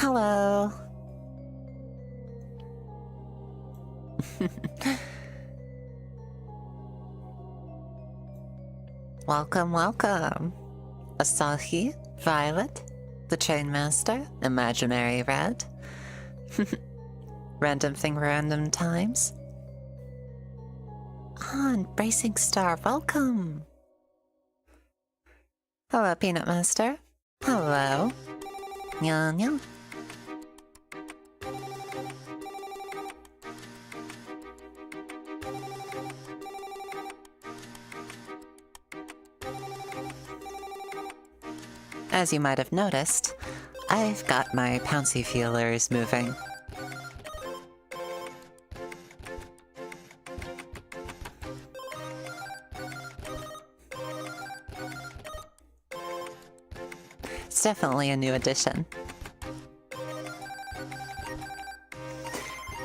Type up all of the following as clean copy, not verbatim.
Hello. Welcome, welcome. Asahi, Violet, the Chainmaster, Imaginary Red. Random thing, random times. on, Bracing Star, welcome! Hello, Peanut Master. Hello. Nya nya. As you might have noticed, I've got my Pouncy feelers moving. It's definitely a new addition.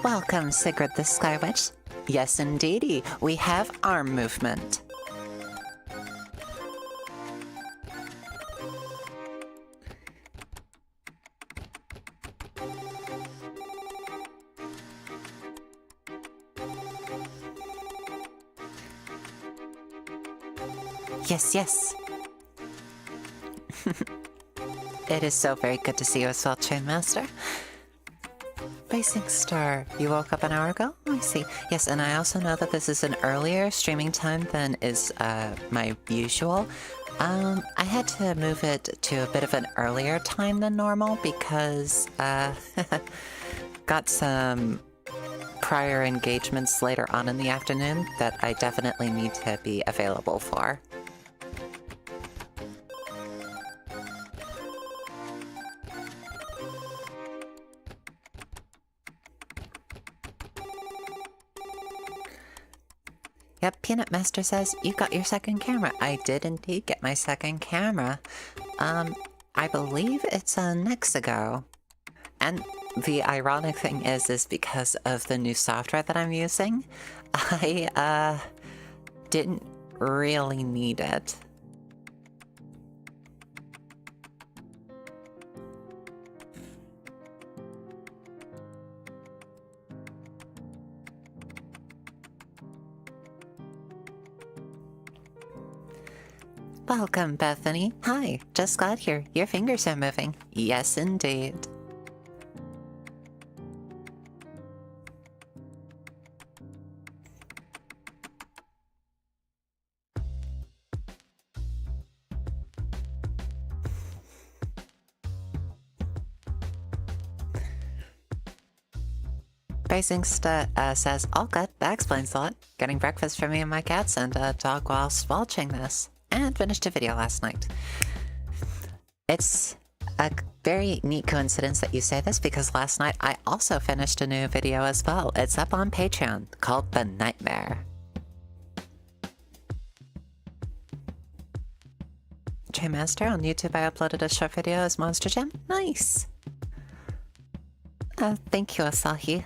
Welcome, Sigrid the Sky Witch. Yes, indeedy, we have arm movement. Yes, yes. It is so very good to see you as well, Chain Master. Racing Star, you woke up an hour ago? I see. Yes, and I also know that this is an earlier streaming time than is my usual. I had to move it to a bit of an earlier time than normal because got some prior engagements later on in the afternoon that I definitely need to be available for. Yep, Peanut Master says, you got your second camera. I did indeed get my second camera. I believe it's next ago. And the ironic thing is because of the new software that I'm using, I didn't really need it. Welcome, Bethany. Hi, just got here. Your fingers are moving. Yes, indeed. Bracing says, all good. That explains a lot. Getting breakfast for me and my cats and a dog whilst watching this. And finished a video last night. It's a very neat coincidence that you say this because last night I also finished a new video as well. It's up on Patreon called The Nightmare. Chain Master, on YouTube I uploaded a short video as Monster Gem. Nice! Thank you, Asahi.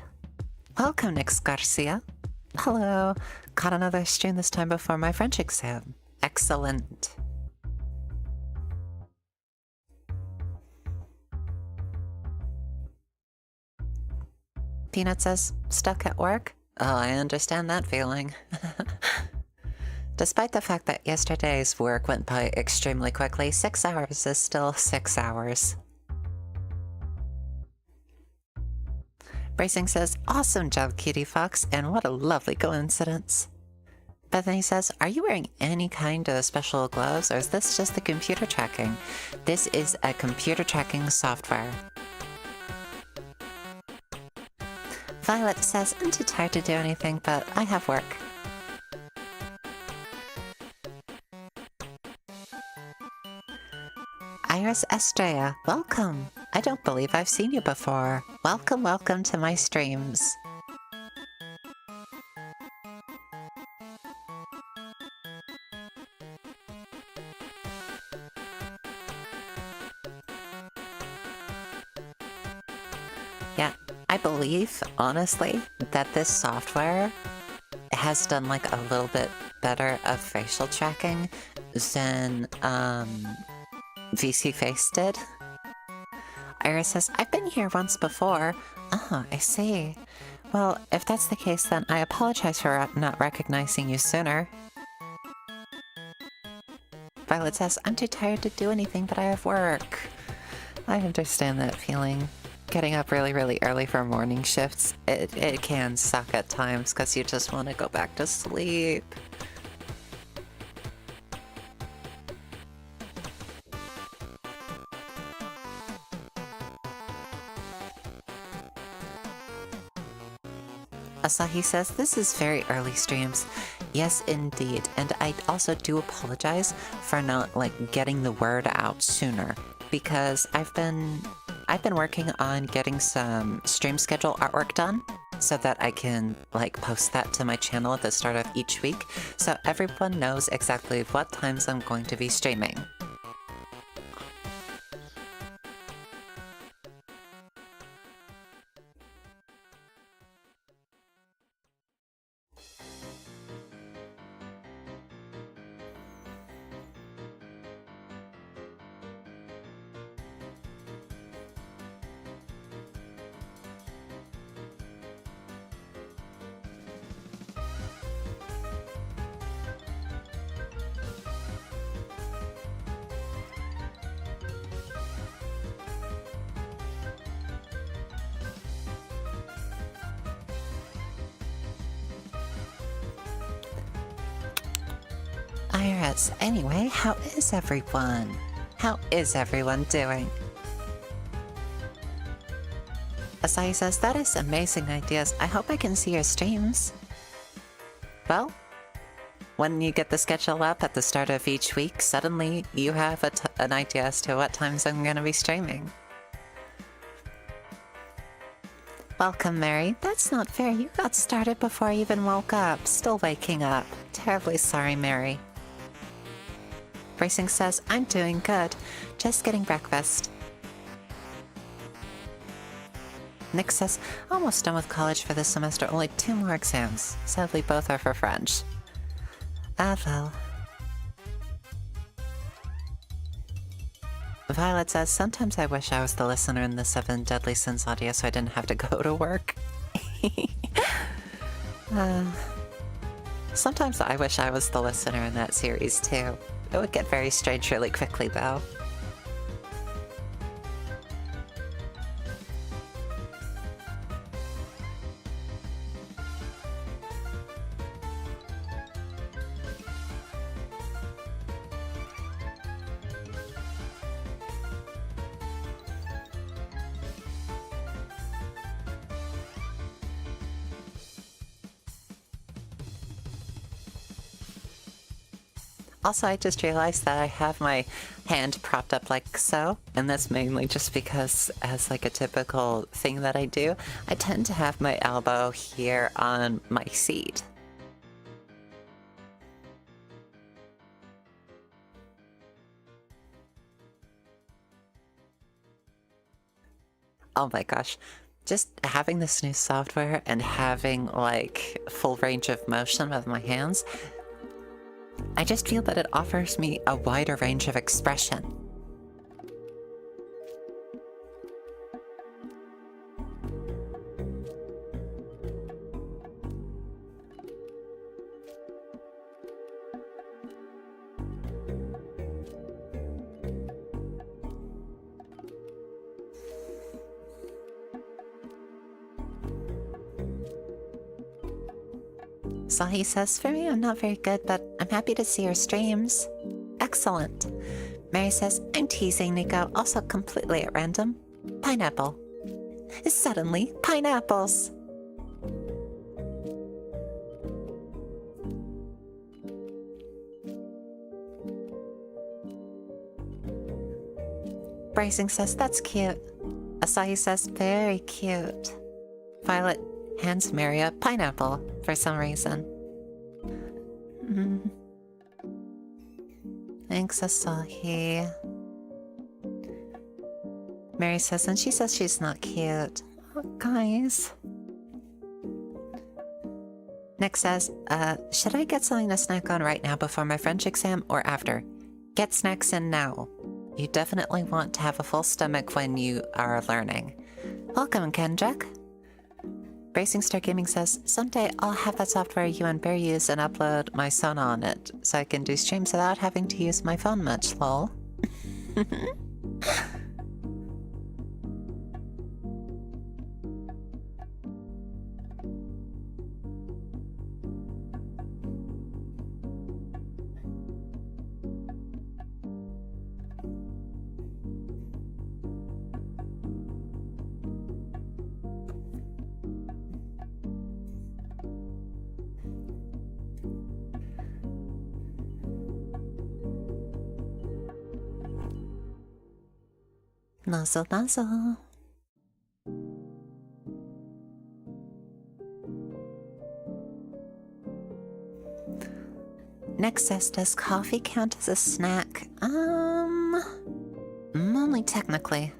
Welcome, Nix Garcia. Hello. Caught another stream this time before my French exam. Excellent. Peanut says, stuck at work? Oh, I understand that feeling. Despite the fact that yesterday's work went by extremely quickly, 6 hours is still 6 hours. Bracing says, awesome job, Cutiefox, and what a lovely coincidence. Bethany says, are you wearing any kind of special gloves, or is this just the computer tracking? This is a computer tracking software. Violet says, I'm too tired to do anything, but I have work. Iris Estrella, welcome. I don't believe I've seen you before. Welcome, welcome to my streams. Yeah, I believe, honestly, that this software has done like a little bit better of facial tracking than VC Face did. Iris says, I've been here once before. Oh, I see. Well, if that's the case, then I apologize for not recognizing you sooner. Violet says, I'm too tired to do anything, but I have work. I understand that feeling. getting up really, really early for morning shifts, it can suck at times because you just want to go back to sleep. Asahi says, this is very early streams. Yes, indeed. And I also do apologize for not, like, getting the word out sooner. Because I've been working on getting some stream schedule artwork done so that I can, like, post that to my channel at the start of each week. So everyone knows exactly what times I'm going to be streaming. Iris, anyway, how is everyone? How is everyone doing? Asahi says, that is amazing ideas. I hope I can see your streams. Well, when you get the schedule up at the start of each week, suddenly you have an idea as to what times I'm going to be streaming. Welcome, Mary. That's not fair. You got started before I even woke up. Still waking up. Terribly sorry, Mary. Bracing says, I'm doing good. Just getting breakfast. Nick says, almost done with college for this semester. Only 2 more exams. Sadly, both are for French. Ah, well. Violet says, sometimes I wish I was the listener in the 7 Deadly Sins audio so I didn't have to go to work. Sometimes I wish I was the listener in that series too. It would get very strange really quickly though. Also, I just realized that I have my hand propped up like so, and that's mainly just because, as like a typical thing that I do, I tend to have my elbow here on my seat. Oh my gosh. Just having this new software and having like full range of motion with my hands, I just feel that it offers me a wider range of expression. Sahi says, for me, I'm not very good, but I'm happy to see your streams. Excellent. Mary says, I'm teasing, Nico, also completely at random. Pineapple. Suddenly, pineapples. Bracing says, that's cute. Asahi says, very cute. Violet hands Mary a pineapple for some reason. Thanks, Asahi. Mary says, and she says she's not cute. Oh, guys. Nick says, should I get something to snack on right now before my French exam or after? Get snacks in now. You definitely want to have a full stomach when you are learning. Welcome, Kendrick. Racing Star Gaming says, someday I'll have that software you and Bear use and upload my Sona on it, so I can do streams without having to use my phone much, lol. Nuzzle, nuzzle. Next says, does coffee count as a snack? Only technically.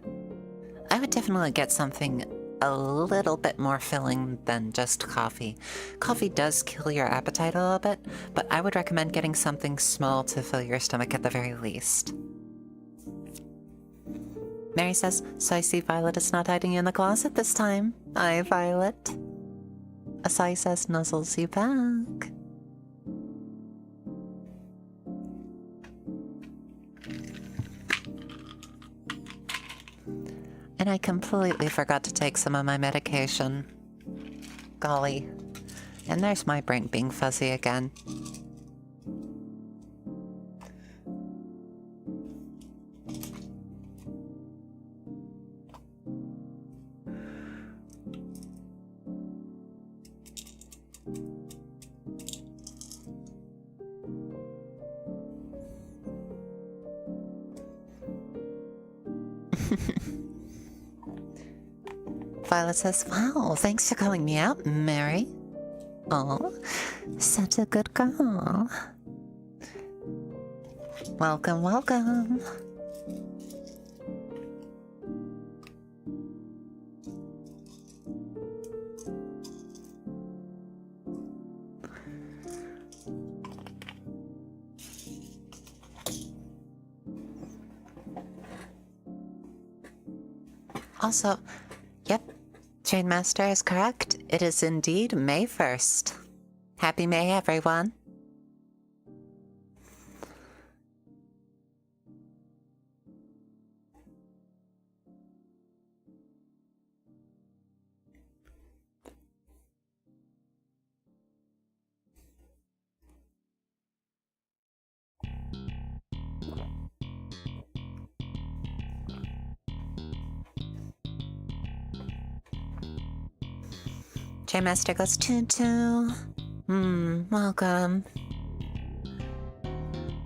I would definitely get something a little bit more filling than just coffee. Coffee does kill your appetite a little bit, but I would recommend getting something small to fill your stomach at the very least. Mary says, so I see Violet is not hiding in the closet this time. Hi, Violet. Asai says, nuzzles you back. And I completely forgot to take some of my medication. Golly. And there's my brain being fuzzy again. Violet says, wow, thanks for calling me out, Mary. Oh, such a good girl. Welcome, welcome. Also, yep, Trainmaster is correct. It is indeed May 1st. Happy May, everyone. Trainmaster goes toot. Welcome.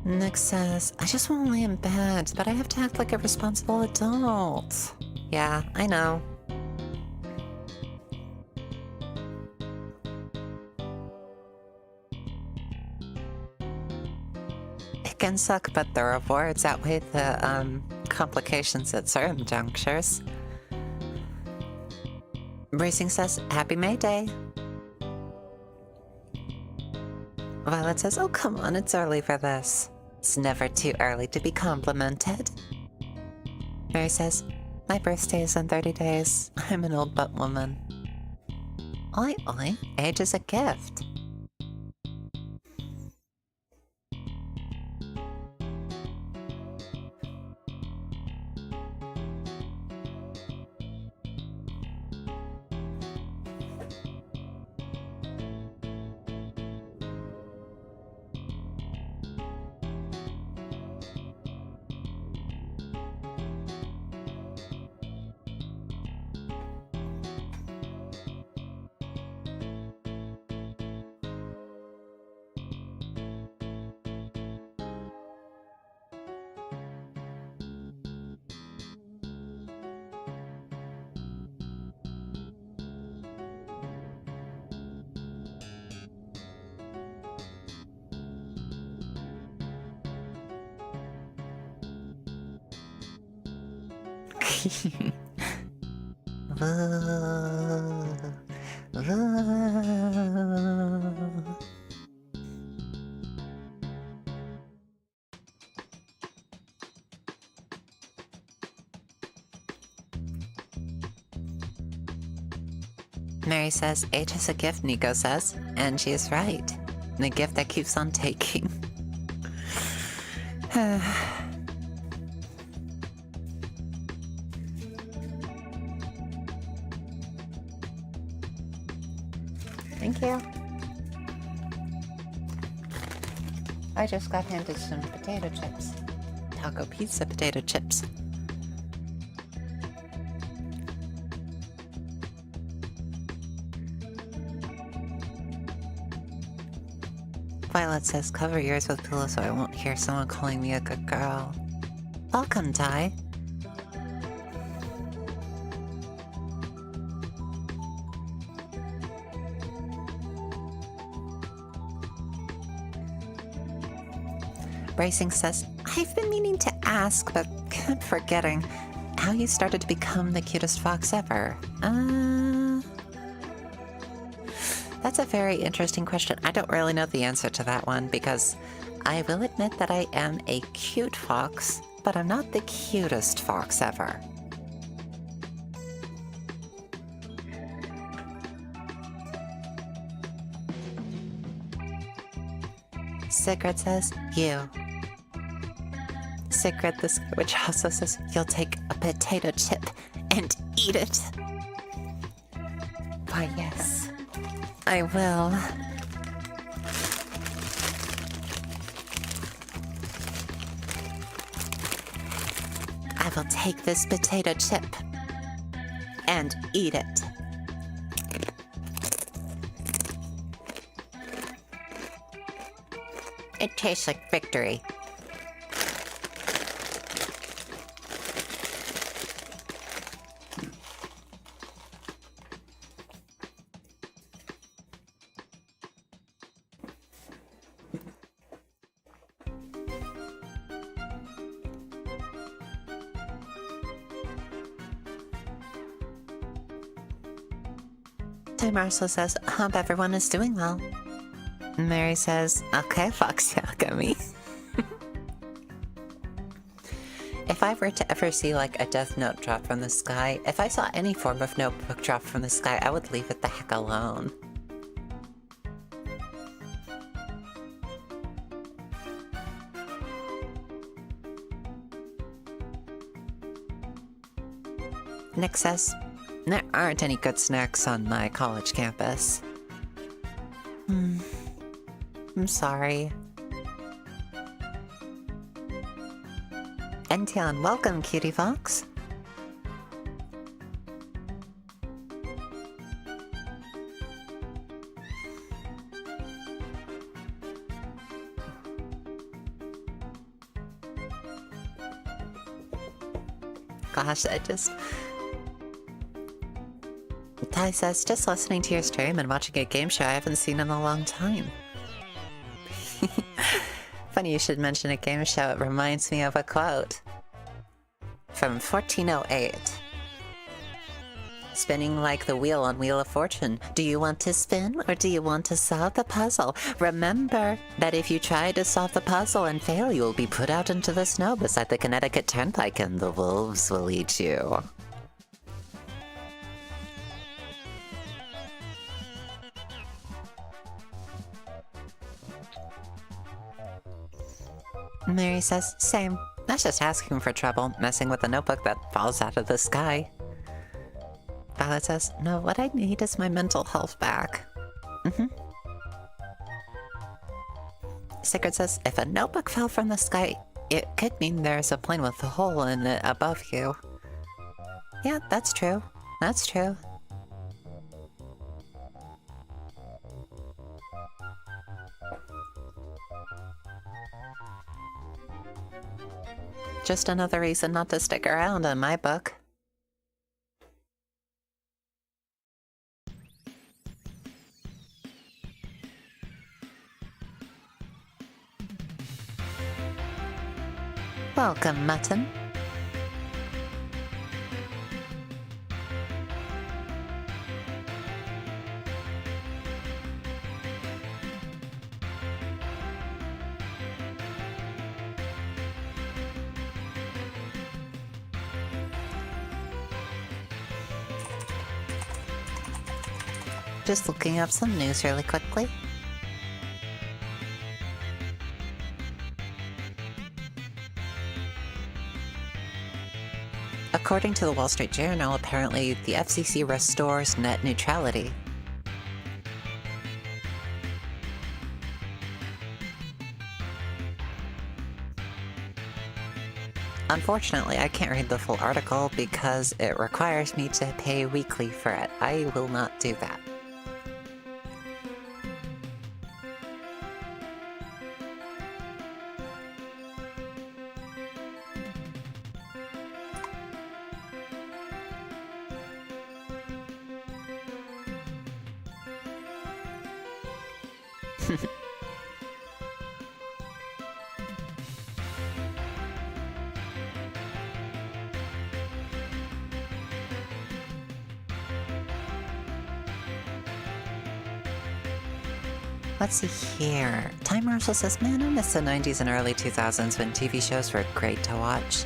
Nick says, I just want to lay in bed, but I have to act like a responsible adult. Yeah, I know. It can suck, but the rewards outweigh the complications at certain junctures. Racing says, Happy May Day. Violet says, oh, come on, it's early for this. It's never too early to be complimented. Mary says, my birthday is in 30 days. I'm an old butt woman. Oi, oi, age is a gift. Mary says, age is a gift, Nico says, and she is right. And a gift that keeps on taking. Thank you. I just got handed some potato chips. Taco pizza potato chips. Violet says, cover yours with pillows so I won't hear someone calling me a good girl. Welcome, Ty. Bracing says, I've been meaning to ask, but kept forgetting how you started to become the cutest fox ever. That's a very interesting question. I don't really know the answer to that one because I will admit that I am a cute fox, but I'm not the cutest fox ever. Sigrid says, you. Sigrid, this which also says, you'll take a potato chip and eat it. Why, yes, I will. I will take this potato chip and eat it. It tastes like victory. Time Marshall says, hope everyone is doing well. Mary says, okay, Fox Yakami. If I were to ever see like a death note drop from the sky, if I saw any form of notebook drop from the sky, I would leave it the heck alone. Nick says, there aren't any good snacks on my college campus. I'm sorry. Entian, welcome, Cutiefox. Gosh, Ty says, just listening to your stream and watching a game show I haven't seen in a long time. Funny you should mention a game show. It reminds me of a quote from 1408. Spinning like the wheel on Wheel of Fortune. Do you want to spin or do you want to solve the puzzle? Remember that if you try to solve the puzzle and fail, you will be put out into the snow beside the Connecticut Turnpike and the wolves will eat you. Mary says, same. That's just asking for trouble, messing with a notebook that falls out of the sky. Violet says, no, what I need is my mental health back. Sigrid says, if a notebook fell from the sky, it could mean there's a plane with a hole in it above you. Yeah, that's true. That's true. Just another reason not to stick around in my book. Welcome, Mutton. Just looking up some news really quickly. According to the Wall Street Journal, apparently the FCC restores net neutrality. Unfortunately, I can't read the full article because it requires me to pay weekly for it. I will not do that. Let's see here. Time Marshall says, man, I miss the 90s and early 2000s when TV shows were great to watch.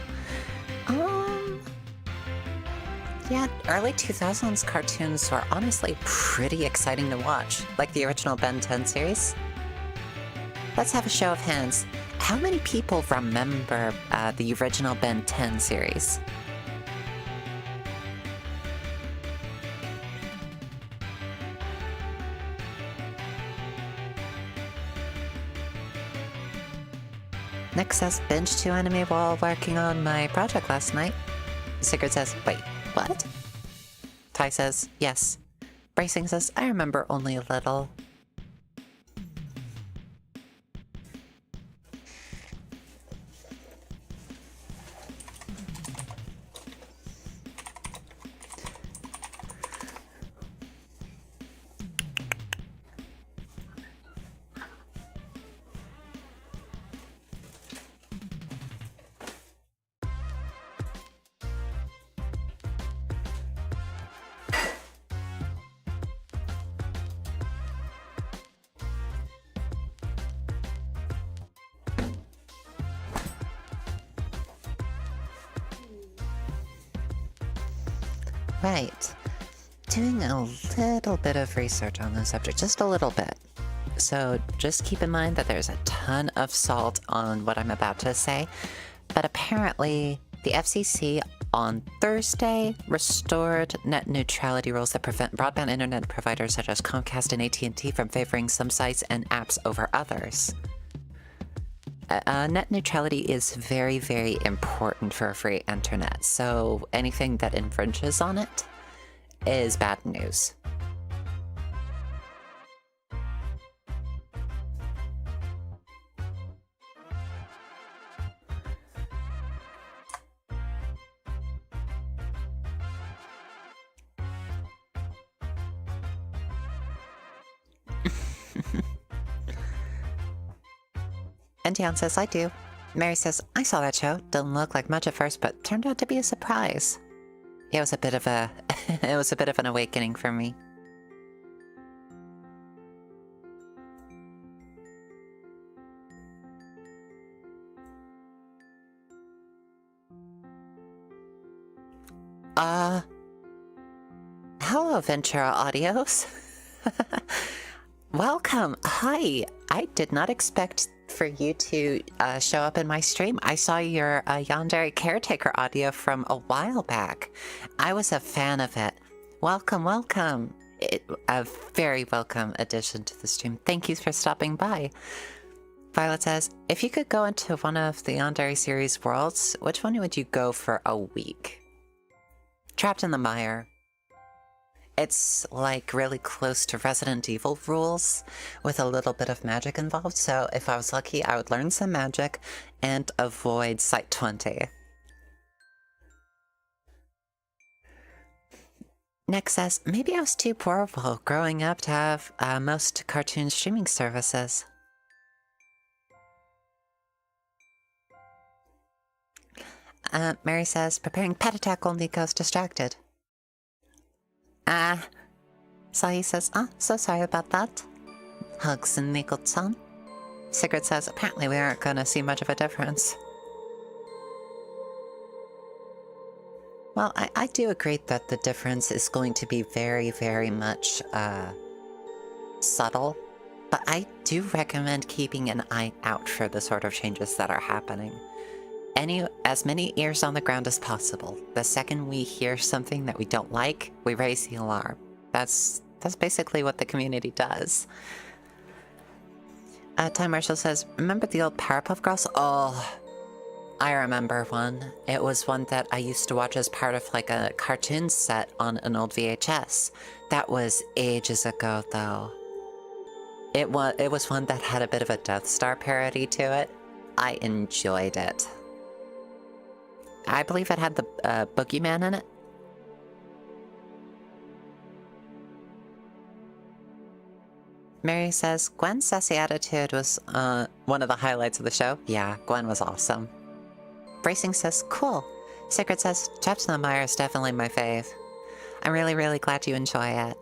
Yeah, early 2000s cartoons were honestly pretty exciting to watch, like the original Ben 10 series. Let's have a show of hands. How many people remember the original Ben 10 series? Nick says, binge 2 anime while working on my project last night. Sigurd says, wait, what? Ty says, yes. Bracing says, I remember only a little. Right. Doing a little bit of research on the subject, just a little bit. So just keep in mind that there's a ton of salt on what I'm about to say, but apparently the FCC on Thursday restored net neutrality rules that prevent broadband internet providers such as Comcast and AT&T from favoring some sites and apps over others. Net neutrality is very, very important for a free internet, so anything that infringes on it is bad news. And Dion says, I do. Mary says, I saw that show. Didn't look like much at first, but turned out to be a surprise. It was a bit of a it was a bit of an awakening for me. Hello, Ventura Audios. Welcome. Hi. I did not expect for you to show up in my stream. I saw your Yandere Caretaker audio from a while back. I was a fan of it. Welcome, welcome. A very welcome addition to the stream. Thank you for stopping by. Violet says, if you could go into one of the Yandere series worlds, which one would you go for a week? Trapped in the Mire. It's like really close to Resident Evil rules with a little bit of magic involved, so if I was lucky I would learn some magic and avoid Site 20. Nick says, maybe I was too poor while growing up to have most cartoon streaming services. Mary says, preparing pet attack only goes distracted. Sahi says, so sorry about that. Hugs and Miko-san. Sigurd says, apparently we aren't gonna see much of a difference. Well, I do agree that the difference is going to be very, very much, subtle. But I do recommend keeping an eye out for the sort of changes that are happening. As many ears on the ground as possible. The second we hear something that we don't like, we raise the alarm. That's basically what the community does. Time Marshall says, remember the old Powerpuff Girls? Oh, I remember one. It was one that I used to watch as part of like a cartoon set on an old VHS. That was ages ago though. It was one that had a bit of a Death Star parody to it. I enjoyed it. I believe it had the Boogeyman in it. Mary says, Gwen's sassy attitude was one of the highlights of the show. Yeah, Gwen was awesome. Bracing says, cool. Sigurd says, Trapped in the Mire is definitely my fave. I'm really, really glad you enjoy it.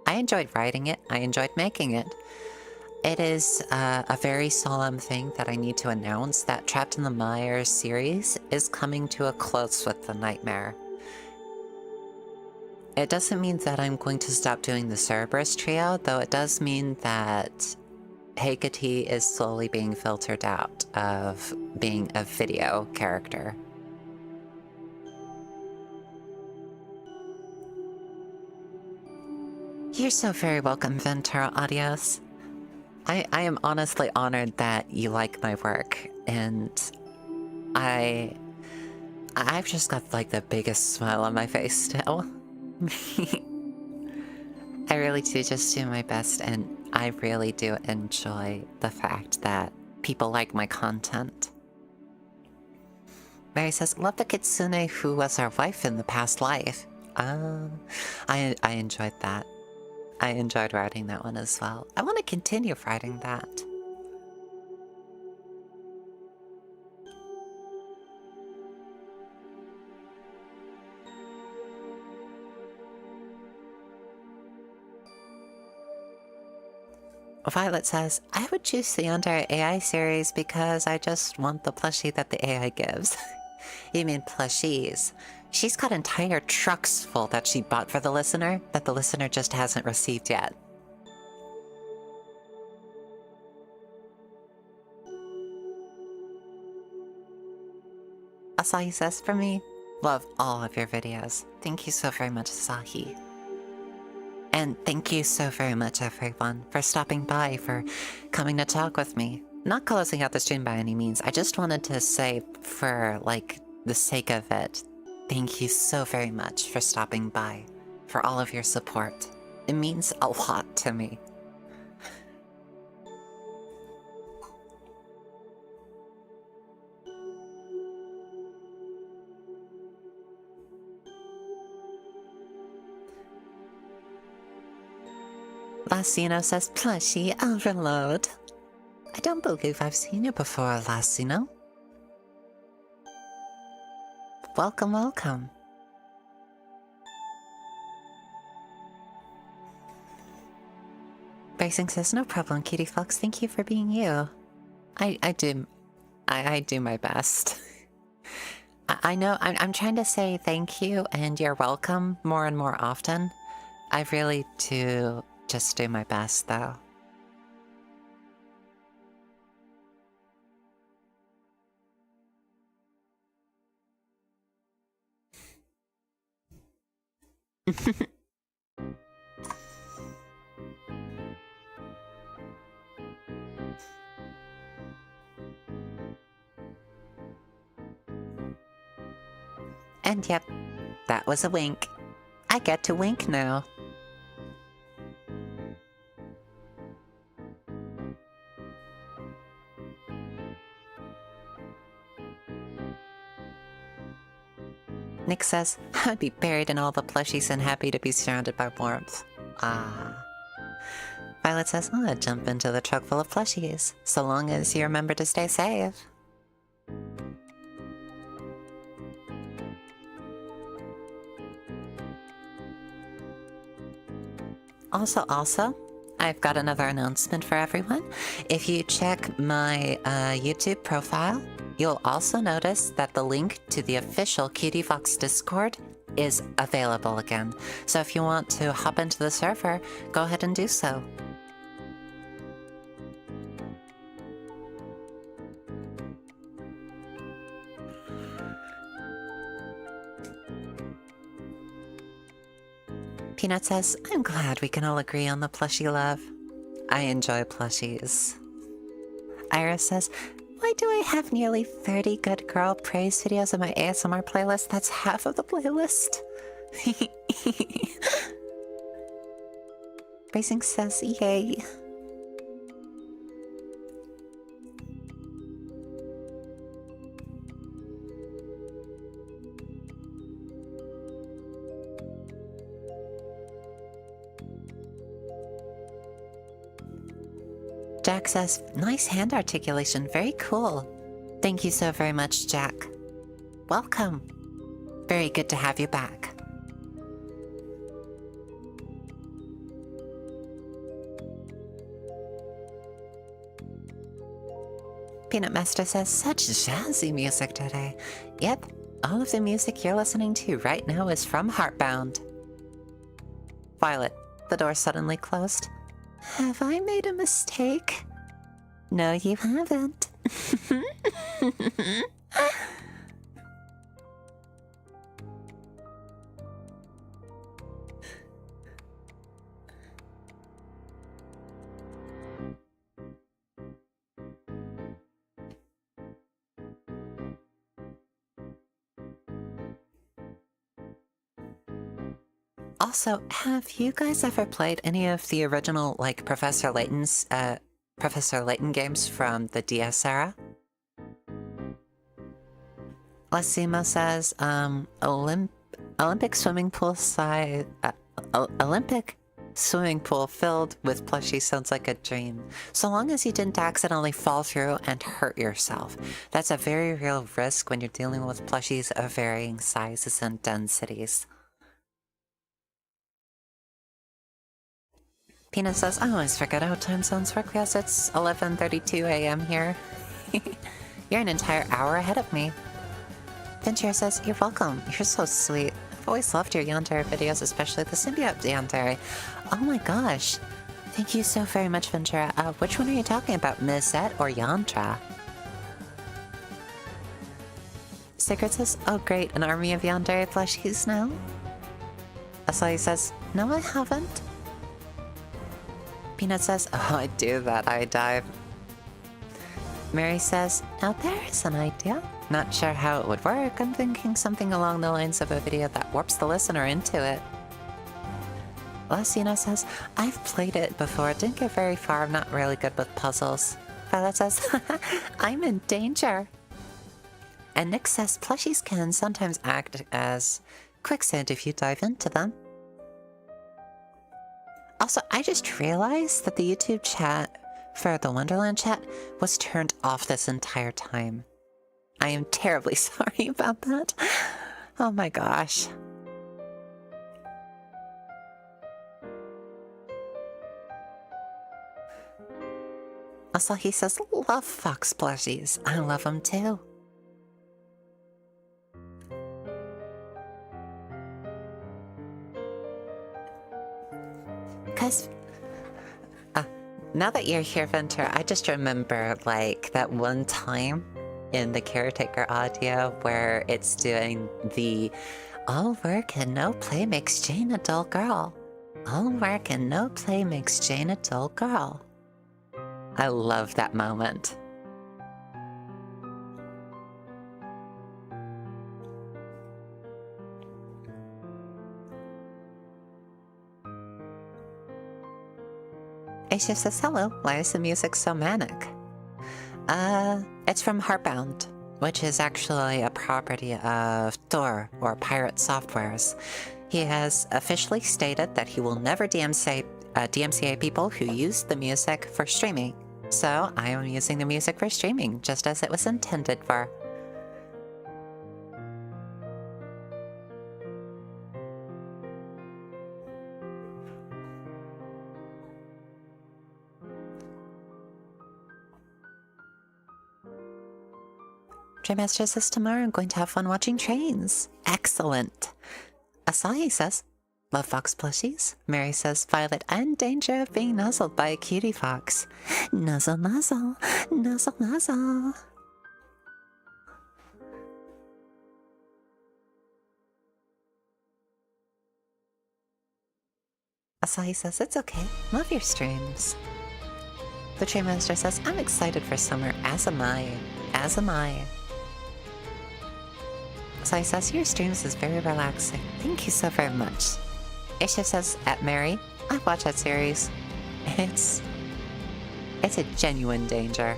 I enjoyed writing it. I enjoyed making it. It is a very solemn thing that I need to announce that Trapped in the Mire series is coming to a close with the Nightmare. It doesn't mean that I'm going to stop doing the Cerberus trio, though it does mean that Hecate is slowly being filtered out of being a video character. You're so very welcome, Ventura Audios. I am honestly honored that you like my work, and I've just got like the biggest smile on my face still. I really do just do my best, and I really do enjoy the fact that people like my content. Mary says, love the kitsune who was our wife in the past life. I enjoyed that. I enjoyed writing that one as well. I want to continue writing that. Violet says, I would choose the Under AI series because I just want the plushie that the AI gives. You mean plushies. She's got entire trucks full that she bought for the listener that the listener just hasn't received yet. Asahi says, for me, love all of your videos. Thank you so very much, Asahi. And thank you so very much, everyone, for stopping by, for coming to talk with me. Not closing out the stream by any means. I just wanted to say, for, like, the sake of it, thank you so very much for stopping by, for all of your support. It means a lot to me. Lassino says, plushie, I'll reload. I don't believe I've seen you before, Lassino. Welcome, welcome. Bracing says, no problem, Cutiefox. Thank you for being you. I do my best. I know, I'm trying to say thank you and you're welcome more and more often. I really do just do my best, though. And yep, that was a wink. I get to wink now. Nick says, I'd be buried in all the plushies and happy to be surrounded by warmth. Ah. Violet says, I'll jump into the truck full of plushies, so long as you remember to stay safe. Also, I've got another announcement for everyone. If you check my YouTube profile, you'll also notice that the link to the official Cutiefox Discord is available again. So if you want to hop into the server, go ahead and do so. Peanut says, I'm glad we can all agree on the plushie love. I enjoy plushies. Iris says, why do I have nearly 30 good girl praise videos in my ASMR playlist? That's half of the playlist. Racing says, yay. Jack says, nice hand articulation, very cool. Thank you so very much, Jack. Welcome. Very good to have you back. Peanut Master says, such jazzy music today. Yep, all of the music you're listening to right now is from Heartbound. Violet, the door suddenly closed. Have I made a mistake? No, you haven't. Also, have you guys ever played any of the original, like, Professor Layton games from the DS era? Lasimo says, Olympic swimming pool Olympic swimming pool filled with plushies sounds like a dream. So long as you didn't accidentally fall through and hurt yourself. That's a very real risk when you're dealing with plushies of varying sizes and densities. Peanut says, I always forget how time zones work. Yes, it's 11:32 a.m. here. You're an entire hour ahead of me. Ventura says, you're welcome. You're so sweet. I've always loved your Yandere videos, especially the symbiote Yandere. Oh my gosh. Thank you so very much, Ventura. Which one are you talking about, Mizette or Yantra? Sigrid says, oh great, an army of Yandere plushies now? Asai says, no I haven't. Peanut says, oh, I do that, I dive. Mary says, now there's an idea. Not sure how it would work. I'm thinking something along the lines of a video that warps the listener into it. Lasina says, I've played it before. Didn't get very far. I'm not really good with puzzles. Violet says, I'm in danger. And Nick says, plushies can sometimes act as quicksand if you dive into them. Also, I just realized that the YouTube chat for the Wonderland chat was turned off this entire time. I am terribly sorry about that. Oh my gosh. Asahi says, love fox plushies. I love them too. Because now that you're here, Ventura, I just remember like that one time in the caretaker audio where it's doing the all work and no play makes Jane a dull girl. All work and no play makes Jane a dull girl. I love that moment. Aisha says, hello, why is the music so manic? It's from Heartbound, which is actually a property of Thor, or Pirate Softwares. He has officially stated that he will never DMCA people who use the music for streaming. So I am using the music for streaming, just as it was intended for. Trainmaster says, tomorrow I'm going to have fun watching trains. Excellent. Asahi says, love fox plushies. Mary says, Violet, I'm in danger of being nuzzled by a Cutiefox. Nuzzle, nuzzle, nuzzle, nuzzle. Asahi says, it's okay. Love your streams. The Trainmaster says, I'm excited for summer, as am I. As am I. Asahi says, your streams is very relaxing. Thank you so very much. Isha says, at Mary, I watch that series. It's a genuine danger.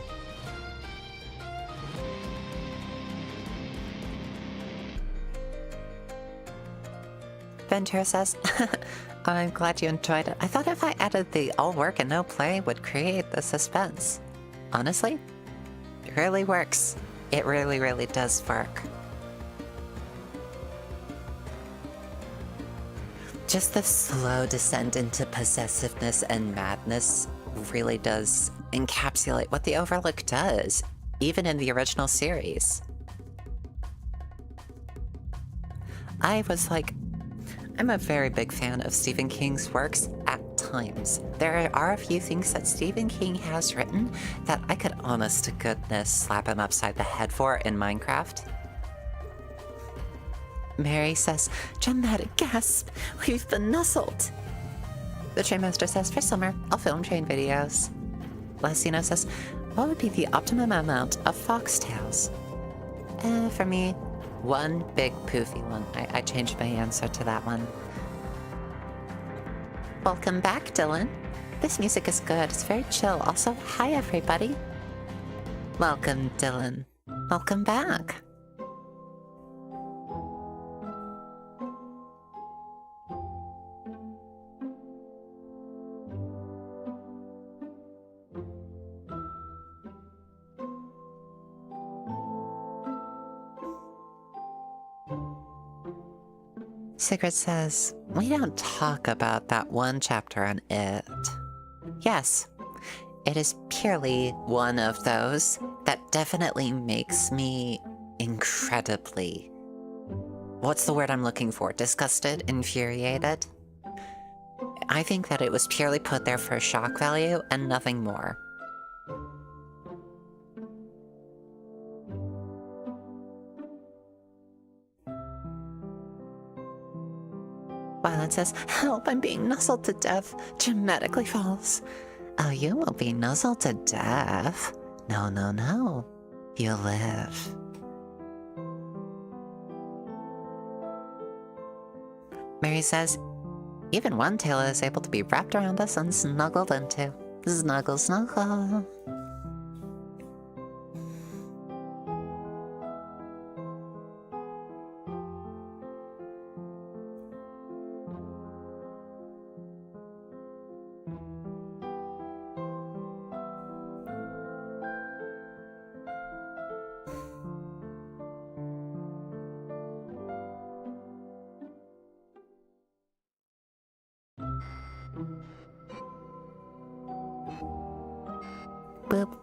Ventura says, I'm glad you enjoyed it. I thought if I added the all work and no play would create the suspense. Honestly, it really works. It really, really does work. Just the slow descent into possessiveness and madness really does encapsulate what the Overlook does. even in the original series. I was like, I'm a very big fan of Stephen King's works at times. There are a few things that Stephen King has written that I could honest to goodness slap him upside the head for in Minecraft. Mary says, dramatic gasp, we've been nuzzled. The Train Master says, for summer, I'll film train videos. Lasino says, what would be the optimum amount of foxtails? For me, one big poofy one. I changed my answer to that one. Welcome back, Dylan. This music is good. It's very chill. Also, hi, everybody. Welcome, Dylan. Welcome back. Sigrid says, we don't talk about that one chapter on it. Yes, it is purely one of those that definitely makes me incredibly... What's the word I'm looking for? Disgusted? Infuriated? I think that it was purely put there for shock value and nothing more. Violet says, help, I'm being nuzzled to death. Dramatically falls. Oh, you won't be nuzzled to death. No, no, no. You'll live. Mary says, even one tail is able to be wrapped around us and snuggled into. Snuggle, snuggle. Boop.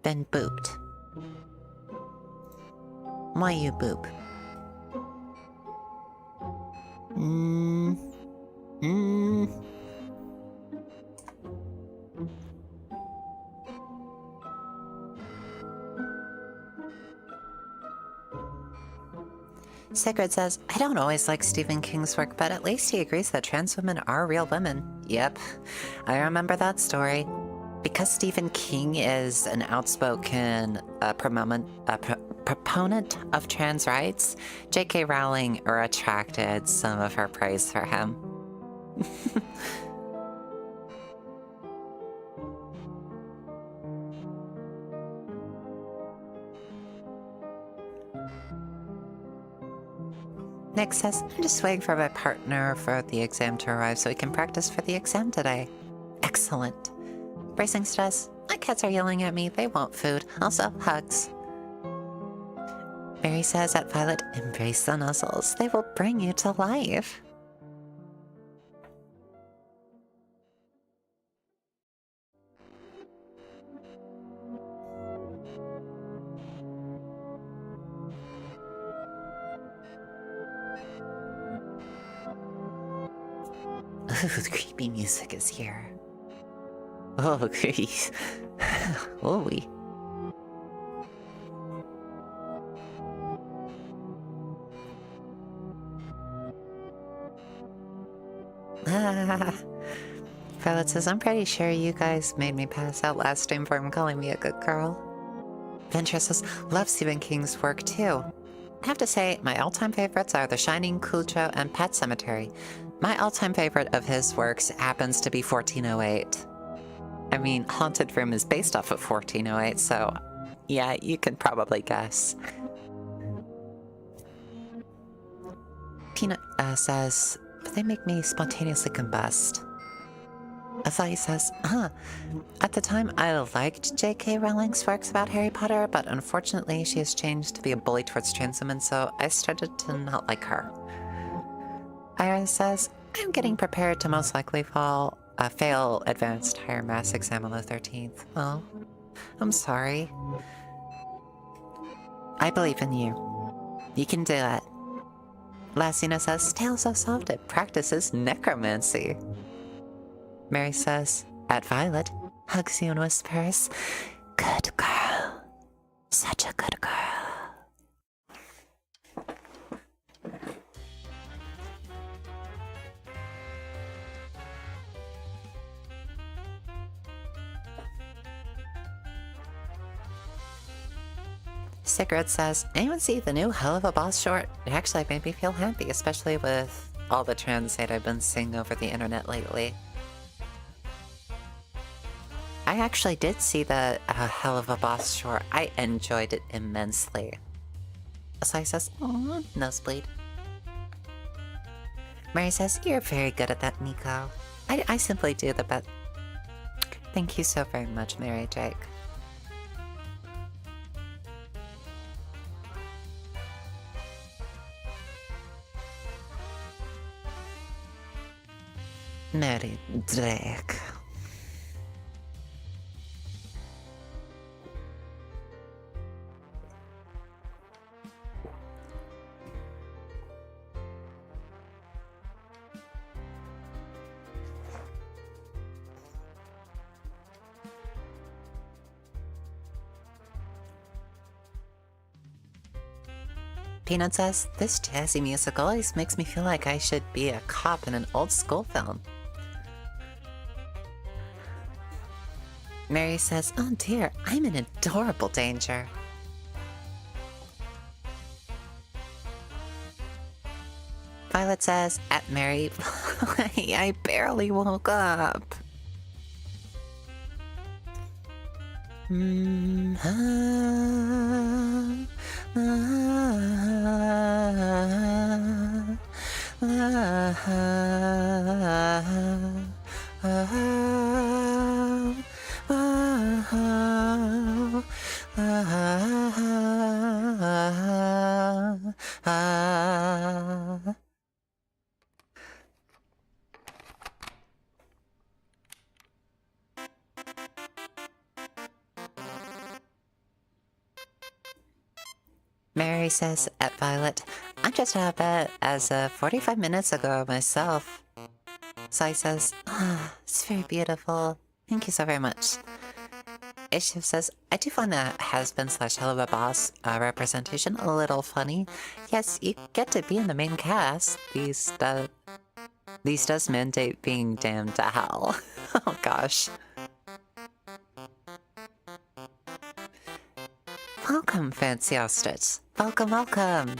Been booped. Why you boop? Sigrid says, I don't always like Stephen King's work, but at least he agrees that trans women are real women. Yep, I remember that story. Because Stephen King is an outspoken proponent of trans rights, J.K. Rowling retracted some of her praise for him. Nick says, I'm just waiting for my partner for the exam to arrive so we can practice for the exam today. Excellent. Bracing stress. My cats are yelling at me. They want food. Also, hugs. Mary says at Violet, embrace the nuzzles. They will bring you to life. Ooh, the creepy music is here. Oh, jeez. Holy. Violet says, I'm pretty sure you guys made me pass out last stream for him calling me a good girl. Venture says, love Stephen King's work too. I have to say, my all-time favorites are The Shining, Cujo, and Pet Sematary. My all-time favorite of his works happens to be 1408. I mean, Haunted Room is based off of 1408, so yeah, you can probably guess. Peanut says, but they make me spontaneously combust. Asai says, at the time I liked J.K. Rowling's works about Harry Potter, but unfortunately she has changed to be a bully towards trans women, so I started to not like her. Ira says, I'm getting prepared to most likely fail advanced higher maths exam on the 13th. Oh, I'm sorry. I believe in you. You can do it. Lassina says, Tale so soft it practices necromancy. Mary says, at Violet, hugs you and whispers, good girl. Such a good girl. Cigarette says, anyone see the new Hell of a Boss short? It actually made me feel happy, especially with all the trans hate I've been seeing over the internet lately. I actually did see the Hell of a Boss short. I enjoyed it immensely. Asai says, oh, nosebleed. Mary says, you're very good at that, Nico. I simply do the best. Thank you so very much, Mary Jake. Mary Drake. Peanut says, this jazzy music always makes me feel like I should be a cop in an old school film. Mary says, oh dear, I'm in adorable danger. Violet says, at Mary, I barely woke up. Mary says, at Violet, I just had a bet as of 45 minutes ago myself. Sai says, it's very beautiful. Thank you so very much. Ishiv says, I do find the has-been/hell of a boss representation a little funny. Yes, you get to be in the main cast. These does mandate being damned to hell. Oh gosh. Welcome, Fancy Ostrich. Welcome, welcome.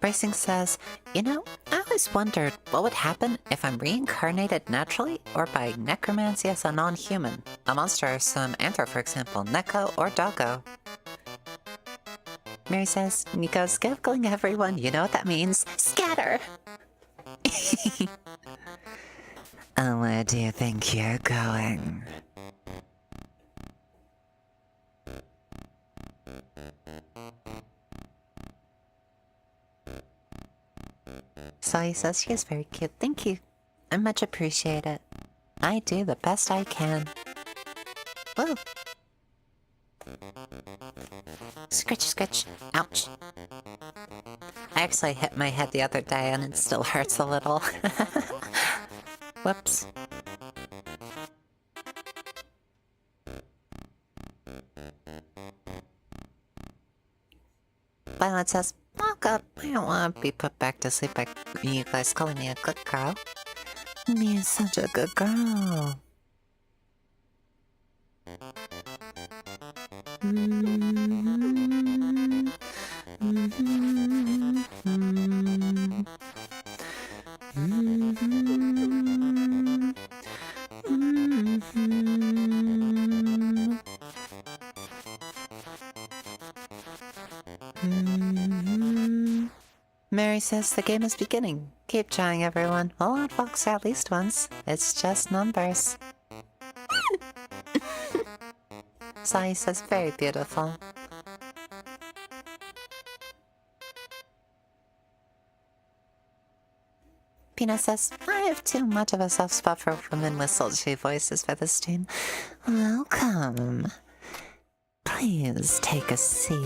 Bracing says, you know, I always wondered what would happen if I'm reincarnated naturally or by necromancy as a non-human. A monster or some anther, for example, Neko or Doggo. Mary says, Nico's giggling everyone, you know what that means. Scatter! And where do you think you're going? Sai says she is very cute. Thank you. I much appreciate it. I do the best I can. Whoa. Scratch, scratch. Ouch. I actually hit my head the other day and it still hurts a little. Whoops. Violet says, oh god, I don't want to be put back to sleep by you guys calling me a good girl. Me is such a good girl. Mary says the game is beginning. Keep trying, everyone. We'll outfox at least once. It's just numbers. Sai says very beautiful. Pina says, I have too much of a soft spot for women with sultry voices for this stream. Welcome. Please take a seat.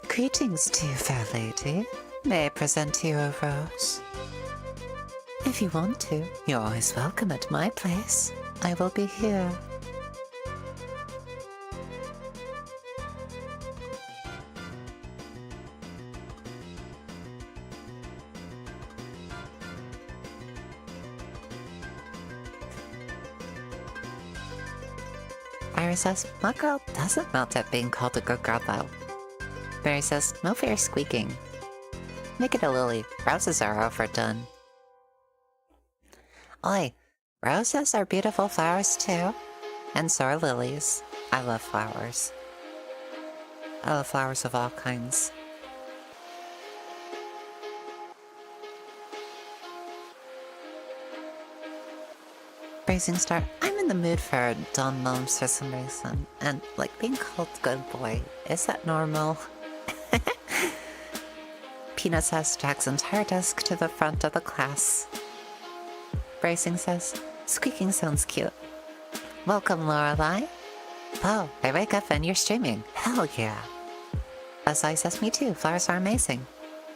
Greetings to you, fair lady. May I present to you a rose? If you want to, you're always welcome at my place. I will be here. Iris says, my girl doesn't melt at being called a good girl though. Mary says, no fair squeaking. Make it a lily. Roses are overdone. Oi, roses are beautiful flowers too. And so are lilies. I love flowers. I love flowers of all kinds. Blazing Star, I'm in the mood for dumb moms for some reason. And like being called good boy, is that normal? Peanut says drags entire desk to the front of the class. Bracing says, squeaking sounds cute. Welcome, Lorelai. Oh, I wake up and you're streaming. Hell yeah. Asai says, me too, flowers are amazing.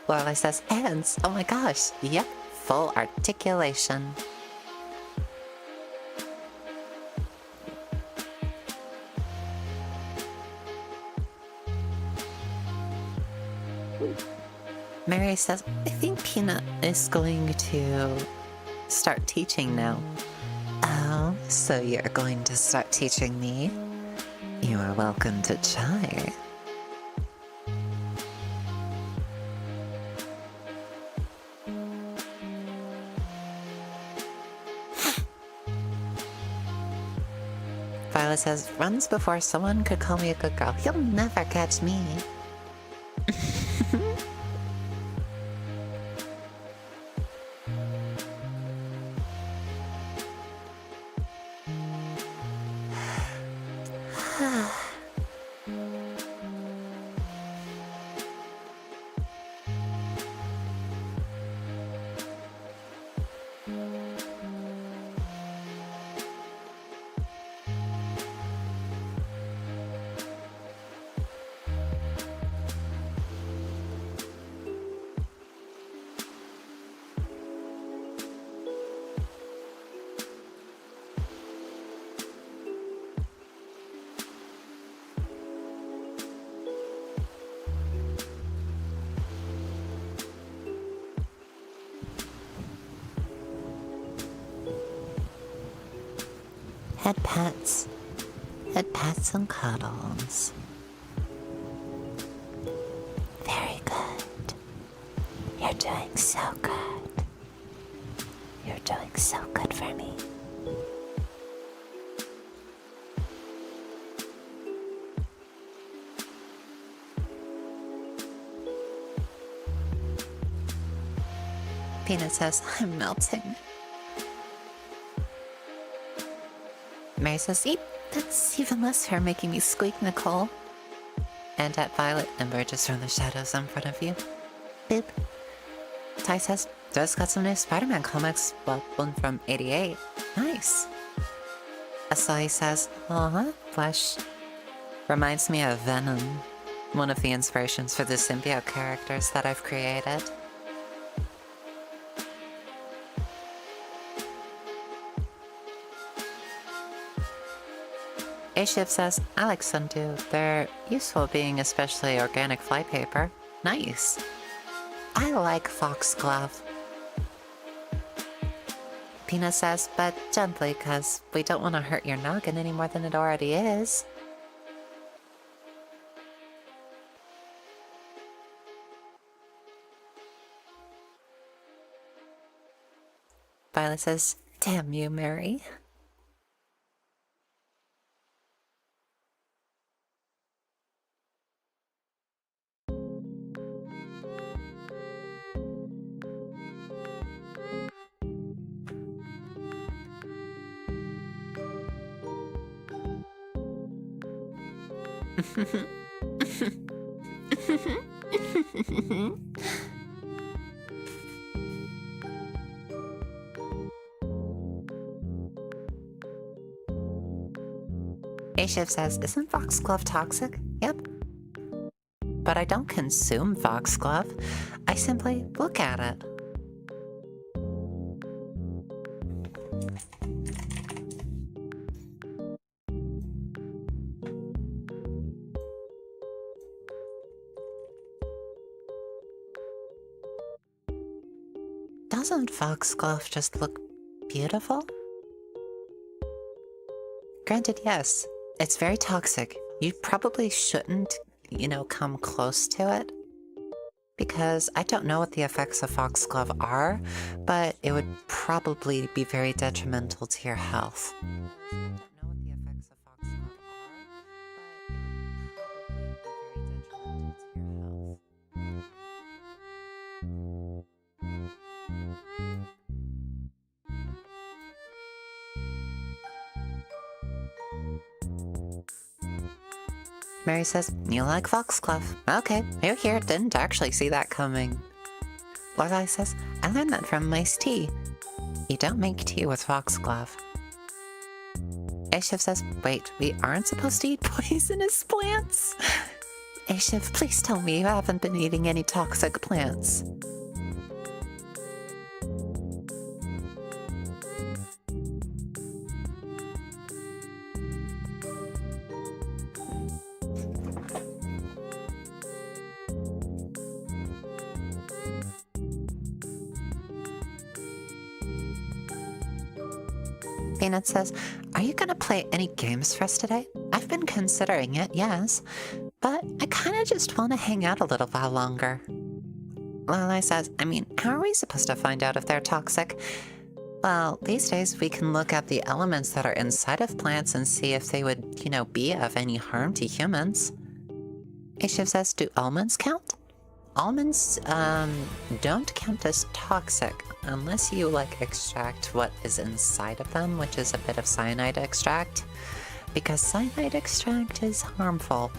Lorelai says, hands. Oh my gosh. Yep, full articulation. Mary says, I think Peanut is going to start teaching now. Oh, so you're going to start teaching me? You are welcome to try. Violet says, runs before someone could call me a good girl. You'll never catch me. Head pats and cuddles. Very good. You're doing so good. You're doing so good for me. Peanut says, I'm melting. Mary says, eep, that's even less hair making me squeak, Nicole. And at Violet emerges from the shadows in front of you. Boop. Ty says, just got some new Spider-Man comics, well, one from '88. Nice. Asai says, flesh. Reminds me of Venom, one of the inspirations for the symbiote characters that I've created. A-Shift says, I like Sundew. They're useful being especially organic flypaper. Nice. I like foxglove. Pina says, but gently, cause we don't want to hurt your noggin any more than it already is. Violet says, damn you, Mary. A-Shift says, isn't foxglove toxic? Yep. But I don't consume foxglove. I simply look at it. Doesn't foxglove just look beautiful? Granted, yes, it's very toxic. You probably shouldn't, come close to it. Because I don't know what the effects of foxglove are, but it would probably be very detrimental to your health. Mary says, you like foxglove. Okay, here, didn't actually see that coming. Lorelai says, I learned that from iced tea. You don't make tea with foxglove. A-Shift says, wait, we aren't supposed to eat poisonous plants? A-Shift, please tell me you haven't been eating any toxic plants. Peanut says, are you gonna play any games for us today? I've been considering it, yes, but I kinda just wanna hang out a little while longer. Lorelai says, how are we supposed to find out if they're toxic? Well, these days we can look at the elements that are inside of plants and see if they would, be of any harm to humans. A-Shift says, do almonds count? Almonds, don't count as toxic unless you, extract what is inside of them, which is a bit of cyanide extract, because cyanide extract is harmful.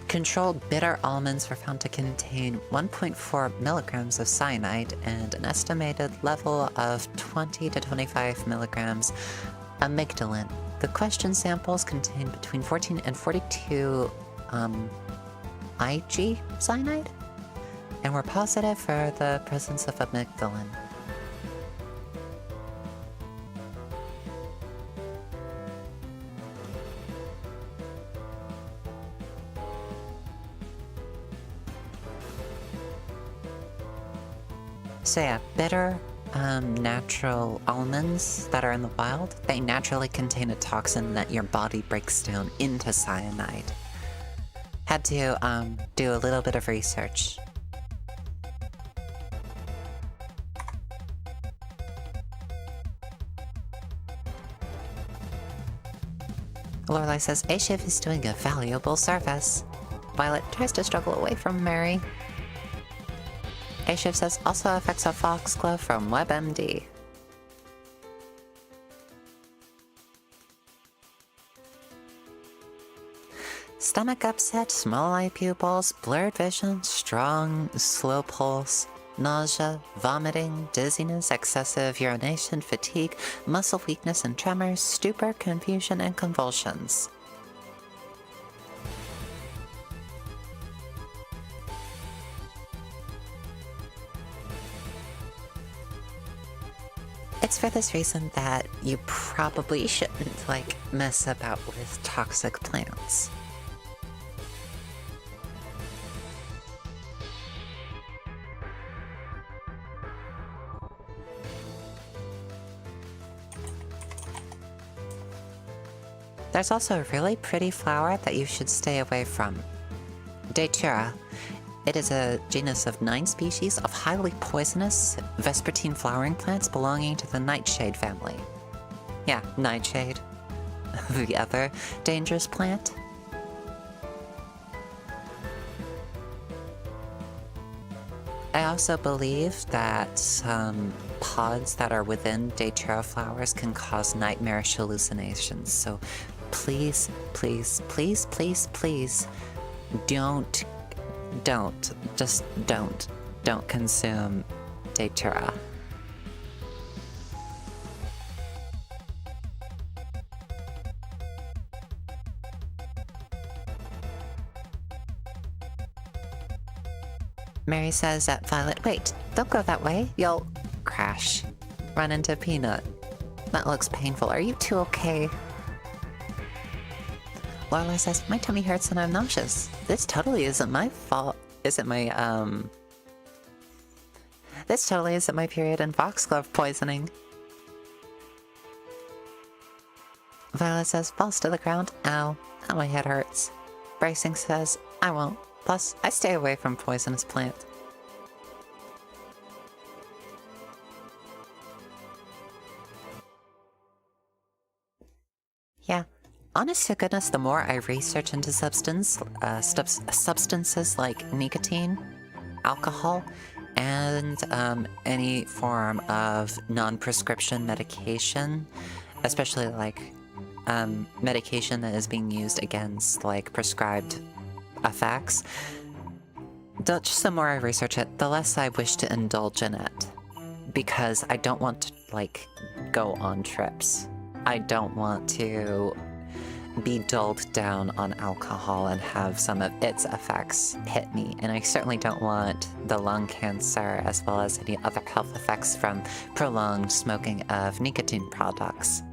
Controlled bitter almonds were found to contain 1.4 milligrams of cyanide and an estimated level of 20 to 25 milligrams amygdalin. The question samples contained between 14 and 42 Ig cyanide and were positive for the presence of amygdalin. So yeah, bitter, natural almonds that are in the wild, they naturally contain a toxin that your body breaks down into cyanide. Had to do a little bit of research. Lorelai says, A-Shift is doing a valuable service. Violet tries to struggle away from Mary. A-Shift says, also effects of foxglove from WebMD. Stomach upset, small eye pupils, blurred vision, strong, slow pulse, nausea, vomiting, dizziness, excessive urination, fatigue, muscle weakness and tremors, stupor, confusion, and convulsions. it's for this reason that you probably shouldn't, like, mess about with toxic plants. There's also a really pretty flower that you should stay away from. Datura. It is a genus of 9 species of highly poisonous vespertine flowering plants belonging to the nightshade family. Yeah, nightshade. The other dangerous plant. I also believe that some pods that are within Datura flowers can cause nightmarish hallucinations, so please, please, please, please, please, don't consume Datura. Mary says at Violet, wait, don't go that way, you'll crash. Run into Peanut. That looks painful, are you two okay? Lorelai says, my tummy hurts and I'm nauseous. This totally isn't my fault. This totally isn't my period and foxglove poisoning. Violet says, falls to the ground. Ow. Ow, my head hurts. Bracing says, I won't. Plus, I stay away from poisonous plant. Yeah. Honest to goodness, the more I research into substances like nicotine, alcohol, and any form of non-prescription medication, especially like medication that is being used against like prescribed effects, just the more I research it, the less I wish to indulge in it. Because I don't want to like go on trips. I don't want to be dulled down on alcohol and have some of its effects hit me. And I certainly don't want the lung cancer as well as any other health effects from prolonged smoking of nicotine products.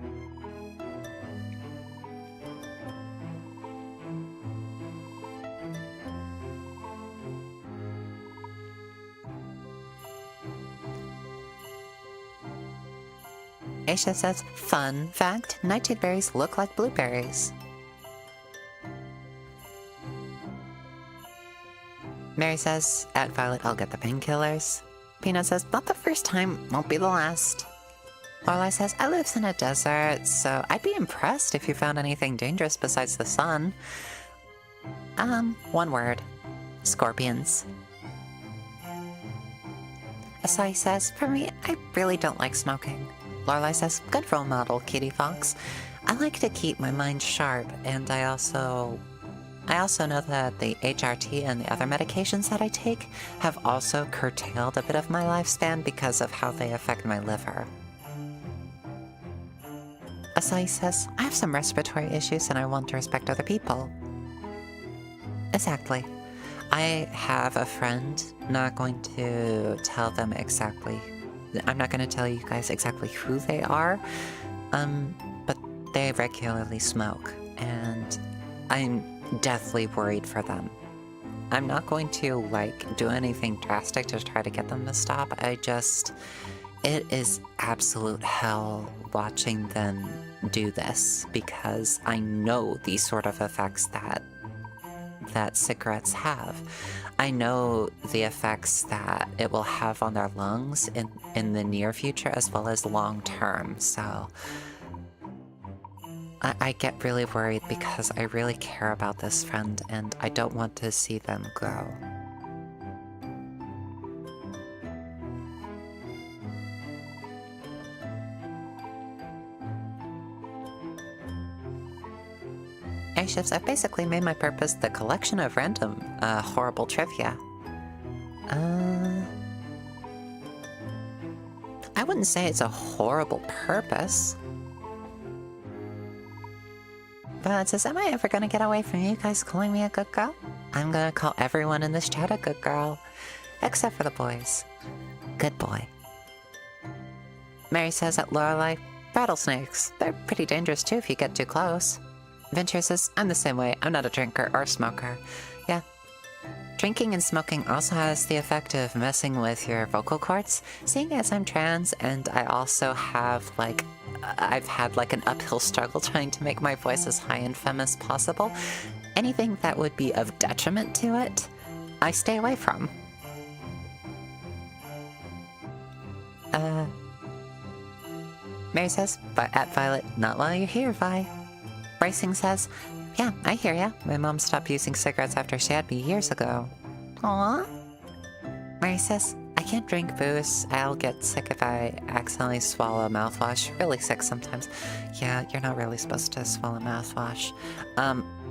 Aisha says, fun fact, nightshade berries look like blueberries. Mary says, at Violet, I'll get the painkillers. Peanut says, not the first time, won't be the last. Lorelai says, I live in a desert, so I'd be impressed if you found anything dangerous besides the sun. One word. Scorpions. Asai says, for me, I really don't like smoking. Lorelai says, good role model, Cutiefox. I like to keep my mind sharp, and I also know that the HRT and the other medications that I take have also curtailed a bit of my lifespan because of how they affect my liver. Asai says, I have some respiratory issues and I want to respect other people. Exactly. I have a friend, not going to tell them exactly. I'm not going to tell you guys exactly who they are, but they regularly smoke, and I'm deathly worried for them. I'm not going to, like, do anything drastic to try to get them to stop. It is absolute hell watching them do this, because I know these sort of effects that cigarettes have. I know the effects that it will have on their lungs in the near future as well as long term, so I get really worried because I really care about this friend and I don't want to see them go. Airships, I've basically made my purpose the collection of random, horrible trivia. I wouldn't say it's a horrible purpose. But it says, am I ever gonna get away from you guys calling me a good girl? I'm gonna call everyone in this chat a good girl. Except for the boys. Good boy. Mary says at Lorelei, rattlesnakes. They're pretty dangerous too if you get too close. Venture says, I'm the same way. I'm not a drinker or smoker. Yeah. Drinking and smoking also has the effect of messing with your vocal cords. Seeing as I'm trans and I also have I've had an uphill struggle trying to make my voice as high and femme as possible, anything that would be of detriment to it, I stay away from. Mary says, but at Violet, not while you're here, Vi. Racing says, yeah, I hear ya. My mom stopped using cigarettes after she had me years ago. Aww. Mary says, I can't drink booze. I'll get sick if I accidentally swallow mouthwash. Really sick sometimes. Yeah, you're not really supposed to swallow mouthwash.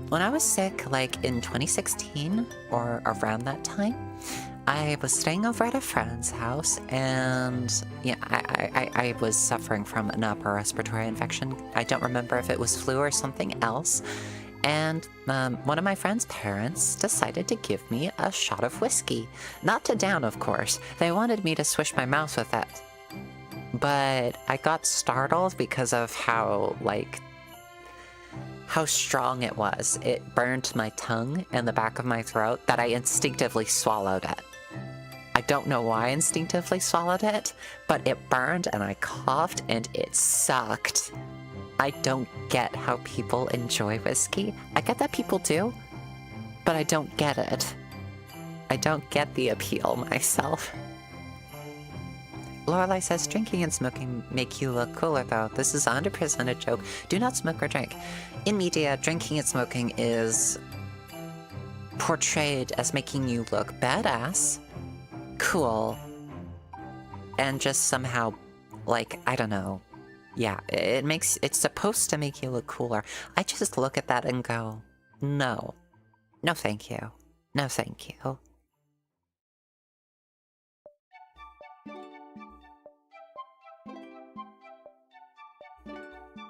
When I was sick, in 2016 or around that time, I was staying over at a friend's house, and yeah, I was suffering from an upper respiratory infection. I don't remember if it was flu or something else. And one of my friend's parents decided to give me a shot of whiskey. Not to down, of course. They wanted me to swish my mouth with it. But I got startled because of how strong it was. It burned my tongue and the back of my throat that I instinctively swallowed it. I don't know why I instinctively swallowed it, but it burned and I coughed and it sucked. I don't get how people enjoy whiskey. I get that people do, but I don't get it. I don't get the appeal myself. Lorelei says drinking and smoking make you look cooler though. This is 100% a joke. Do not smoke or drink. In media, drinking and smoking is portrayed as making you look badass, cool, and just somehow, I don't know. Yeah, it's supposed to make you look cooler. I just look at that and go, no. No thank you. No thank you.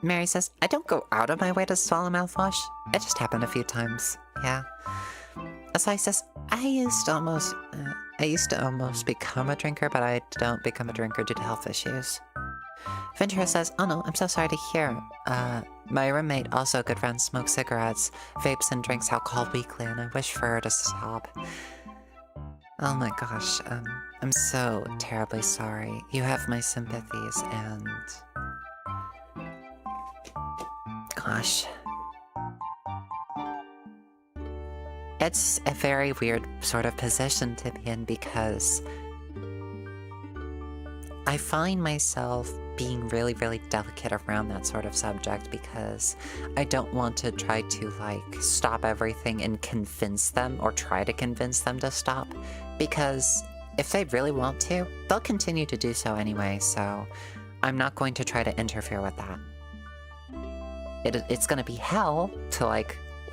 Mary says, I don't go out of my way to swallow mouthwash. It just happened a few times. Yeah. Asai says, I used to almost become a drinker, but I don't become a drinker due to health issues. Ventura says, oh no, I'm so sorry to hear. My roommate, also a good friend, smokes cigarettes, vapes, and drinks alcohol weekly, and I wish for her to stop. Oh my gosh, I'm so terribly sorry. You have my sympathies, and... Gosh. It's a very weird sort of position to be in because I find myself being really, really delicate around that sort of subject because I don't want to try to stop everything and convince them or try to convince them to stop, because if they really want to, they'll continue to do so anyway, so I'm not going to try to interfere with that. It's gonna be hell to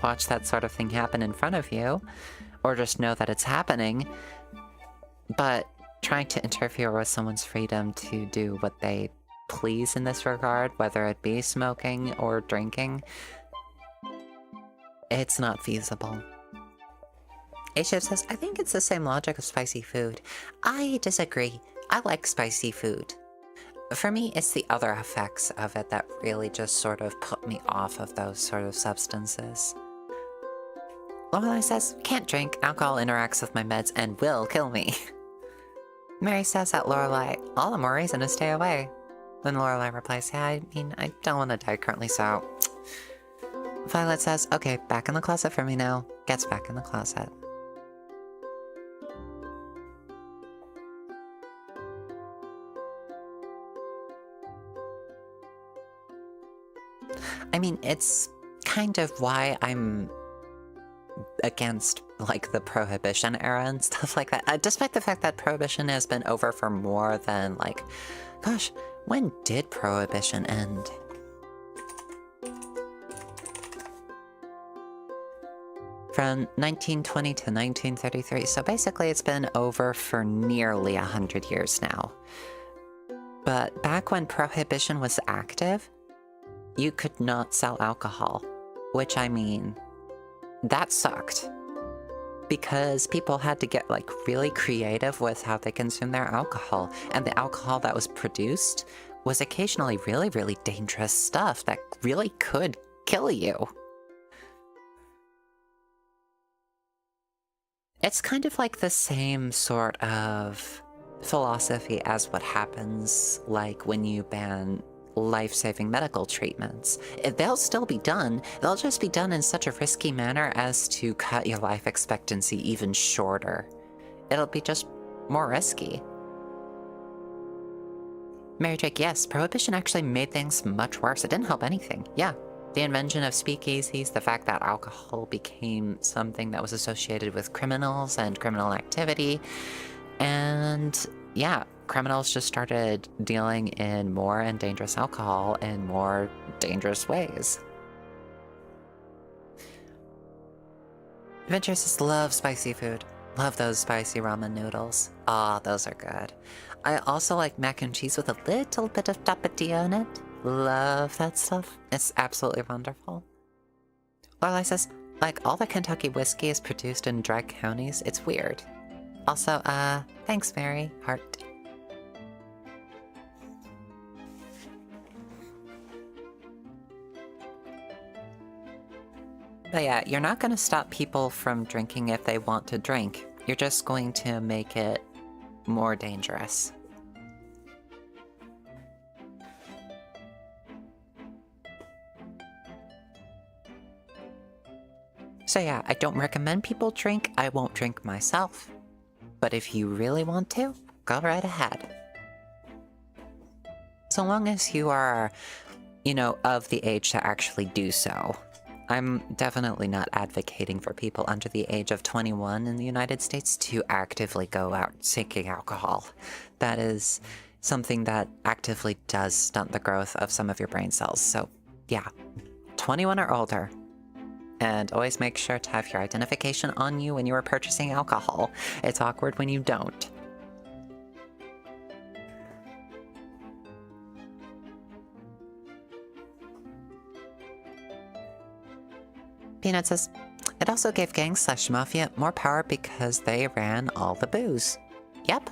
watch that sort of thing happen in front of you, or just know that it's happening, but trying to interfere with someone's freedom to do what they please in this regard, whether it be smoking or drinking, it's not feasible. A-Shiv says, I think it's the same logic of spicy food. I disagree. I like spicy food. For me, it's the other effects of it that really just sort of put me off of those sort of substances. Lorelei says, can't drink. Alcohol interacts with my meds and will kill me. Mary says at Lorelei, all the more reason to stay away. When Lorelei replies, yeah, I mean, I don't want to die currently, so... Violet says, okay, back in the closet for me now. Gets back in the closet. I mean, it's kind of why I'm against, the Prohibition era and stuff like that. Despite the fact that Prohibition has been over for more than, gosh, when did Prohibition end? From 1920 to 1933, so basically it's been over for nearly 100 years now. But back when Prohibition was active, you could not sell alcohol, which, I mean, that sucked. Because people had to get, really creative with how they consume their alcohol. And the alcohol that was produced was occasionally really, really dangerous stuff that really could kill you. It's kind of like the same sort of philosophy as what happens like when you ban life-saving medical treatments. They'll still be done, they'll just be done in such a risky manner as to cut your life expectancy even shorter. It'll be just more risky. Mary Jake, yes, Prohibition actually made things much worse. It didn't help anything. Yeah. The invention of speakeasies, the fact that alcohol became something that was associated with criminals and criminal activity, and yeah, criminals just started dealing in more and dangerous alcohol in more dangerous ways. Adventure says, love spicy food. Love those spicy ramen noodles. Ah, those are good. I also like mac and cheese with a little bit of tapatio in it. Love that stuff. It's absolutely wonderful. Lorelai says, like all the Kentucky whiskey is produced in dry counties. It's weird. Also, thanks, Mary. Heart. But yeah, you're not going to stop people from drinking if they want to drink. You're just going to make it more dangerous. So yeah, I don't recommend people drink. I won't drink myself. But if you really want to, go right ahead. So long as you are, you know, of the age to actually do so. I'm definitely not advocating for people under the age of 21 in the United States to actively go out seeking alcohol. That is something that actively does stunt the growth of some of your brain cells. So yeah, 21 or older. And always make sure to have your identification on you when you are purchasing alcohol. It's awkward when you don't. Peanut says, it also gave gangs/mafia more power because they ran all the booze. Yep.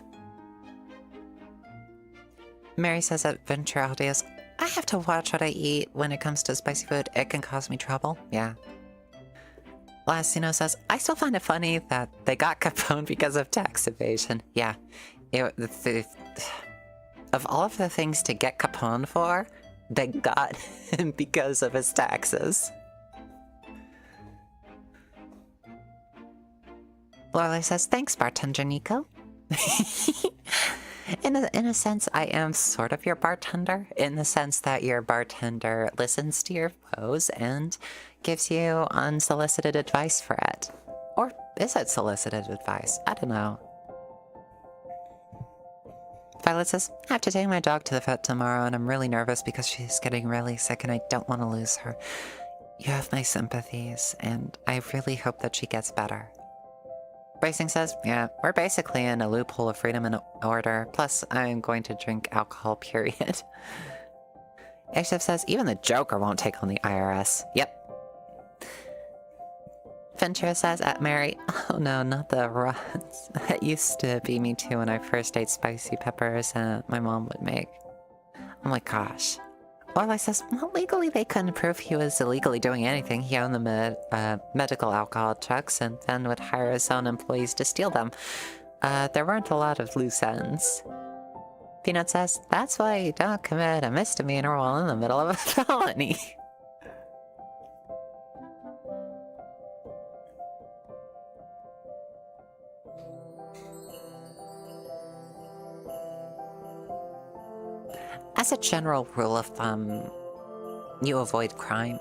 Mary says at Venture Audios, I have to watch what I eat when it comes to spicy food. It can cause me trouble. Yeah. Lastino says, I still find it funny that they got Capone because of tax evasion. Yeah. Of all of the things to get Capone for, they got him because of his taxes. Lorelai says, thanks, Bartender Nico. In a sense, I am sort of your bartender, in the sense that your bartender listens to your woes and gives you unsolicited advice for it. Or is it solicited advice? I don't know. Violet says, I have to take my dog to the vet tomorrow and I'm really nervous because she's getting really sick and I don't want to lose her. You have my sympathies and I really hope that she gets better. Bracing says, yeah, we're basically in a loophole of freedom and order, plus I'm going to drink alcohol, period. Ashif says, even the Joker won't take on the IRS. Yep. Ventura says, at Mary, oh no, not the runs. That used to be me too when I first ate spicy peppers my mom would make. Oh my gosh. Lorelai says, well, legally they couldn't prove he was illegally doing anything. He owned the medical alcohol trucks and then would hire his own employees to steal them. There weren't a lot of loose ends. Peanut says, that's why you don't commit a misdemeanor while in the middle of a felony. As a general rule of thumb, you avoid crime.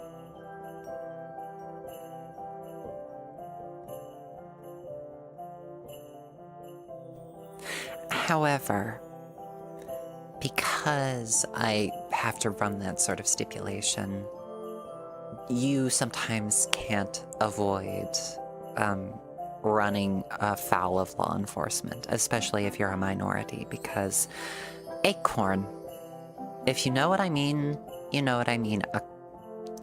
However, because I have to run that sort of stipulation, you sometimes can't avoid running afoul of law enforcement, especially if you're a minority, because acorn. If you know what I mean, you know what I mean.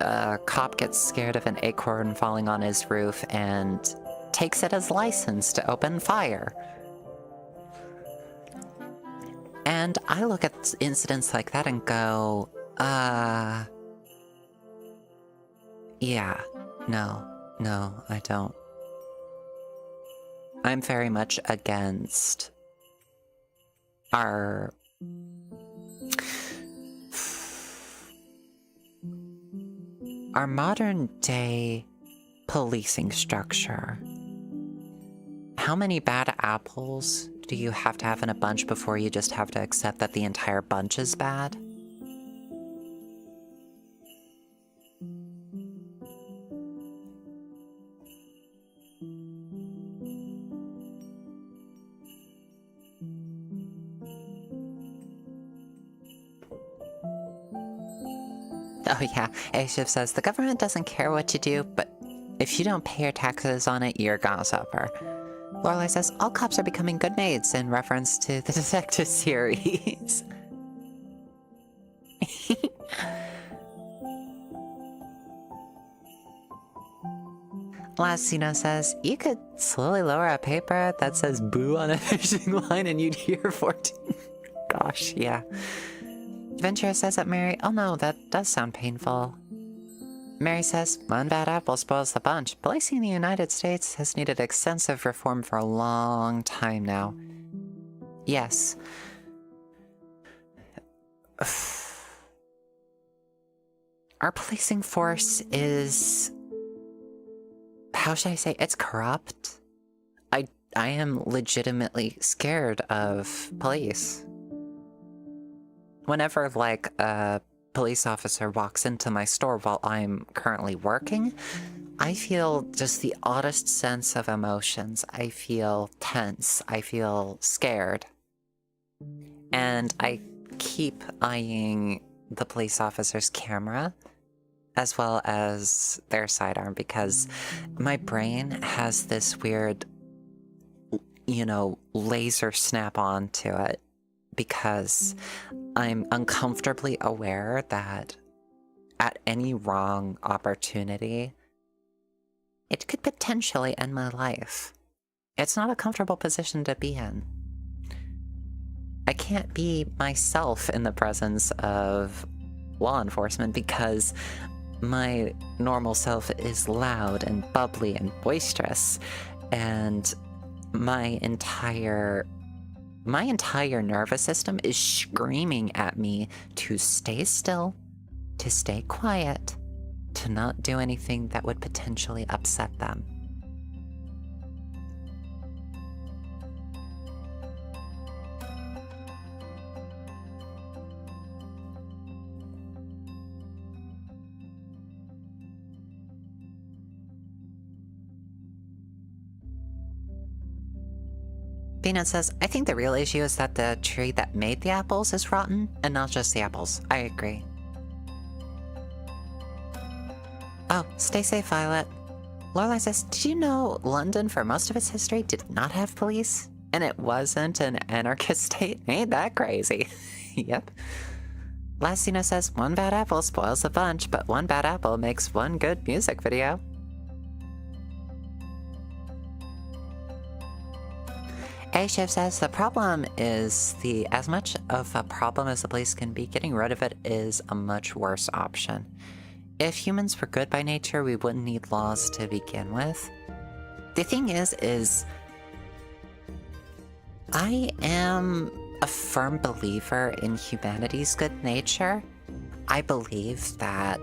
A cop gets scared of an acorn falling on his roof and takes it as license to open fire. And I look at incidents like that and go, yeah, no, I don't. I'm very much against our modern day policing structure. How many bad apples do you have to have in a bunch before you just have to accept that the entire bunch is bad? Oh yeah, A-Shift says, the government doesn't care what you do, but if you don't pay your taxes on it, you're gonna suffer. Lorelai says, all cops are becoming good maids, in reference to the detective series. Lasino says, you could slowly lower a paper that says boo on a fishing line and you'd hear 14. Gosh, yeah. Ventura says that Mary, oh no, that does sound painful. Mary says, one bad apple spoils the bunch. Policing in the United States has needed extensive reform for a long time now. Yes. Our policing force is... how should I say? It's corrupt. I am legitimately scared of police. Whenever, like, a police officer walks into my store while I'm currently working, I feel just the oddest sense of emotions. I feel tense. I feel scared. And I keep eyeing the police officer's camera as well as their sidearm because my brain has this weird, you know, laser snap-on to it because I'm uncomfortably aware that at any wrong opportunity, it could potentially end my life. It's not a comfortable position to be in. I can't be myself in the presence of law enforcement because my normal self is loud and bubbly and boisterous, and my entire nervous system is screaming at me to stay still, to stay quiet, to not do anything that would potentially upset them. Peanut says, I think the real issue is that the tree that made the apples is rotten, and not just the apples. I agree. Oh, stay safe, Violet. Lorelai says, did you know London, for most of its history, did not have police? And it wasn't an anarchist state? Ain't that crazy? Yep. Lasino says, one bad apple spoils the bunch, but one bad apple makes one good music video. A-Shift says, the problem is as much of a problem as the police can be, getting rid of it is a much worse option. If humans were good by nature, we wouldn't need laws to begin with. The thing is I am a firm believer in humanity's good nature. I believe that...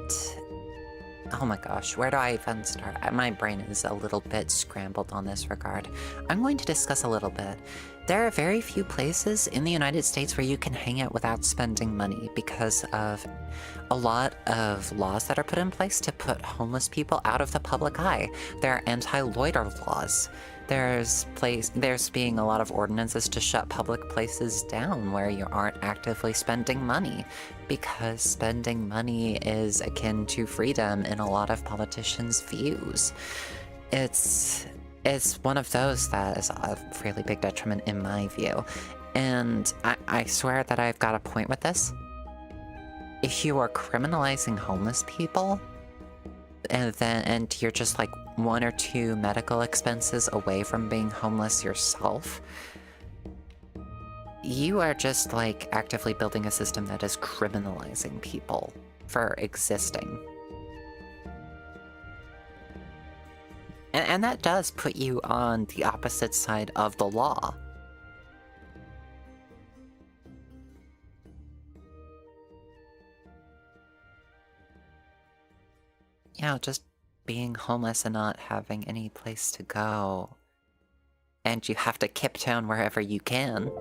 oh my gosh, where do I even start? My brain is a little bit scrambled on this regard. I'm going to discuss a little bit. There are very few places in the United States where you can hang out without spending money because of a lot of laws that are put in place to put homeless people out of the public eye. There are anti-loiter laws. There's being a lot of ordinances to shut public places down where you aren't actively spending money, because spending money is akin to freedom in a lot of politicians' views. It's one of those that is a really big detriment in my view. And I swear that I've got a point with this. If you are criminalizing homeless people, and you're just like 1 or 2 medical expenses away from being homeless yourself, you are just, like, actively building a system that is criminalizing people for existing. And that does put you on the opposite side of the law. You know, just being homeless and not having any place to go. And you have to kip town wherever you can.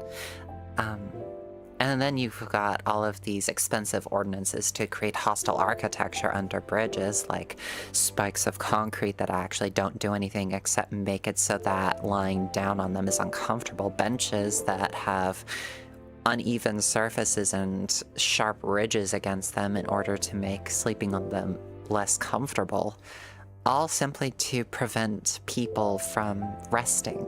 And then you've got all of these expensive ordinances to create hostile architecture under bridges, like spikes of concrete that actually don't do anything except make it so that lying down on them is uncomfortable, benches that have uneven surfaces and sharp ridges against them in order to make sleeping on them less comfortable, all simply to prevent people from resting.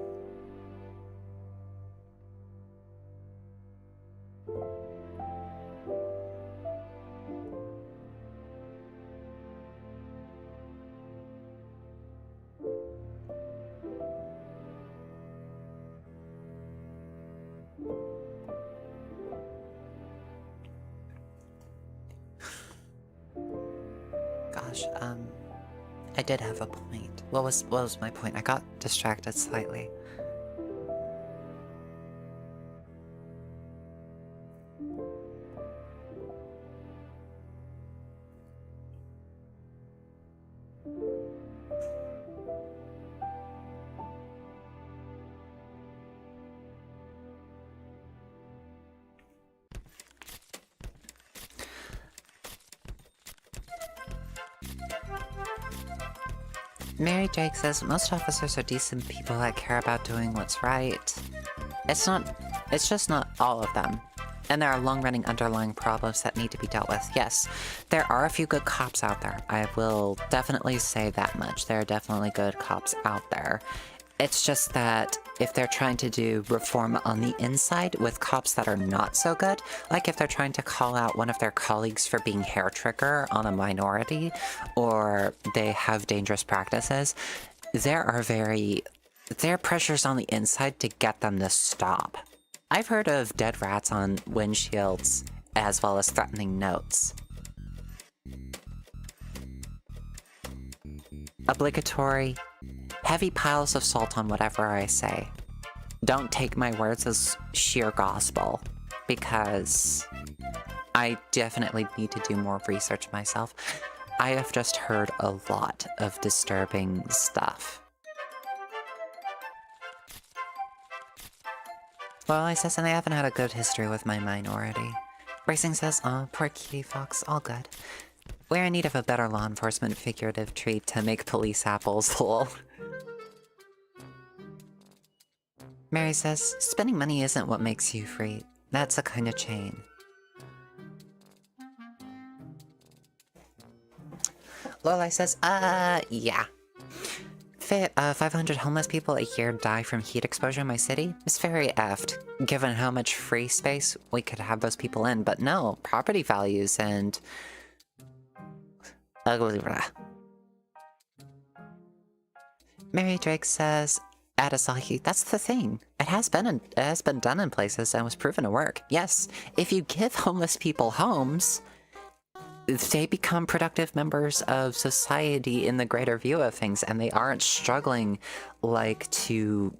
Gosh, I did have a point. What was my point? I got distracted slightly. Mary Jake says, most officers are decent people that care about doing what's right. It's just not all of them. And there are long-running underlying problems that need to be dealt with. Yes, there are a few good cops out there. I will definitely say that much. There are definitely good cops out there. It's just that if they're trying to do reform on the inside with cops that are not so good, like if they're trying to call out one of their colleagues for being hair trigger on a minority, or they have dangerous practices, there are pressures on the inside to get them to stop. I've heard of dead rats on windshields, as well as threatening notes. Obligatory, heavy piles of salt on whatever I say. Don't take my words as sheer gospel, because I definitely need to do more research myself. I have just heard a lot of disturbing stuff. Well, I says, and I haven't had a good history with my minority. Bracing says, oh, poor Cutiefox, all good. We're in need of a better law enforcement figurative treat to make police apples, lol. Mary says, spending money isn't what makes you free. That's a kind of chain. Lolai says, yeah. 500 homeless people a year die from heat exposure in my city? It's very effed, given how much free space we could have those people in. But no, property values and... ugly blah. Mary Drake says, Adasahi, that's the thing. It has been done in places and was proven to work. Yes, if you give homeless people homes, they become productive members of society in the greater view of things, and they aren't struggling, like, to,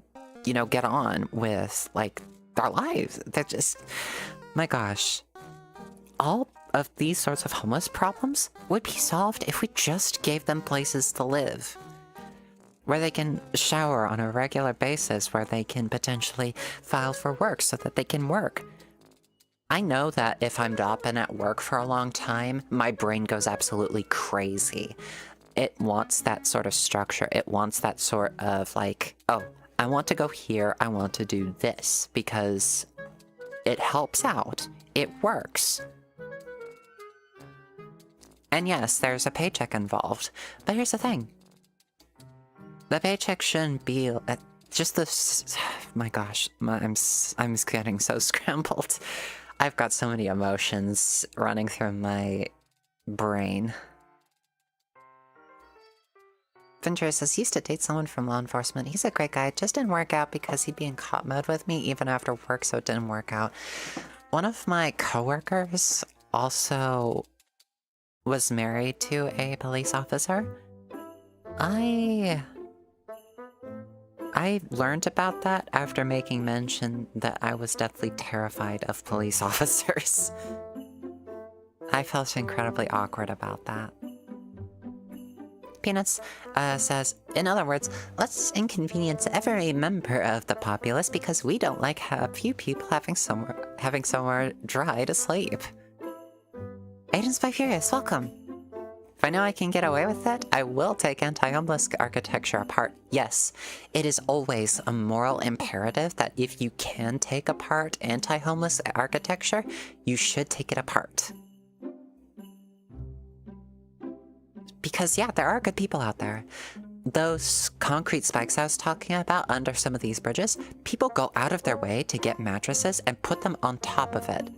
you know, get on with, like, their lives. They're just... my gosh. All of these sorts of homeless problems would be solved if we just gave them places to live, where they can shower on a regular basis, where they can potentially file for work so that they can work. I know that if I'm not been at work for a long time, my brain goes absolutely crazy. It wants that sort of structure. It wants that sort of like, oh, I want to go here, I want to do this, because it helps out. It works. And yes, there's a paycheck involved, but here's the thing. The paycheck shouldn't be just this. My gosh, I'm getting so scrambled. I've got so many emotions running through my brain. Ventura says, used to date someone from law enforcement. He's a great guy. Just didn't work out because he'd be in cop mode with me even after work, so it didn't work out. One of my coworkers also was married to a police officer. I learned about that after making mention that I was deathly terrified of police officers. I felt incredibly awkward about that. Peanuts says, in other words, let's inconvenience every member of the populace because we don't like a few people having somewhere dry to sleep. Agents by Furious, welcome. If I know I can get away with it, I will take anti-homeless architecture apart. Yes, it is always a moral imperative that if you can take apart anti-homeless architecture, you should take it apart. Because, yeah, there are good people out there. Those concrete spikes I was talking about under some of these bridges, people go out of their way to get mattresses and put them on top of it.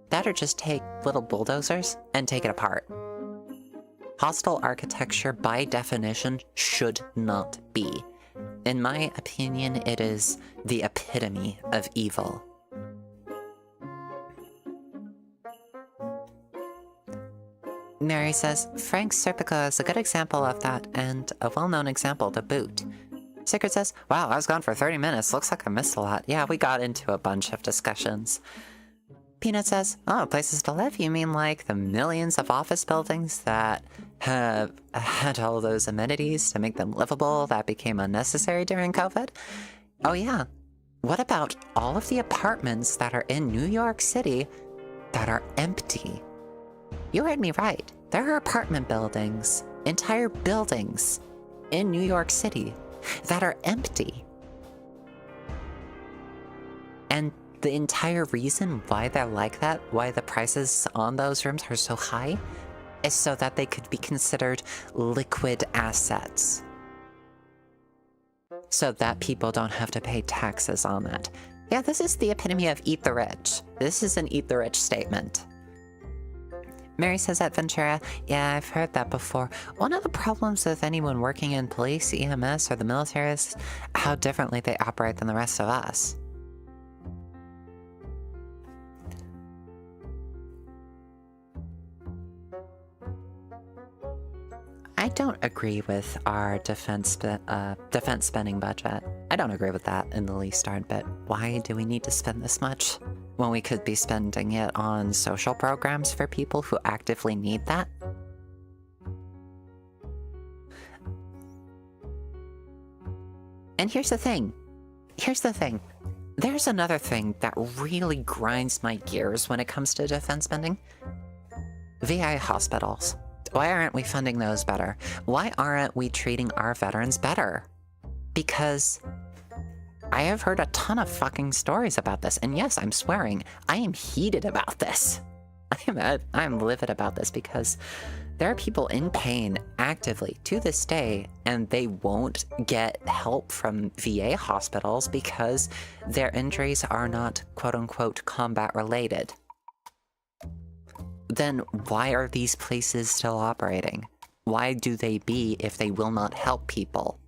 That or just take little bulldozers and take it apart. Hostile architecture, by definition, should not be. In my opinion, it is the epitome of evil. Mary says, Frank Serpico is a good example of that, and a well-known example to boot. Sigurd says, wow, I was gone for 30 minutes. Looks like I missed a lot. Yeah, we got into a bunch of discussions. Peanut says, oh, places to live? You mean like the millions of office buildings that have had all those amenities to make them livable that became unnecessary during COVID? Oh yeah. What about all of the apartments that are in New York City that are empty? You heard me right. There are apartment buildings, entire buildings in New York City that are empty. And the entire reason why they're like that, why the prices on those rooms are so high, is so that they could be considered liquid assets. So that people don't have to pay taxes on that. Yeah, this is the epitome of eat the rich. This is an eat the rich statement. Mary says at Ventura, yeah, I've heard that before. One of the problems with anyone working in police, EMS, or the military is how differently they operate than the rest of us. I don't agree with our defense spending budget. I don't agree with that in the least darn bit. Why do we need to spend this much when we could be spending it on social programs for people who actively need that? And here's the thing. There's another thing that really grinds my gears when it comes to defense spending. VA hospitals. Why aren't we funding those better? Why aren't we treating our veterans better? Because I have heard a ton of fucking stories about this, and yes, I'm swearing, I am heated about this. I'm livid about this because there are people in pain actively to this day, and they won't get help from VA hospitals because their injuries are not quote-unquote combat related. Then why are these places still operating? Why do they be if they will not help people?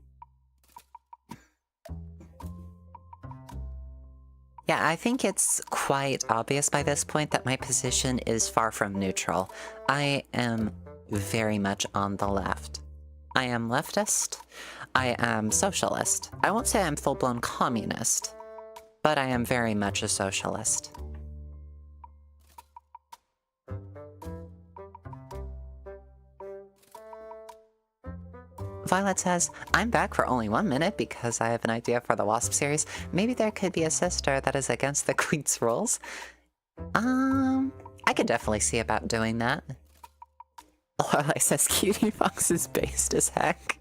Yeah, I think it's quite obvious by this point that my position is far from neutral. I am very much on the left. I am leftist. I am socialist. I won't say I'm full-blown communist, but I am very much a socialist. Violet says, I'm back for only 1 minute because I have an idea for the Wasp series. Maybe there could be a sister that is against the Queen's rules. I could definitely see about doing that. Lorelai says, Cutiefox is based as heck.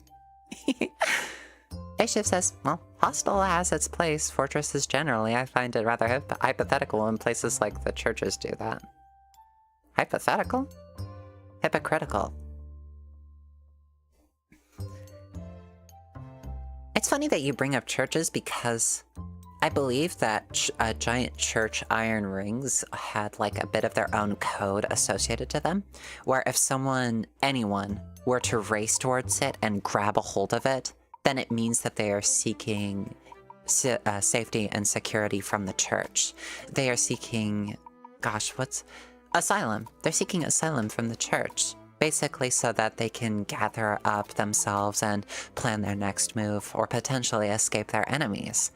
A-Shift says, well, Hostel has its place. Fortresses generally, I find it rather hypothetical when places like the churches do that. Hypothetical? Hypocritical. It's funny that you bring up churches because I believe that giant church iron rings had like a bit of their own code associated to them, where if anyone, were to race towards it and grab a hold of it, then it means that they are seeking safety and security from the church. They are seeking, gosh, what's asylum? They're seeking asylum from the church, basically so that they can gather up themselves and plan their next move or potentially escape their enemies.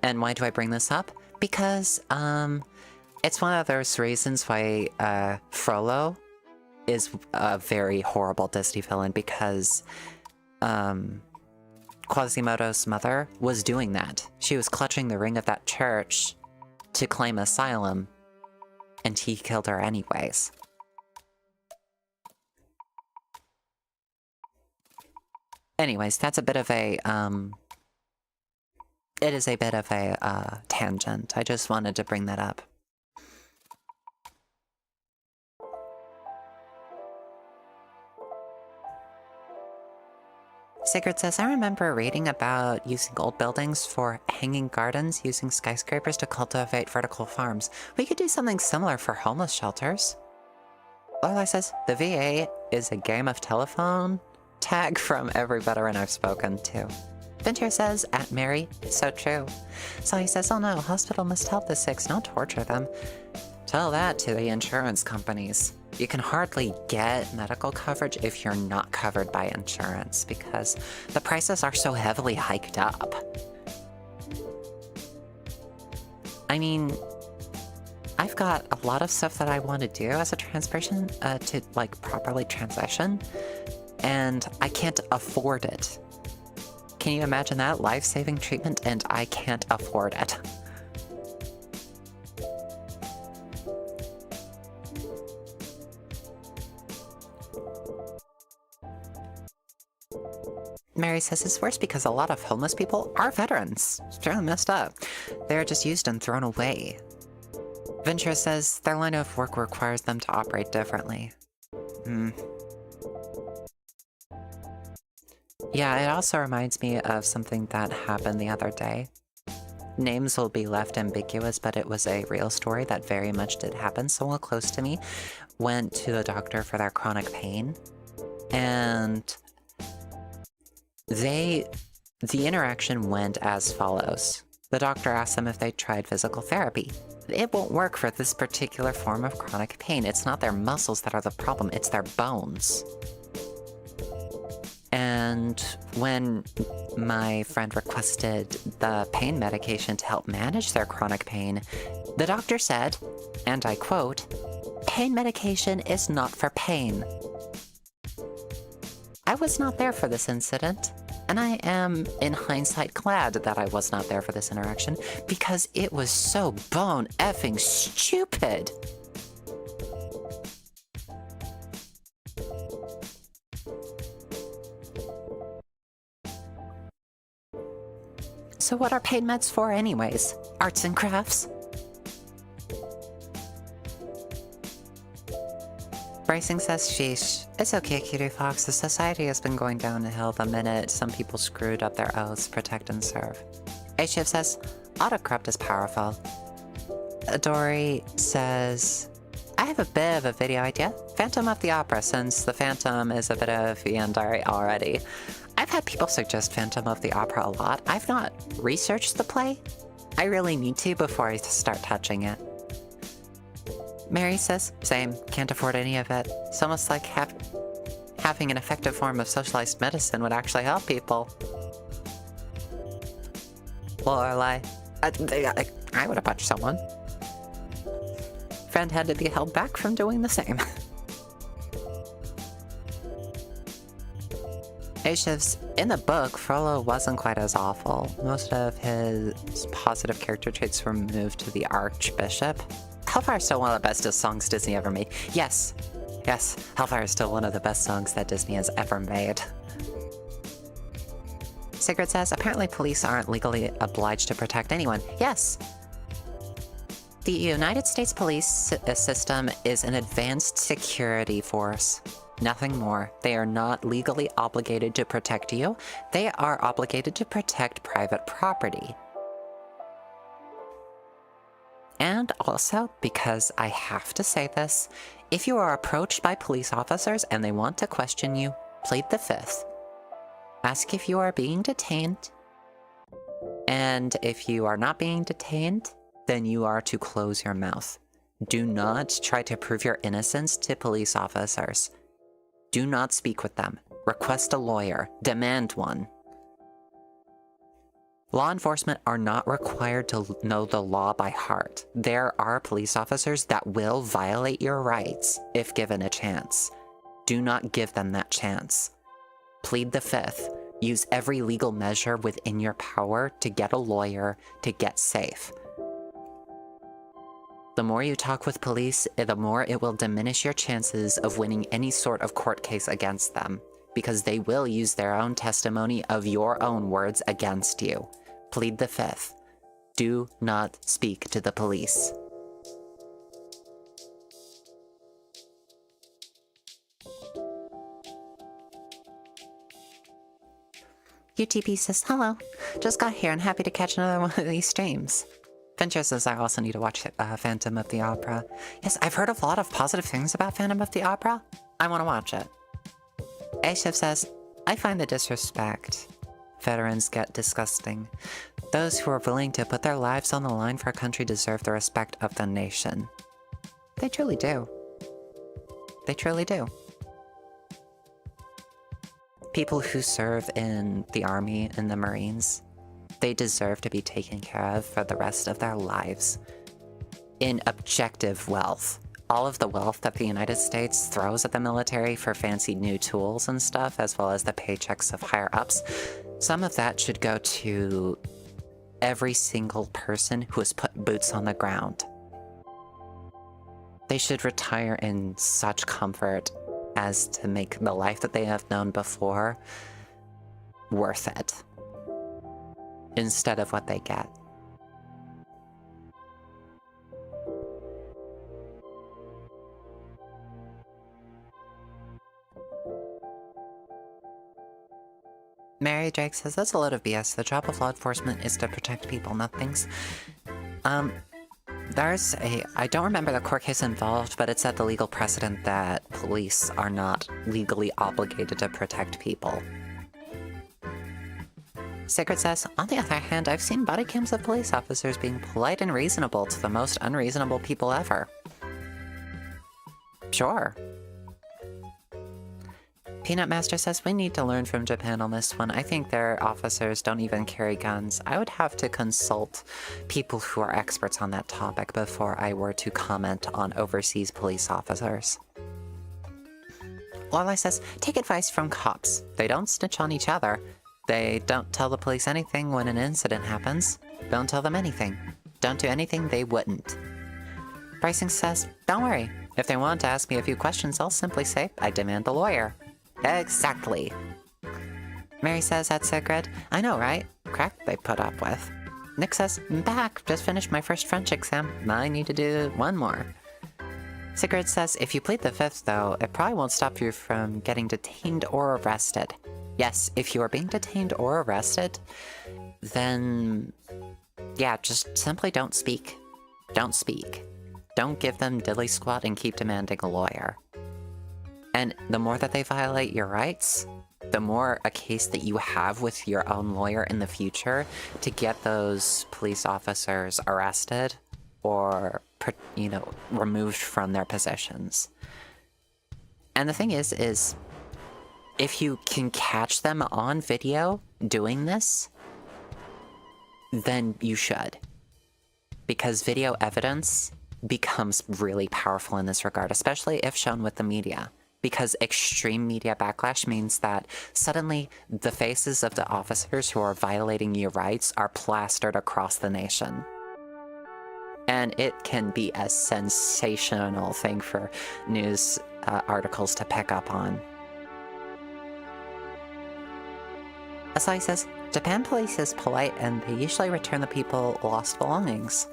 And why do I bring this up? Because it's one of those reasons why Frollo is a very horrible Disney villain, because Quasimodo's mother was doing that. She was clutching the ring of that church to claim asylum, and he killed her anyways. Anyways, that's a bit of a, it is a bit of a tangent. I just wanted to bring that up. Sigrid says, I remember reading about using old buildings for hanging gardens, using skyscrapers to cultivate vertical farms. We could do something similar for homeless shelters. Lorelai says, the VA is a game of telephone tag from every veteran I've spoken to. Ventura says, at Mary, it's so true. Sally says, oh no, hospital must help the sick, not torture them. Tell that to the insurance companies. You can hardly get medical coverage if you're not covered by insurance, because the prices are so heavily hiked up. I mean, I've got a lot of stuff that I want to do as a trans person to, like, properly transition, and I can't afford it. Can you imagine that? Life-saving treatment, and I can't afford it. Mary says it's worse because a lot of homeless people are veterans. It's really messed up. They're just used and thrown away. Ventura says their line of work requires them to operate differently. Yeah, it also reminds me of something that happened the other day. Names will be left ambiguous, but it was a real story that very much did happen. Someone close to me went to the doctor for their chronic pain, and the interaction went as follows. The doctor asked them if they tried physical therapy. It won't work for this particular form of chronic pain. It's not their muscles that are the problem, it's their bones. And when my friend requested the pain medication to help manage their chronic pain, the doctor said, and I quote, "Pain medication is not for pain." I was not there for this incident, and I am, in hindsight, glad that I was not there for this interaction, because it was so bone-effing stupid. So what are pain meds for anyways? Arts and crafts? Bracing says, sheesh. It's okay, Cutiefox. The society has been going downhill the minute some people screwed up their oaths, protect and serve. HF says, autocorrupt is powerful. Dory says, I have a bit of a video idea. Phantom of the Opera, since the Phantom is a bit of Yandere already. I've had people suggest Phantom of the Opera a lot. I've not researched the play. I really need to before I start touching it. Mary says, same, can't afford any of it. It's almost like having an effective form of socialized medicine would actually help people. Lorelai, I would have punched someone. Friend had to be held back from doing the same. Ashiv's, in the book, Frollo wasn't quite as awful. Most of his positive character traits were moved to the Archbishop. Hellfire is still one of the bestest songs Disney ever made. Yes, Hellfire is still one of the best songs that Disney has ever made. Sigrid says, apparently police aren't legally obliged to protect anyone. Yes. The United States police system is an advanced security force. Nothing more. They are not legally obligated to protect you. They are obligated to protect private property. And also, because I have to say this, if you are approached by police officers and they want to question you, plead the fifth. Ask if you are being detained. And if you are not being detained, then you are to close your mouth. Do not try to prove your innocence to police officers. Do not speak with them. Request a lawyer. Demand one. Law enforcement are not required to know the law by heart. There are police officers that will violate your rights if given a chance. Do not give them that chance. Plead the fifth. Use every legal measure within your power to get a lawyer, to get safe. The more you talk with police, the more it will diminish your chances of winning any sort of court case against them, because they will use their own testimony of your own words against you. Plead the fifth. Do not speak to the police. UTP says, hello. Just got here and happy to catch another one of these streams. Fincher says, I also need to watch Phantom of the Opera. Yes, I've heard a lot of positive things about Phantom of the Opera. I want to watch it. Ashiv says, I find the disrespect. Veterans get disgusting. Those who are willing to put their lives on the line for a country deserve the respect of the nation. They truly do. They truly do. People who serve in the Army and the Marines, they deserve to be taken care of for the rest of their lives. In objective wealth. All of the wealth that the United States throws at the military for fancy new tools and stuff, as well as the paychecks of higher-ups, some of that should go to every single person who has put boots on the ground. They should retire in such comfort as to make the life that they have known before worth it, instead of what they get. Mary Drake says, that's a load of BS. The job of law enforcement is to protect people, not things. There's I don't remember the court case involved, but it set the legal precedent that police are not legally obligated to protect people. Sigrid says, on the other hand, I've seen body cams of police officers being polite and reasonable to the most unreasonable people ever. Sure. Peanut Master says, we need to learn from Japan on this one. I think their officers don't even carry guns. I would have to consult people who are experts on that topic before I were to comment on overseas police officers. Lorelai says, take advice from cops. They don't snitch on each other. They don't tell the police anything when an incident happens. Don't tell them anything. Don't do anything they wouldn't. Bryson says, don't worry. If they want to ask me a few questions, I'll simply say, I demand a lawyer. Exactly. Mary says at Sigrid, I know, right? Crap they put up with. Nick says, I'm back. Just finished my first French exam. I need to do one more. Sigrid says, if you plead the fifth, though, it probably won't stop you from getting detained or arrested. Yes, if you are being detained or arrested, then yeah, just simply don't speak. Don't speak. Don't give them diddly squat and keep demanding a lawyer. And the more that they violate your rights, the more a case that you have with your own lawyer in the future to get those police officers arrested or, you know, removed from their positions. And the thing is if you can catch them on video doing this, then you should. Because video evidence becomes really powerful in this regard, especially if shown with the media. Because extreme media backlash means that suddenly the faces of the officers who are violating your rights are plastered across the nation. And it can be a sensational thing for news articles to pick up on. Asai says, Japan police is polite and they usually return the people lost belongings.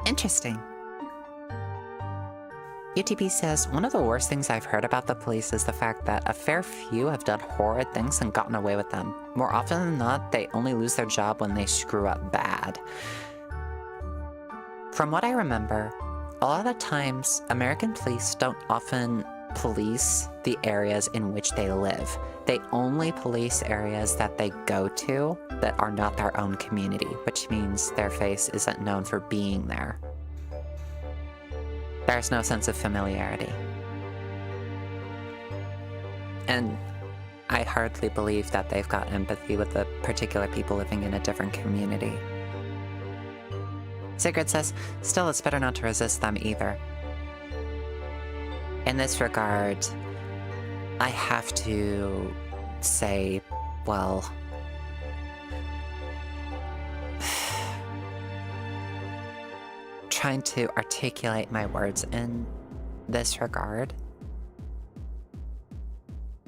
Interesting. UTP says, one of the worst things I've heard about the police is the fact that a fair few have done horrid things and gotten away with them. More often than not, they only lose their job when they screw up bad. From what I remember, a lot of times American police don't often police the areas in which they live. They only police areas that they go to that are not their own community, which means their face isn't known for being there. There's no sense of familiarity. And I hardly believe that they've got empathy with the particular people living in a different community. Sigrid says, still, it's better not to resist them either. In this regard, I have to say, well, trying to articulate my words in this regard.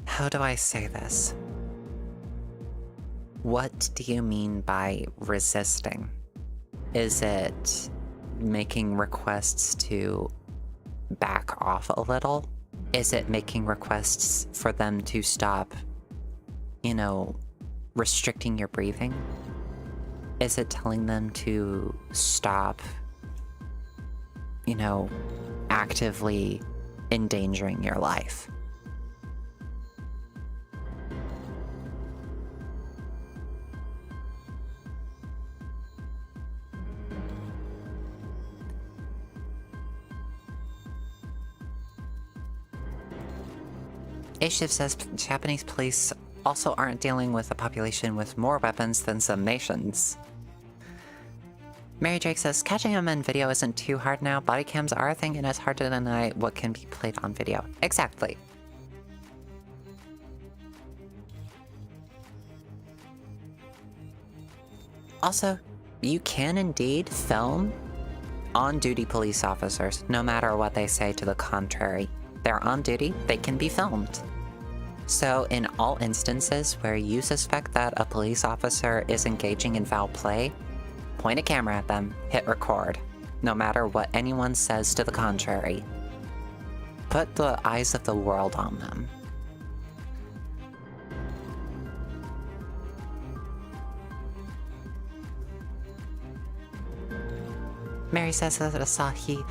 How do I say this? What do you mean by resisting? Is it making requests to back off a little? Is it making requests for them to stop, restricting your breathing? Is it telling them to stop, actively endangering your life? A-Shift says Japanese police also aren't dealing with a population with more weapons than some nations. Mary Drake says, catching them in video isn't too hard now. Body cams are a thing and it's hard to deny what can be played on video. Exactly. Also, you can indeed film on-duty police officers, no matter what they say to the contrary. They're on duty, they can be filmed. So in all instances where you suspect that a police officer is engaging in foul play, point a camera at them, hit record, no matter what anyone says to the contrary. Put the eyes of the world on them. Mary says that Asahi,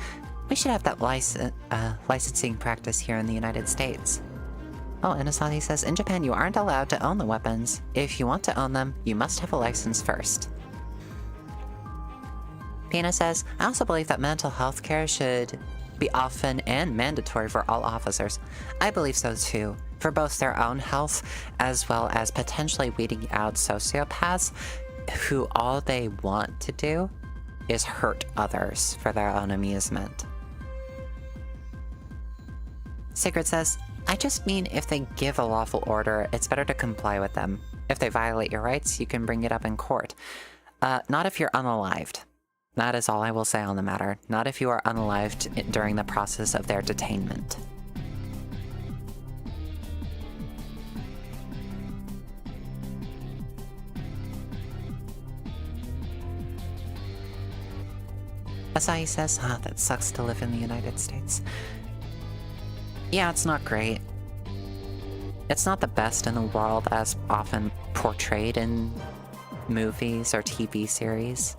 we should have that licensing practice here in the United States. Oh, and Asahi says, in Japan you aren't allowed to own the weapons. If you want to own them, you must have a license first. Pina says, I also believe that mental health care should be often and mandatory for all officers. I believe so too, for both their own health as well as potentially weeding out sociopaths who all they want to do is hurt others for their own amusement. Sigrid says, I just mean if they give a lawful order, it's better to comply with them. If they violate your rights, you can bring it up in court. Not if you're unalived. That is all I will say on the matter. Not if you are unalived during the process of their detainment. Asahi says, that sucks to live in the United States. Yeah, it's not great. It's not the best in the world as often portrayed in movies or TV series.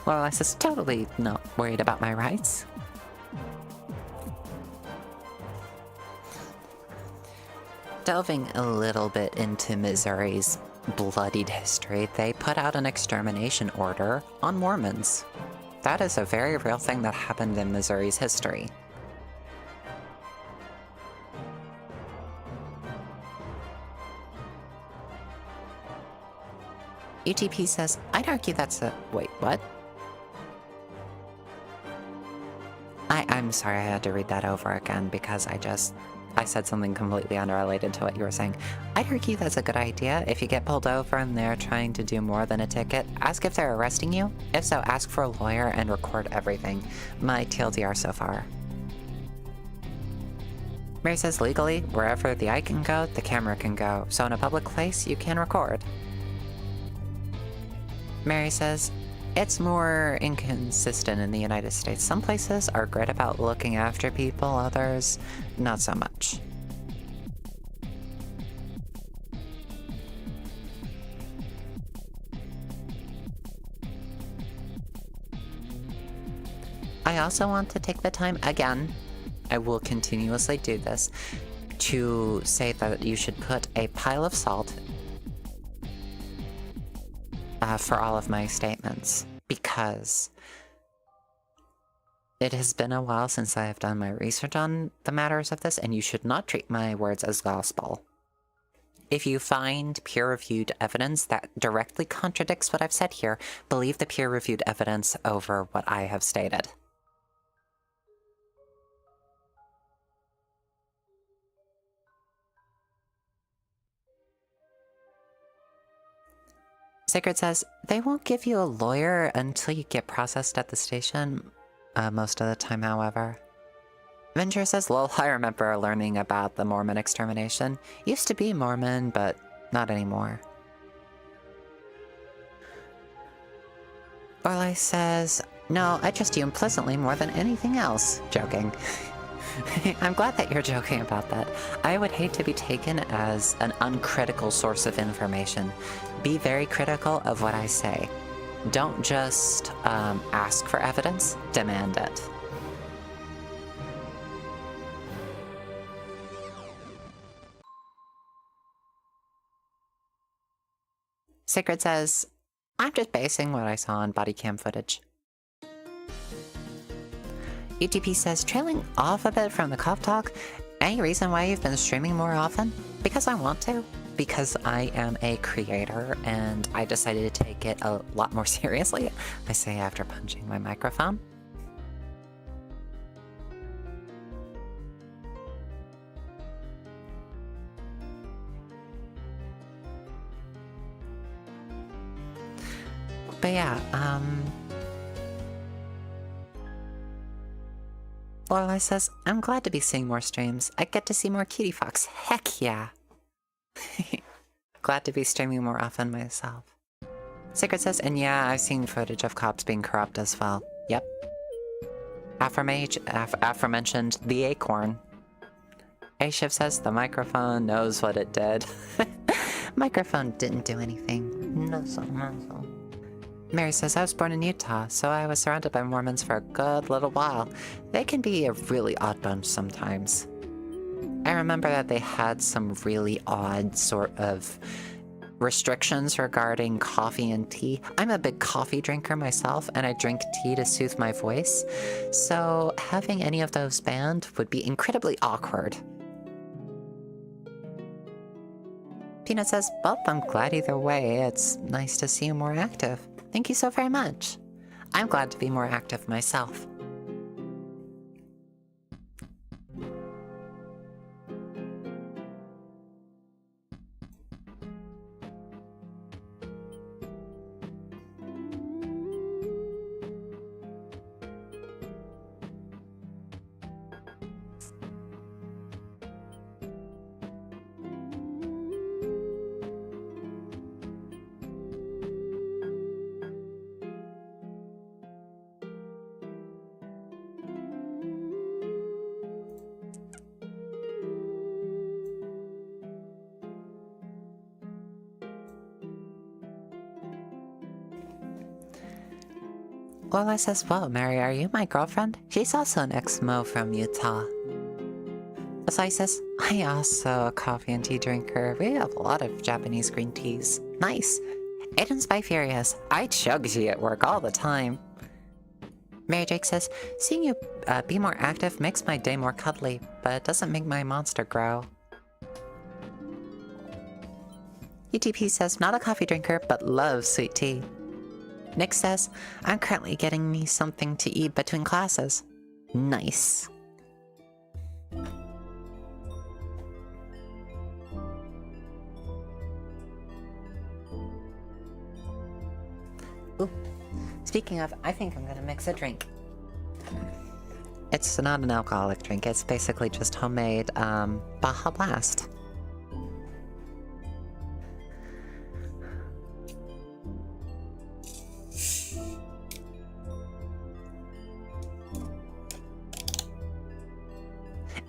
Well, I was totally not worried about my rights. Delving a little bit into Missouri's bloodied history, they put out an extermination order on Mormons. That is a very real thing that happened in Missouri's history. UTP says, I'd argue that's a... Wait, what? I'm sorry, I had to read that over again because I said something completely unrelated to what you were saying. I'd argue that's a good idea. If you get pulled over and they're trying to do more than a ticket, ask if they're arresting you. If so, ask for a lawyer and record everything. My TLDR so far. Mary says, legally, wherever the eye can go, the camera can go. So in a public place, you can record. Mary says, it's more inconsistent in the United States. Some places are great about looking after people, others not so much. I also want to take the time again, I will continuously do this, to say that you should put a pile of salt for all of my statements, because it has been a while since I have done my research on the matters of this, and you should not treat my words as gospel. If you find peer-reviewed evidence that directly contradicts what I've said here, believe the peer-reviewed evidence over what I have stated. Sacred says, they won't give you a lawyer until you get processed at the station, most of the time, however. Venture says, lol, I remember learning about the Mormon extermination. Used to be Mormon, but not anymore. Orlai says, no, I trust you implicitly more than anything else. Joking. I'm glad that you're joking about that. I would hate to be taken as an uncritical source of information. Be very critical of what I say. Don't just ask for evidence, demand it. Sacred says, I'm just basing what I saw on body cam footage. UTP says, trailing off a bit from the cop talk, any reason why you've been streaming more often? Because I want to. Because I am a creator and I decided to take it a lot more seriously, I say after punching my microphone. But yeah, Lorelai says, I'm glad to be seeing more streams. I get to see more Cutiefox. Heck yeah. Glad to be streaming more often myself. Sacred says, and yeah, I've seen footage of cops being corrupt as well. Yep. Aforementioned the acorn. A-Shift says, the microphone knows what it did. Microphone didn't do anything. No, so. Mary says, I was born in Utah, so I was surrounded by Mormons for a good little while. They can be a really odd bunch sometimes. I remember that they had some really odd sort of restrictions regarding coffee and tea. I'm a big coffee drinker myself, and I drink tea to soothe my voice, so having any of those banned would be incredibly awkward. Peanut says, well, I'm glad either way. It's nice to see you more active. Thank you so very much. I'm glad to be more active myself. Lola says, well, Mary, are you my girlfriend? She's also an ex-Mo from Utah. Asai says, I also a coffee and tea drinker. We have a lot of Japanese green teas. Nice. Aiden's by Furious. I chug tea at work all the time. Mary Jake says, seeing you be more active makes my day more cuddly, but it doesn't make my monster grow. UTP says, not a coffee drinker, but loves sweet tea. Nick says, I'm currently getting me something to eat between classes. Nice. Ooh. Speaking of, I think I'm gonna mix a drink. It's not an alcoholic drink, it's basically just homemade Baja Blast.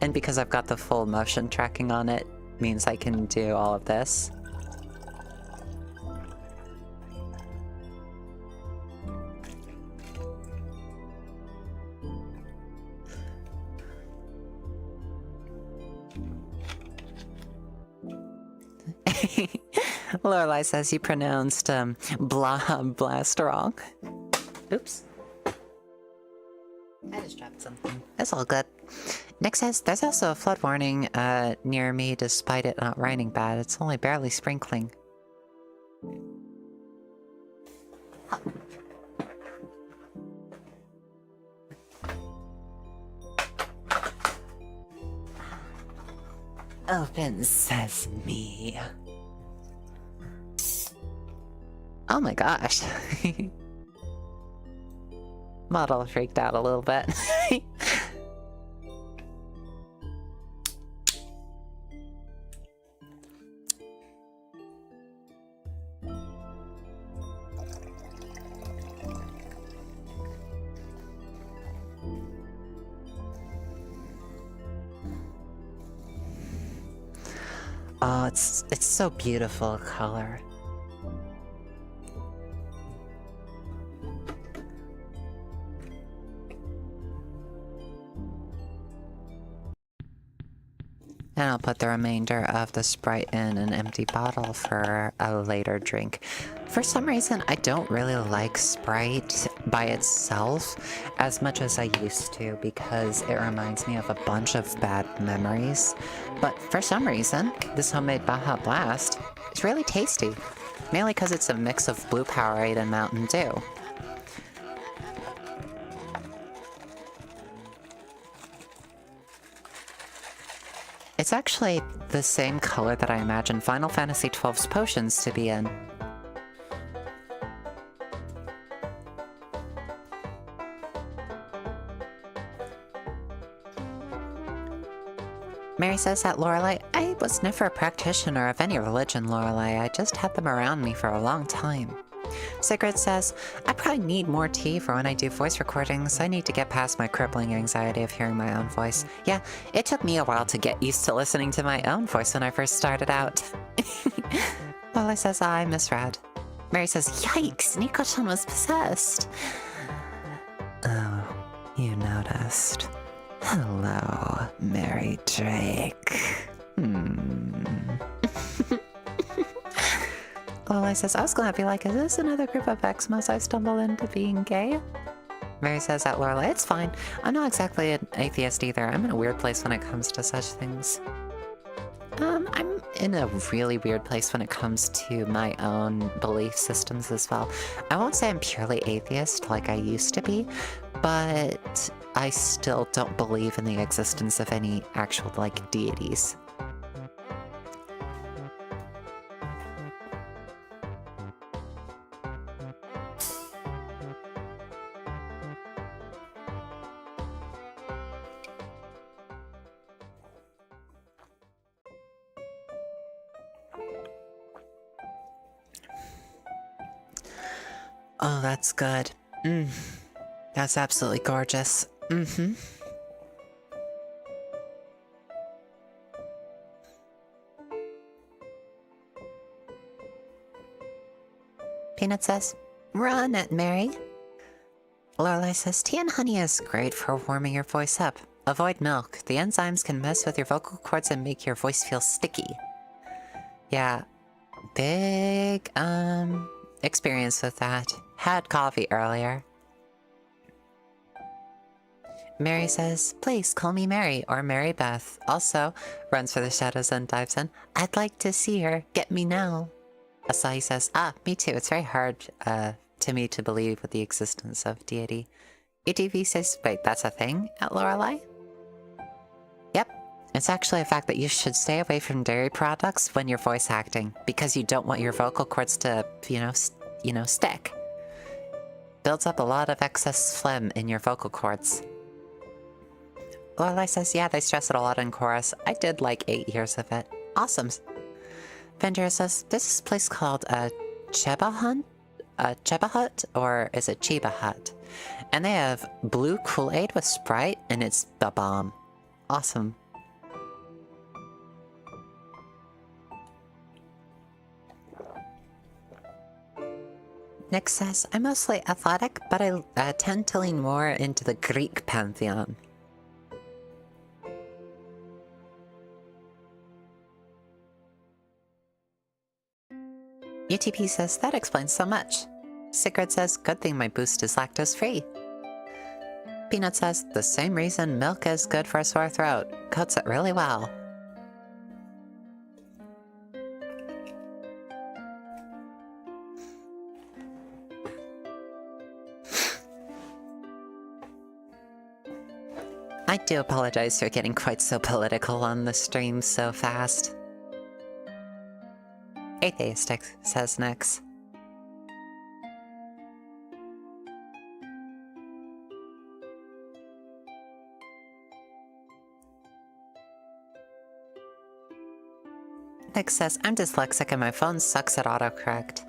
And because I've got the full motion tracking on it, means I can do all of this. Lorelai says you pronounced blast wrong. Oops. I just dropped something. It's all good. Nick says there's also a flood warning near me despite it not raining bad. It's only barely sprinkling. Open sesame. Oh my gosh. Model freaked out a little bit. Oh, it's so beautiful color. And I'll put the remainder of the Sprite in an empty bottle for a later drink. For some reason, I don't really like Sprite by itself as much as I used to because it reminds me of a bunch of bad memories. But for some reason, this homemade Baja Blast is really tasty. Mainly because it's a mix of Blue Powerade and Mountain Dew. It's actually the same color that I imagine Final Fantasy XII's potions to be in. Mary says that Lorelai, I was never a practitioner of any religion, Lorelai. I just had them around me for a long time. Sigrid says, I probably need more tea for when I do voice recordings. I need to get past my crippling anxiety of hearing my own voice. Yeah, it took me a while to get used to listening to my own voice when I first started out. Lorelai says, I misread. Mary says, yikes, Nico-chan was possessed. Oh, you noticed. Hello, Mary Drake. Lorelai says, I was gonna be like, is this another group of Xmas I stumble into being gay? Mary says that Lorelai, it's fine. I'm not exactly an atheist either. I'm in a weird place when it comes to such things. I'm in a really weird place when it comes to my own belief systems as well. I won't say I'm purely atheist like I used to be, but I still don't believe in the existence of any actual, like, deities. Oh, that's good. That's absolutely gorgeous. Peanut says, run it, Mary. Lorelai says, tea and honey is great for warming your voice up. Avoid milk. The enzymes can mess with your vocal cords and make your voice feel sticky. Yeah, big, experience with that. Had coffee earlier. Mary says, please call me Mary or Mary Beth. Also, runs for the shadows and dives in. I'd like to see her. Get me now. Asahi says, me too. It's very hard to me to believe with the existence of deity. ETV says, wait, that's a thing at Lorelai? Yep. It's actually a fact that you should stay away from dairy products when you're voice acting because you don't want your vocal cords to, you know, stick. Builds up a lot of excess phlegm in your vocal cords. Lorelai says, yeah, they stress it a lot in chorus. I did like 8 years of it. Awesome. Vendora says, this is a place called Cheba Hut, or is it Chiba Hut? And they have blue Kool-Aid with Sprite, and it's the bomb. Awesome. Nick says, I'm mostly athletic, but I tend to lean more into the Greek pantheon. UTP says, that explains so much. Sigrid says, good thing my boost is lactose-free. Peanut says, the same reason milk is good for a sore throat. Coats it really well. I do apologize for getting quite so political on the stream so fast. Atheistic says next. Nick says, I'm dyslexic and my phone sucks at autocorrect.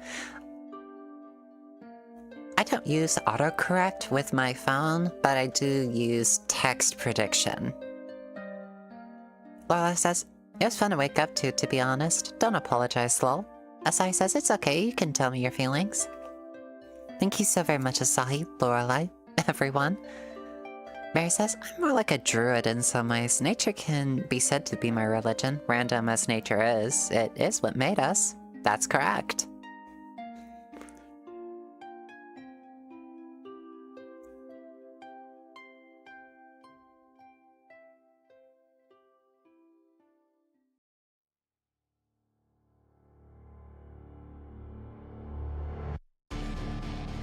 I don't use autocorrect with my phone, but I do use text prediction. Lola says, it was fun to wake up to be honest. Don't apologize, lol. Asahi says, it's okay, you can tell me your feelings. Thank you so very much, Asahi, Lorelai, everyone. Mary says, I'm more like a druid in some ways. Nature can be said to be my religion. Random as nature is, it is what made us. That's correct.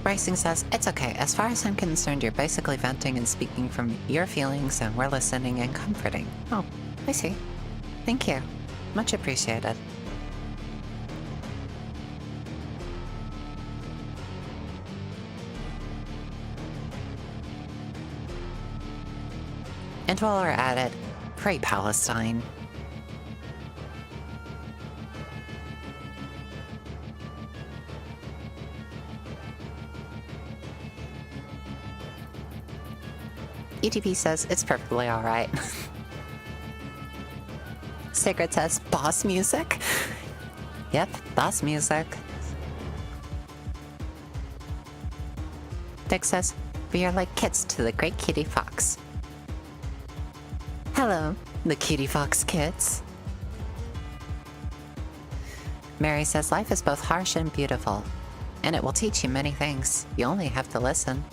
Racing says, it's okay. As far as I'm concerned, you're basically venting and speaking from your feelings, and we're listening and comforting. Oh, I see. Thank you. Much appreciated. And while we're at it, pray Palestine. ETP says, it's perfectly alright. Sigrid says, boss music? Yep, boss music. Dick says, we are like kids to the great Cutiefox. Hello, the Cutiefox kids. Mary says, life is both harsh and beautiful, and it will teach you many things. You only have to listen.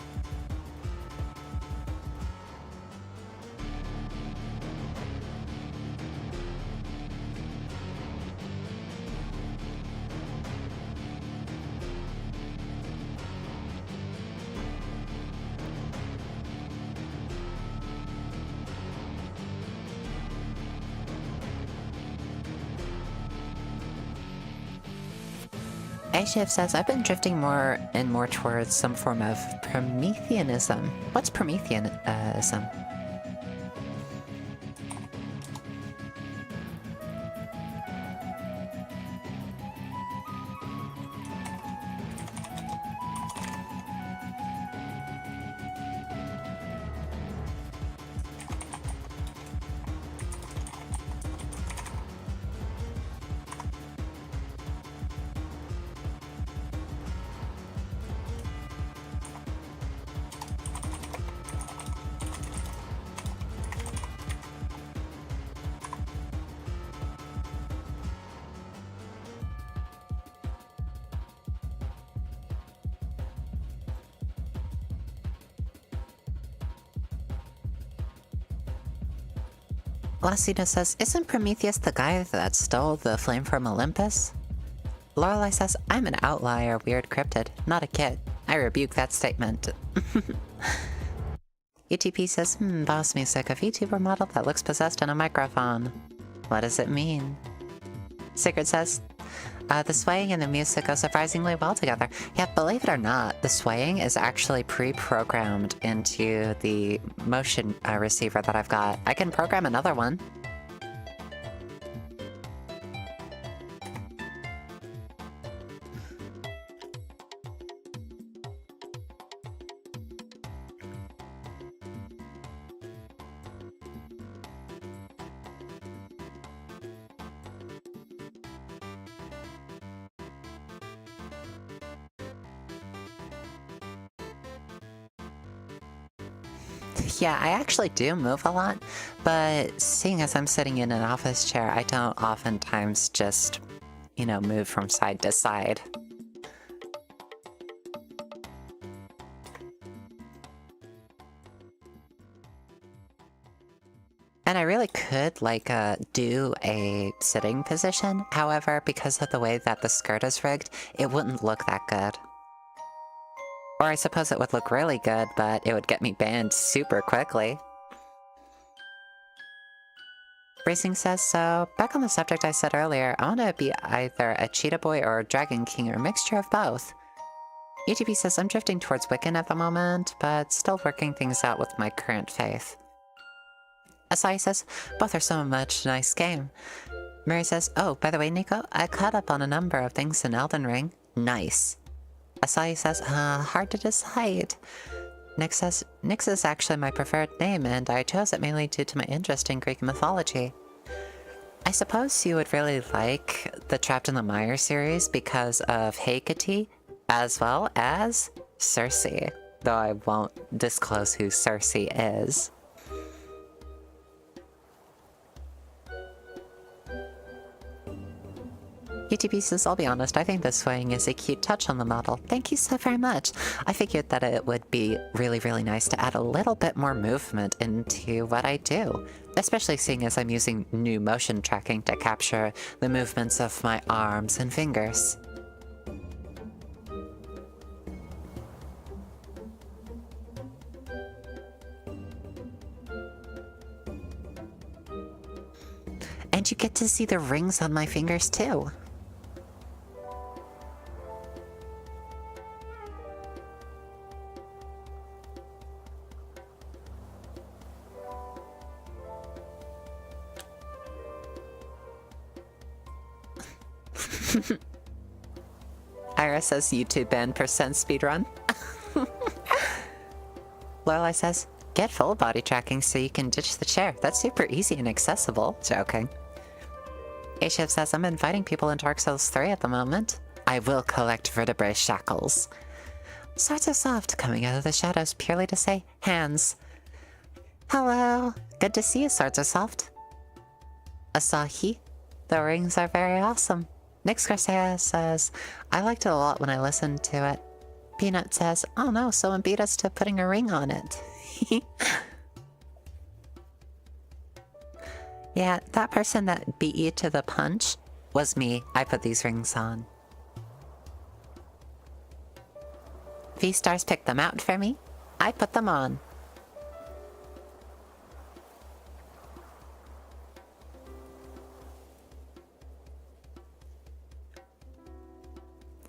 A-Shift says, I've been drifting more and more towards some form of Prometheanism. What's Prometheanism? Lassina says, isn't Prometheus the guy that stole the flame from Olympus? Lorelai says, I'm an outlier, weird cryptid, not a kid. I rebuke that statement. ETP says, boss music, a VTuber model that looks possessed in a microphone. What does it mean? Sigrid says, the swaying and the music go surprisingly well together. Yeah, believe it or not, the swaying is actually pre-programmed into the motion receiver that I've got. I can program another one. Yeah, I actually do move a lot, but seeing as I'm sitting in an office chair, I don't oftentimes just, move from side to side. And I really could, like, do a sitting position. However, because of the way that the skirt is rigged, it wouldn't look that good. Or I suppose it would look really good, but it would get me banned super quickly. Racing says, so back on the subject I said earlier, I want to be either a cheetah boy or a dragon king or a mixture of both. UTB says, I'm drifting towards Wiccan at the moment, but still working things out with my current faith. Asai says, both are so much nice game. Mary says, oh, by the way, Nico, I caught up on a number of things in Elden Ring. Nice. Asai says, hard to decide. Nyx says, Nyx is actually my preferred name, and I chose it mainly due to my interest in Greek mythology. I suppose you would really like the Trapped in the Mire series because of Hecate, as well as Circe, though I won't disclose who Circe is. UTB says, I'll be honest, I think the swaying is a cute touch on the model. Thank you so very much. I figured that it would be really, really nice to add a little bit more movement into what I do, especially seeing as I'm using new motion tracking to capture the movements of my arms and fingers. And you get to see the rings on my fingers too. Ira says YouTube ban percent speedrun. Lorelai says, get full body tracking so you can ditch the chair. That's super easy and accessible. Joking. A-Shiv says, I'm inviting into Dark Souls 3 at the moment. I will collect vertebrae shackles. Swords are soft, coming out of the shadows purely to say, hands. Hello. Good to see you, Swords are soft. Asahi. The rings are very awesome. Nyx Garcia says, I liked it a lot when I listened to it. Peanut says, oh no, someone beat us to putting a ring on it. Yeah, that person that beat you to the punch was me. I put these rings on. V-Stars picked them out for me. I put them on.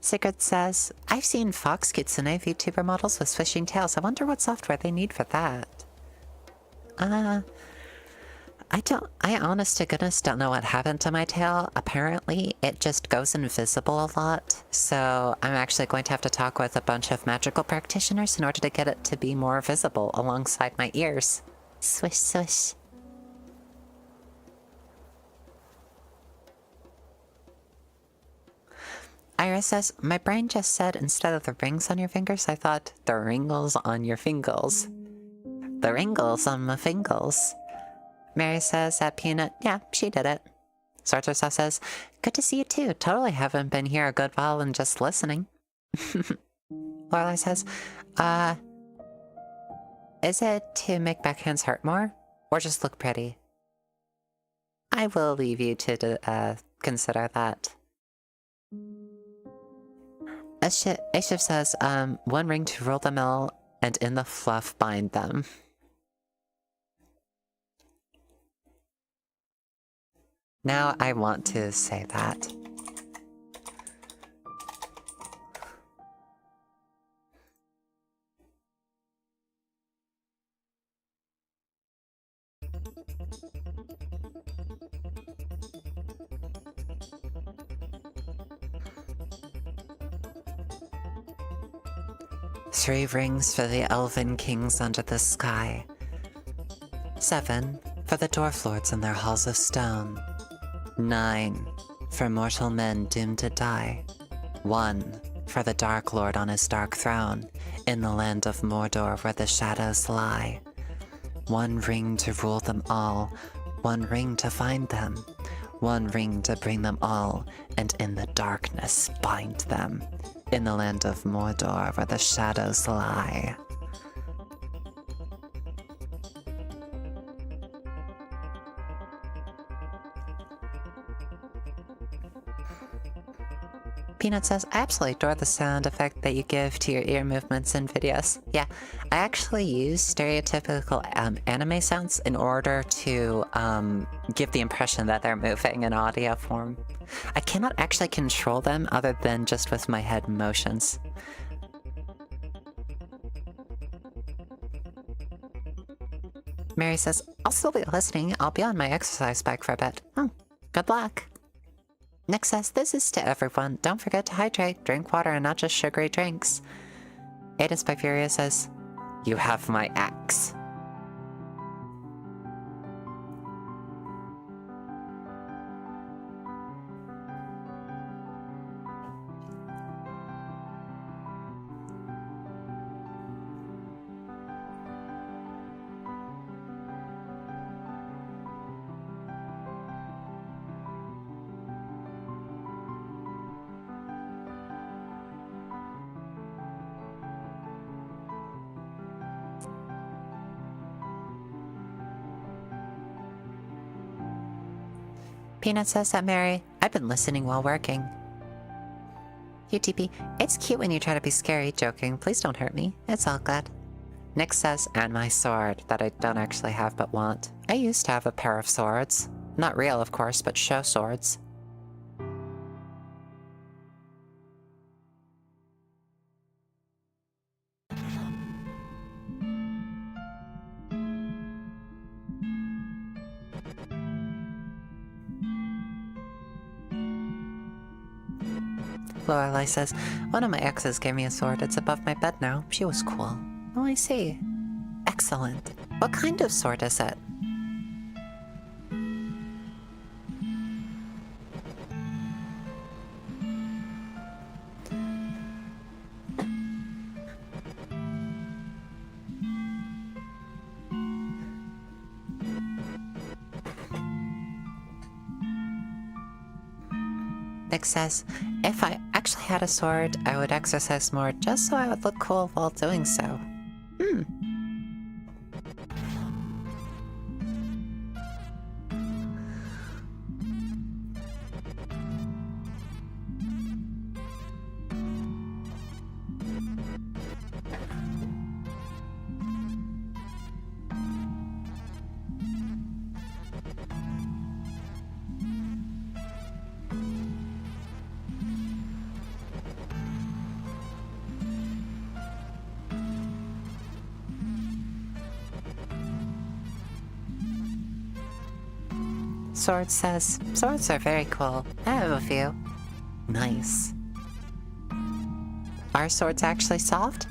Sigurd says, I've seen Fox Kitsune VTuber models with swishing tails. I wonder what software they need for that. I honest to goodness don't know what happened to my tail. Apparently, it just goes invisible a lot. So I'm actually going to have to talk with a bunch of magical practitioners in order to get it to be more visible alongside my ears. Swish, swish. Iris says, my brain just said instead of the rings on your fingers, I thought the ringles on your fingers. The ringles on my fingers. Mary says that Peanut, yeah, she did it. Sartor says, good to see you too. Totally haven't been here a good while and just listening. Lorelai says, is it to make backhands hurt more? Or just look pretty? I will leave you to consider that. Ashif says, one ring to rule them all, and in the fluff bind them. Now I want to say that. Three rings for the elven kings under the sky. 7 for the dwarf lords in their halls of stone. 9 for mortal men doomed to die. 1 for the Dark Lord on his dark throne, in the land of Mordor where the shadows lie. 1 ring to rule them all, 1 ring to find them. 1 ring to bring them all, and in the darkness bind them. In the land of Mordor where the shadows lie. Peanut says, I absolutely adore the sound effect that you give to your ear movements in videos. Yeah, I actually use stereotypical anime sounds in order to give the impression that they're moving in audio form. I cannot actually control them other than just with my head motions. Mary says, I'll still be listening. I'll be on my exercise bike for a bit. Oh, good luck. Nick says, this is to everyone. Don't forget to hydrate, drink water, and not just sugary drinks. Aiden's by Furia says, you have my axe. Peanut says that, Mary, I've been listening while working. UTP, it's cute when you try to be scary, joking. Please don't hurt me. It's all good. Nick says, and my sword, that I don't actually have but want. I used to have a pair of swords. Not real, of course, but show swords. Lorelai says, one of my exes gave me a sword. It's above my bed now. She was cool. Oh, I see. Excellent. What kind of sword is it? Nick says, if I actually had a sword, I would exercise more just so I would look cool while doing so. Sword says, swords are very cool. I have a few. Nice. Are swords actually soft?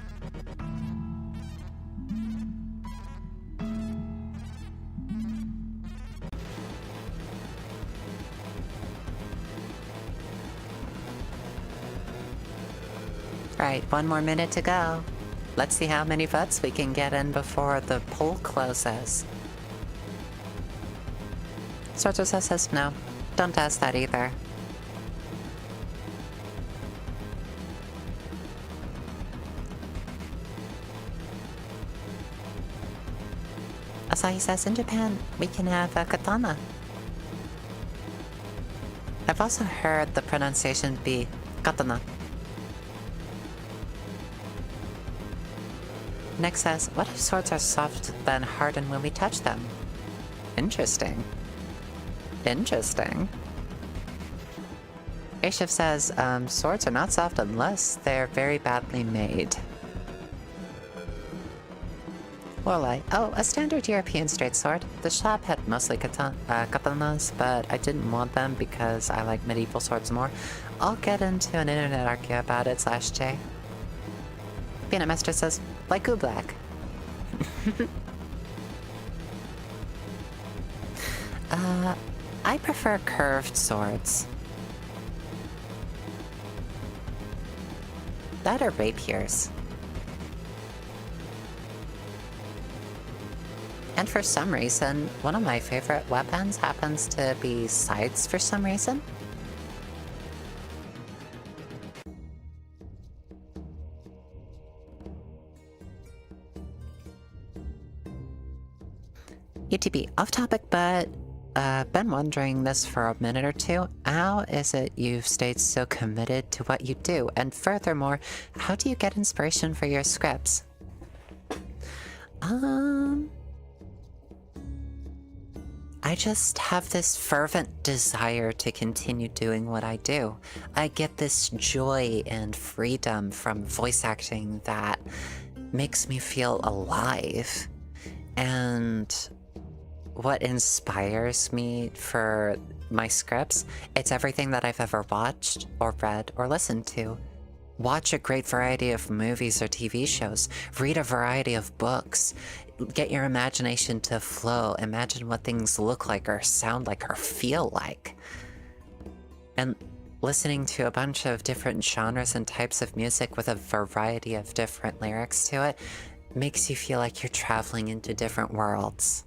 Right, 1 more minute to go. Let's see how many votes we can get in before the poll closes. Sorter says no. Don't ask that either. Asahi says in Japan, we can have a katana. I've also heard the pronunciation be katana. Nick says, what if swords are soft then harden when we touch them? Interesting. Interesting. Aishiv says, swords are not soft unless they're very badly made. Lorelai, oh, a standard European straight sword. The shop had mostly katanas, but I didn't want them because I like medieval swords more. I'll get into an internet argue about it, /J. Peanut Master says, like Black. I prefer curved swords. That are rapiers. And for some reason, one of my favorite weapons happens to be scythes for some reason. UTB, off topic, but been wondering this for a minute or two. How is it you've stayed so committed to what you do? And furthermore, how do you get inspiration for your scripts? I just have this fervent desire to continue doing what I do. I get this joy and freedom from voice acting that makes me feel alive. And what inspires me for my scripts, it's everything that I've ever watched or read or listened to. Watch a great variety of movies or TV shows. Read a variety of books. Get your imagination to flow. Imagine what things look like or sound like or feel like. And listening to a bunch of different genres and types of music with a variety of different lyrics to it makes you feel like you're traveling into different worlds.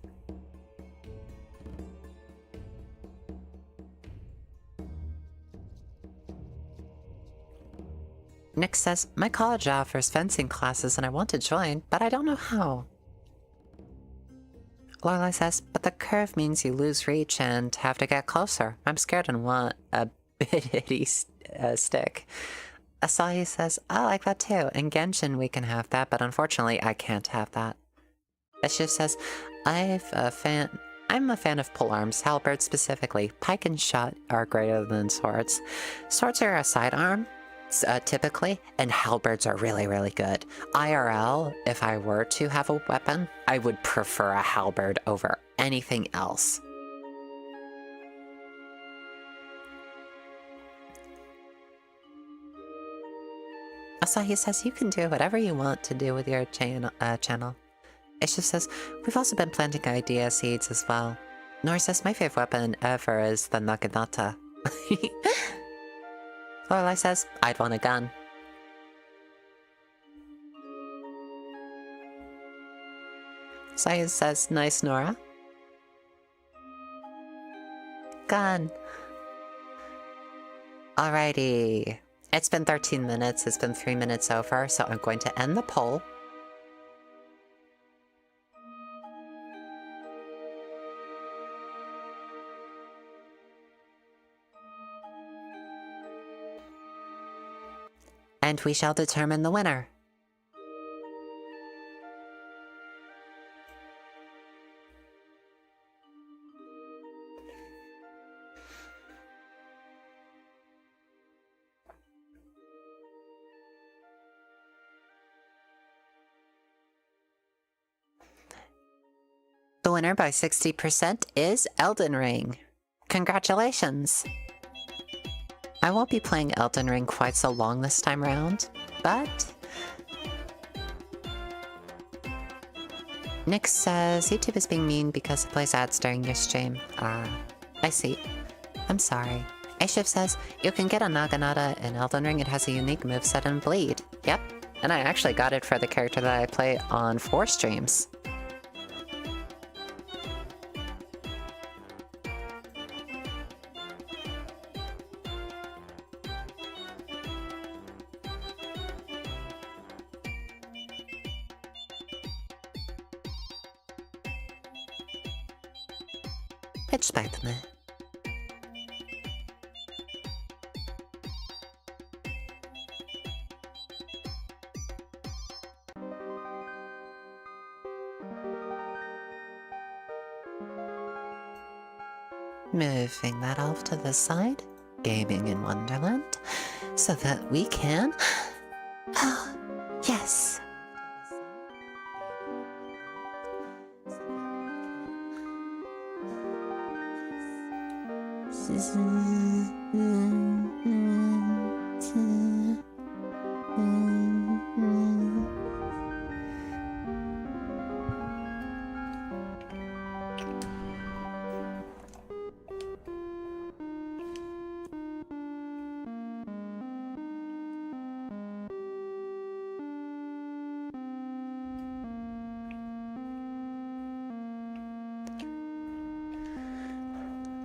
Nick says, my college offers fencing classes and I want to join, but I don't know how. Lorelai says, but the curve means you lose reach and have to get closer. I'm scared and want a bitty stick. Asahi says, I like that too. In Genshin we can have that, but unfortunately I can't have that. Ashif says, I'm a fan of polearms, halberds specifically. Pike and shot are greater than swords. Swords are a sidearm, typically, and halberds are really, really good. IRL, if I were to have a weapon, I would prefer a halberd over anything else. Asahi says, you can do whatever you want to do with your channel. Isha says, we've also been planting idea seeds as well. Nora says, my favorite weapon ever is the Naginata. Lorelai says, I'd want a gun. Saya says, nice, Nora. Gun. Alrighty. It's been 13 minutes. It's been 3 minutes over, so I'm going to end the poll. And we shall determine the winner. The winner by 60% is Elden Ring. Congratulations! I won't be playing Elden Ring quite so long this time around, but... Nick says YouTube is being mean because it plays ads during your stream. I see. I'm sorry. Ashif says, you can get a Naginata in Elden Ring. It has a unique moveset and bleed. Yep, and I actually got it for the character that I play on 4 streams. Expect me. Moving that off to the side, gaming in Wonderland, so that we can... Oh, yes!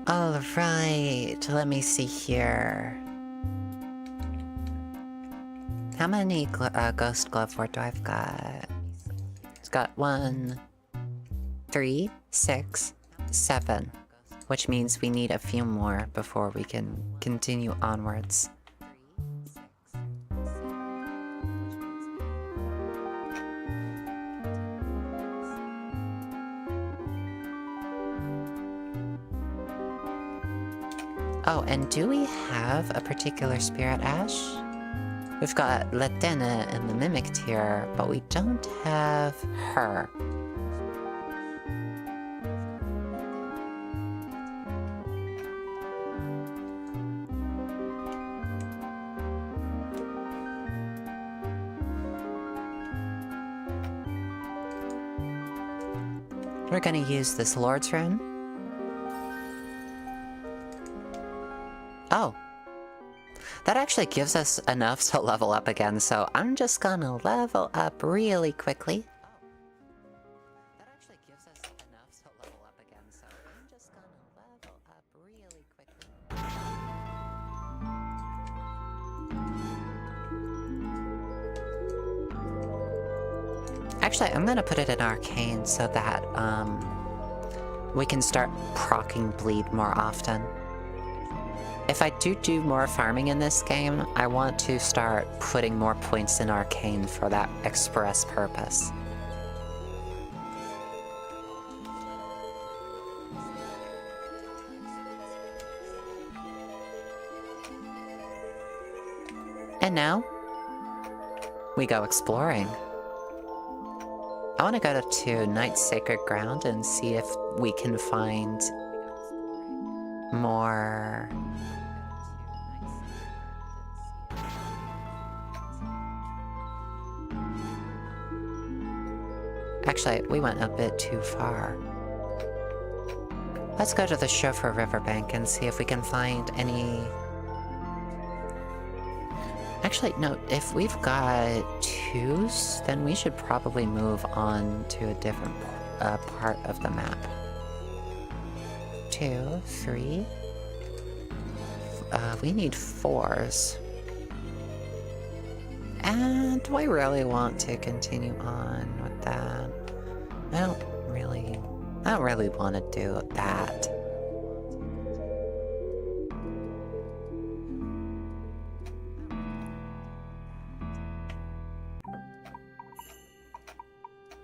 All right, let me see here. How many Ghost Glove Ward do I've got? It's got 1, 3, 6, 7. which means we need a few more before we can continue onwards. Oh, and do we have a particular spirit ash? We've got Latena in the Mimic tier, but we don't have her. We're gonna use this Lord's Rune. Oh. That actually gives us enough to level up again, so I'm just gonna level up really quickly. That actually gives us enough to level up again, so I'm just gonna level up really quickly. Actually, I'm gonna put it in Arcane so that, we can start proccing bleed more often. If I do more farming in this game, I want to start putting more points in Arcane for that express purpose. And now, we go exploring. I want to go to Night's Sacred Ground and see if we can find more... Actually, we went a bit too far. Let's go to the Chauffeur Riverbank and see if we can find any... Actually, no, if we've got twos, then we should probably move on to a different part of the map. 2, 3... we need 4s. And do I really want to continue on with that? I don't really want to do that.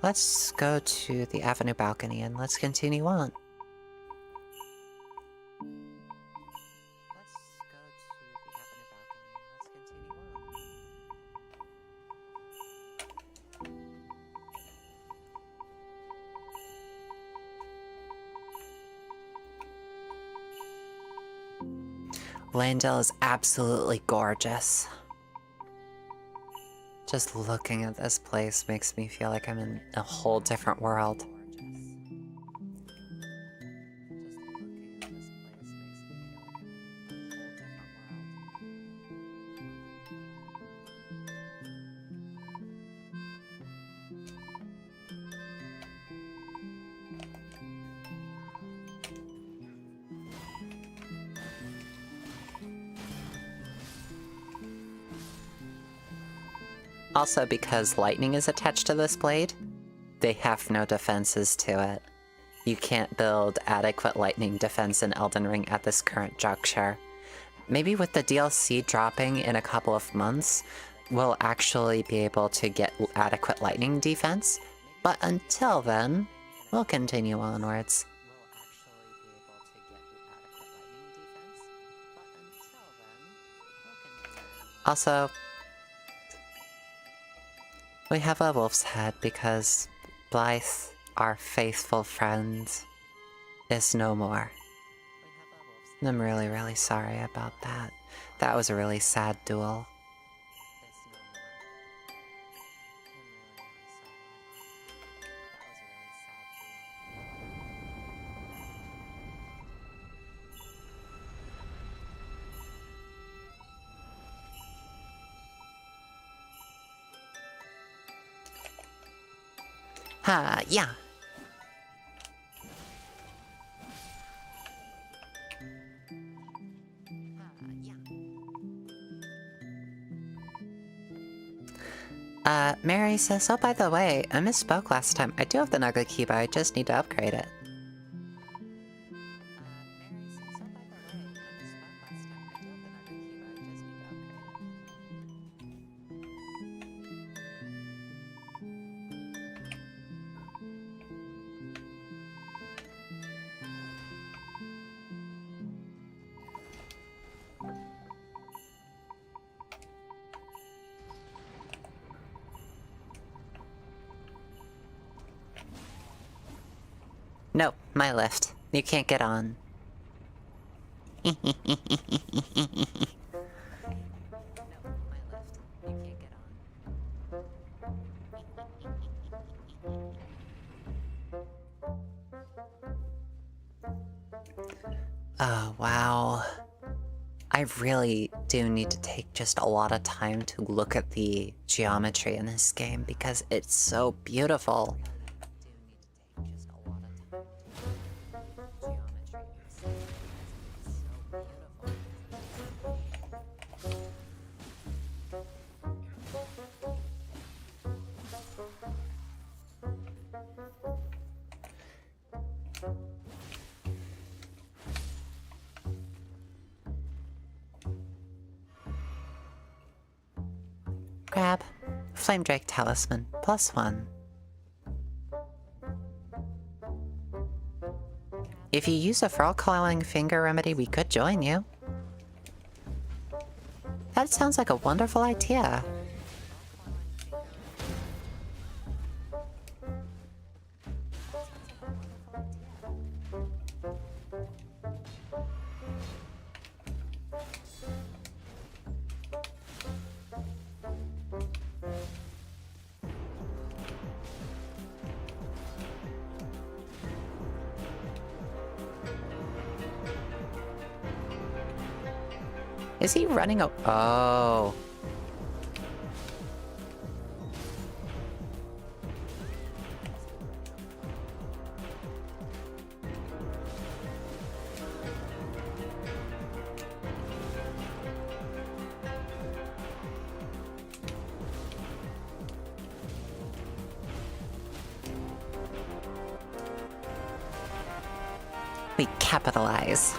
Let's go to the Avenue balcony and let's continue on. Landell is absolutely gorgeous. Just looking at this place makes me feel like I'm in a whole different world. Also, because lightning is attached to this blade, they have no defenses to it. You can't build adequate lightning defense in Elden Ring at this current juncture. Maybe with the DLC dropping in a couple of months, we'll actually be able to get adequate lightning defense, but until then, we'll continue onwards. Also, we have a wolf's head because Blythe, our faithful friend, is no more. I'm really, really sorry about that. That was a really sad duel. Yeah. Mary says, oh, by the way, I misspoke last time. I do have the Nugget Key, but I just need to upgrade it. Nope, my lift. You can't get on. Oh, wow. I really do need to take just a lot of time to look at the geometry in this game because it's so beautiful. Grab. Flame Drake Talisman. +1. If you use a frog-calling finger remedy, we could join you. That sounds like a wonderful idea. Is he running a— oh. We capitalize.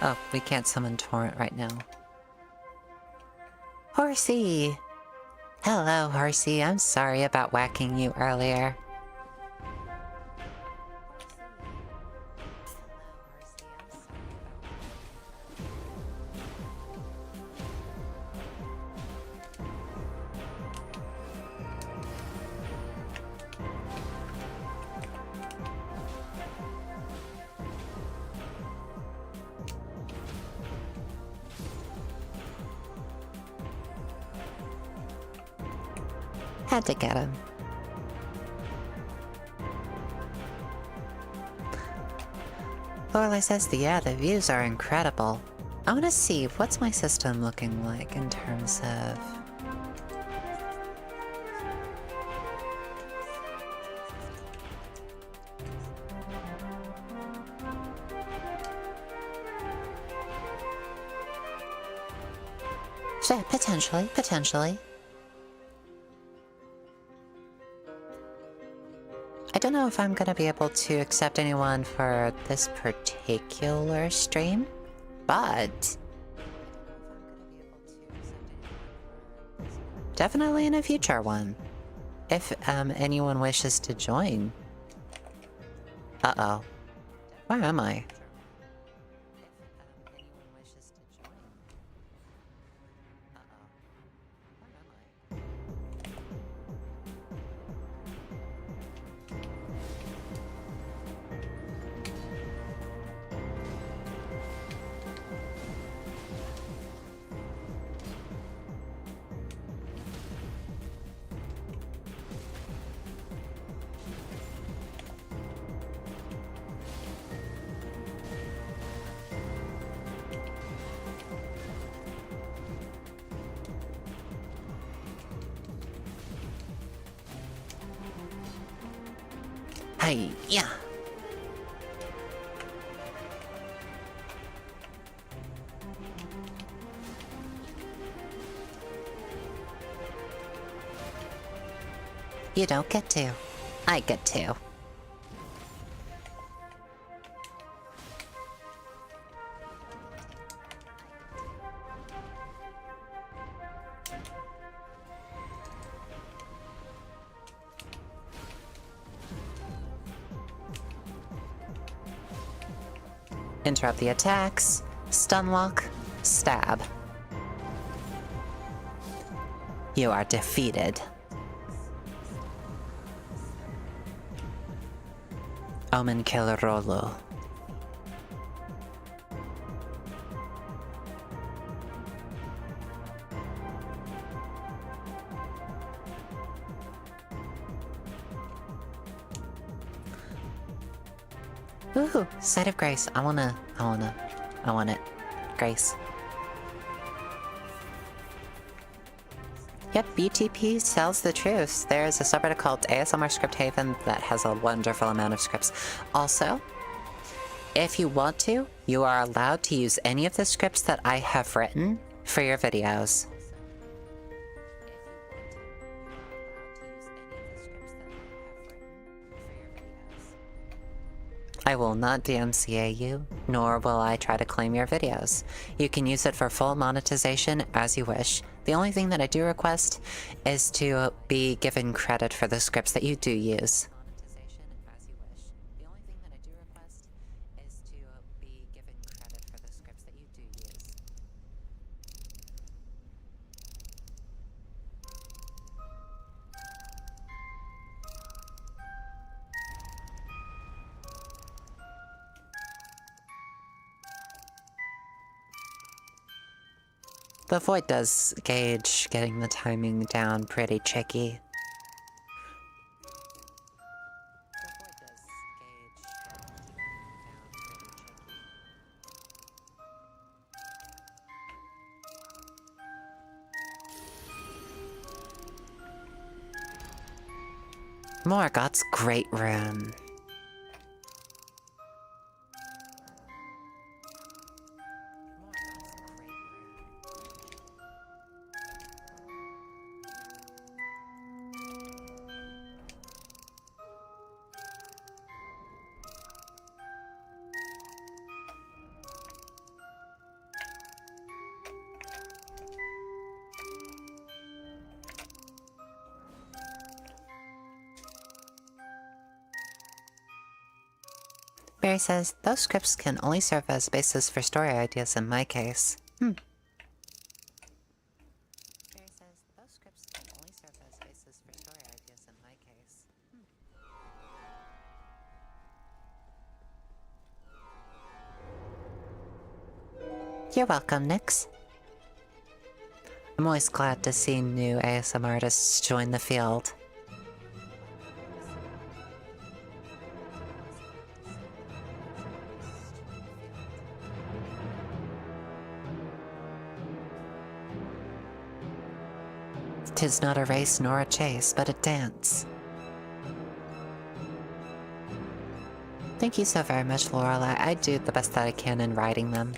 Oh, we can't summon Torrent right now. Horsey! Hello, Horsey. I'm sorry about whacking you earlier. Had to get him. Lorelei says, yeah, the views are incredible. I want to see, what's my system looking like in terms of... Sure, potentially. I don't know if I'm gonna be able to accept anyone for this particular stream, but definitely in a future one, if anyone wishes to join. Uh-oh. Where am I? Hey, yeah. You don't get to. I get to. Interrupt the attacks. Stun lock. Stab. You are defeated. Omen Killer Rolo. Ooh, Sight of Grace. I want it. Grace. Yep, BTP tells the truth. There is a subreddit called ASMR Script Haven that has a wonderful amount of scripts. Also, if you want to, you are allowed to use any of the scripts that I have written for your videos. I will not DMCA you, nor will I try to claim your videos. You can use it for full monetization as you wish. The only thing that I do request is to be given credit for the scripts that you do use. The void does gauge getting the timing down pretty tricky. Morgoth's Great Rune. Barry says, those scripts can only serve as basis for story ideas in my case. Barry says, those scripts can only serve as basis for story ideas in my case. You're welcome, Nyx. I'm always glad to see new ASM artists join the field. Tis not a race nor a chase, but a dance. Thank you so very much, Lorelai. I do the best that I can in writing them.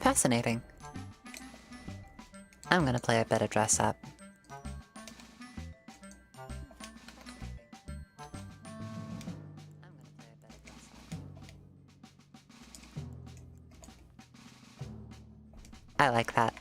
Fascinating. I'm gonna play a bit of dress up. I like that.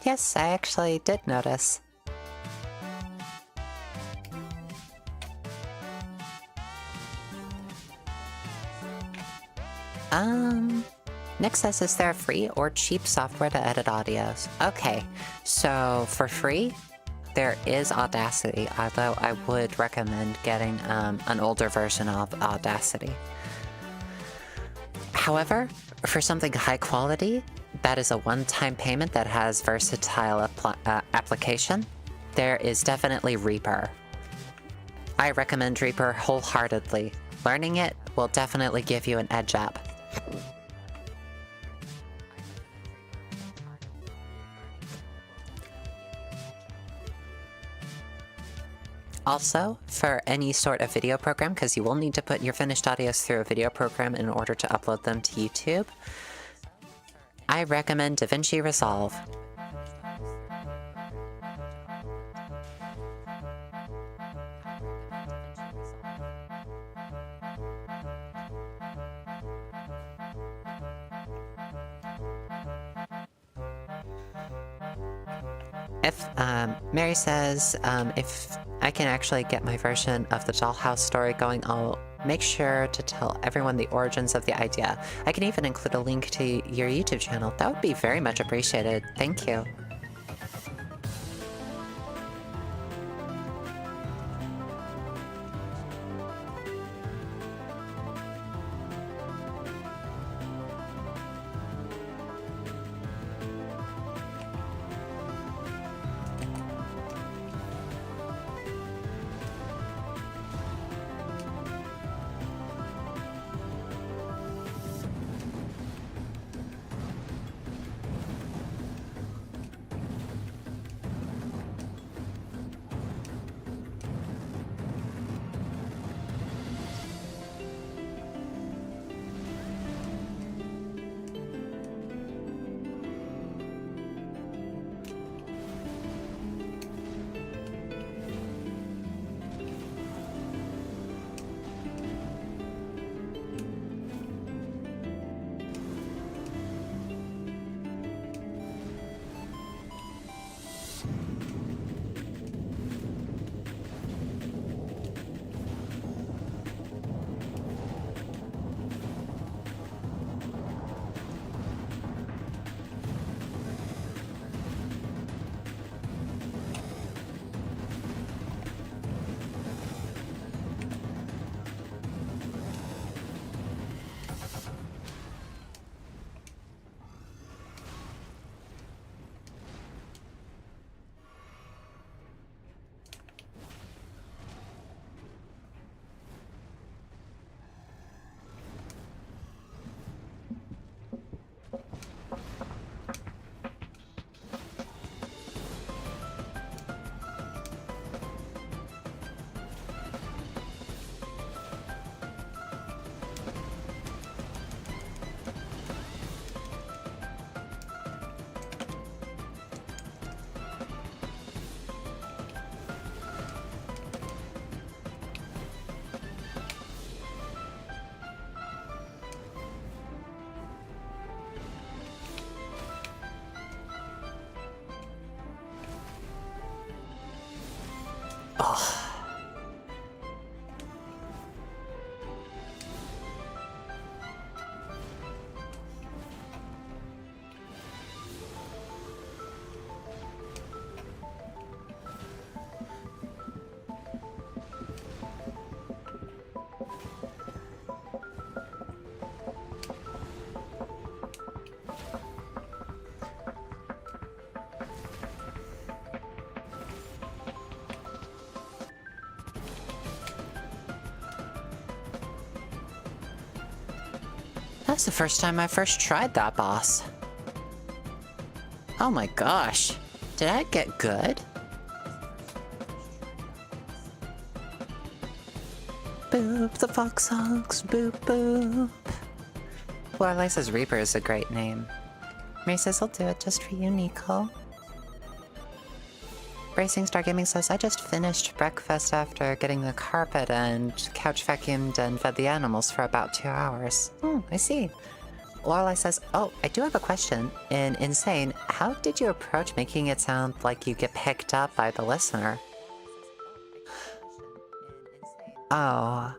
Yes, I actually did notice. Nick says, is there free or cheap software to edit audios? Okay, so for free, there is Audacity, although I would recommend getting an older version of Audacity. However, for something high quality, that is a one-time payment that has versatile application, there is definitely Reaper. I recommend Reaper wholeheartedly. Learning it will definitely give you an edge up. Also, for any sort of video program, because you will need to put your finished audios through a video program in order to upload them to YouTube, I recommend DaVinci Resolve. If, Mary says, if I can actually get my version of the dollhouse story going, I'll make sure to tell everyone the origins of the idea. I can even include a link to your YouTube channel. That would be very much appreciated. Thank you. Oh. That's the first time I first tried that boss. Oh my gosh. Did I get good? Boop the foxhogs, boop boop. Lorelei says Reaper is a great name. Mary says I'll do it just for you, Nico. Bracing Star Gaming says, I just finished breakfast after getting the carpet and couch vacuumed and fed the animals for about 2 hours. Oh, I see. Lorelei says, oh, I do have a question. In Insane, how did you approach making it sound like you get picked up by the listener? Oh,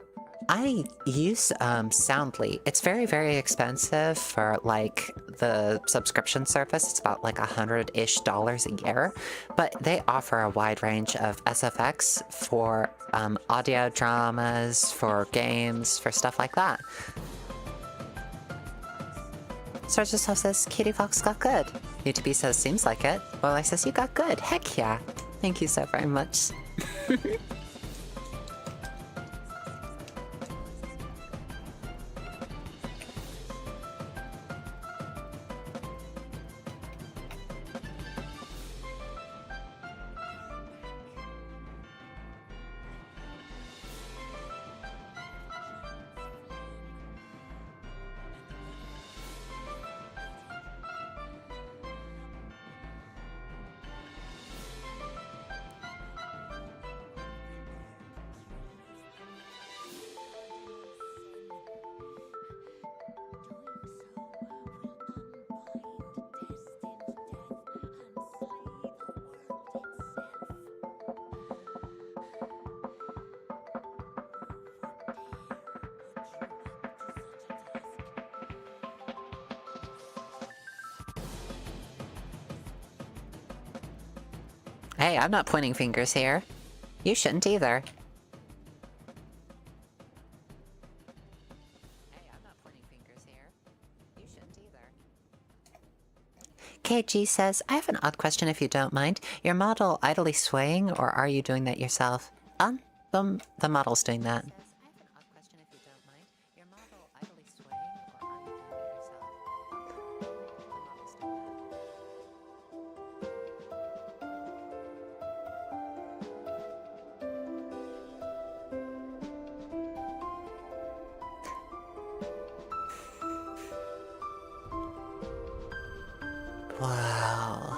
I use Soundly. It's very, very expensive for like the subscription service. It's about like $100-ish a year, but they offer a wide range of SFX for audio dramas, for games, for stuff like that. Sergeant says Cutiefox got good. UTB says seems like it. Well, says you got good. Heck yeah. Thank you so very much. Hey, I'm not pointing fingers here. You shouldn't either. Hey, I'm not pointing fingers here. You shouldn't either. KG says, I have an odd question if you don't mind. Your model idly swaying, or are you doing that yourself? The model's doing that. Wow.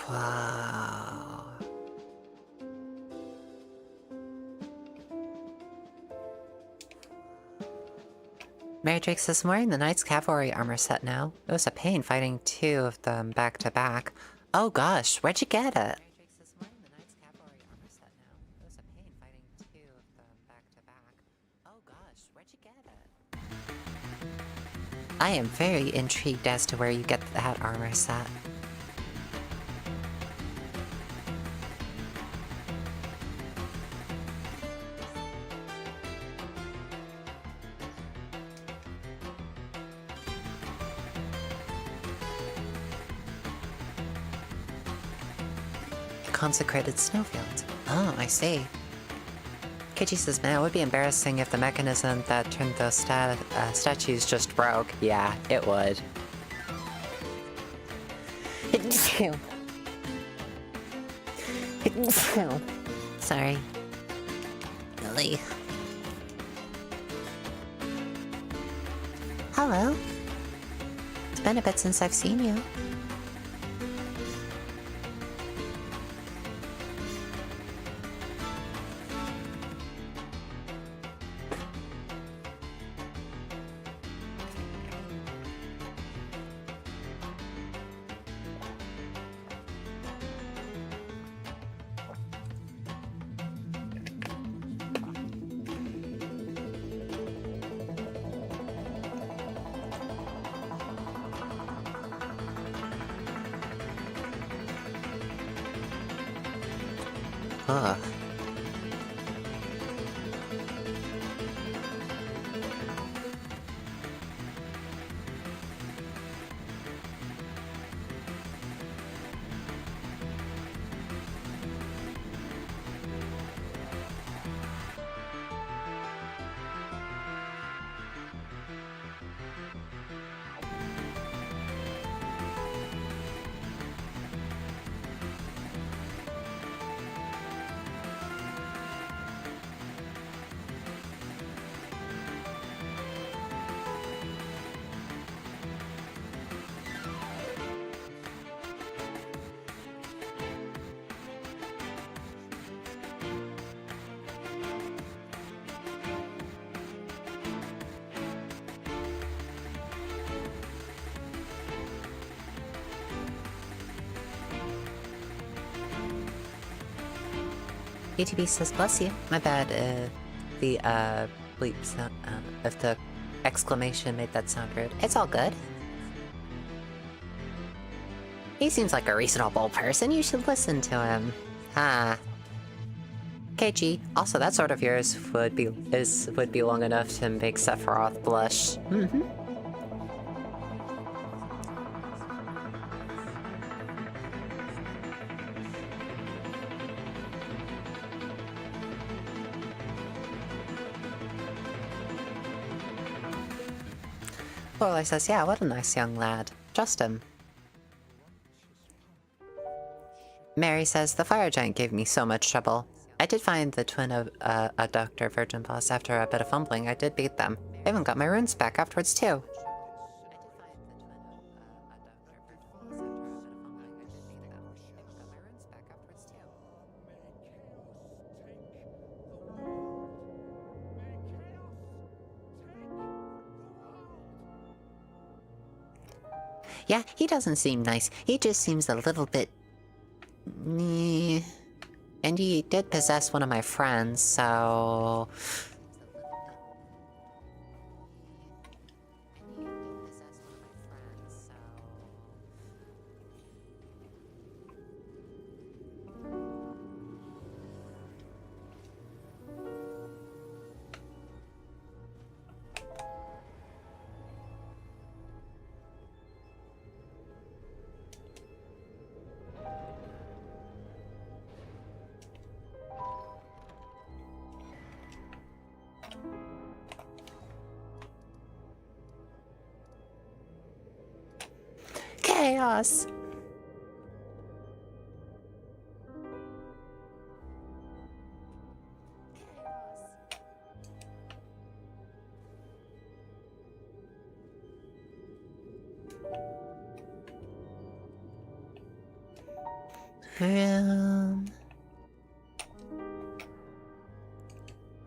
Wow. Mary Drake says, I'm wearing the Knight's Cavalry armor set now. It was a pain fighting two of them back to back. Oh gosh, where'd you get it? I am very intrigued as to where you get that armor set. Consecrated snowfield. Oh, I see. Kichi says, man, it would be embarrassing if the mechanism that turned those statues just broke. Yeah, it would. Sorry. Really. Hello. It's been a bit since I've seen you. Ugh. ETB says, bless you. My bad, the, bleep sound, if the exclamation made that sound rude. It's all good. He seems like a reasonable person. You should listen to him. Ah. KG. Also, that sword of yours would be long enough to make Sephiroth blush. Mm-hmm. Lorelei says, yeah, what a nice young lad. Trust him. Mary says, the fire giant gave me so much trouble. I did find the twin of a Dr. Virgin boss after a bit of fumbling. I did beat them. I even got my runes back afterwards too. Yeah, he doesn't seem nice. He just seems a little bit... And he did possess one of my friends, so... Chaos!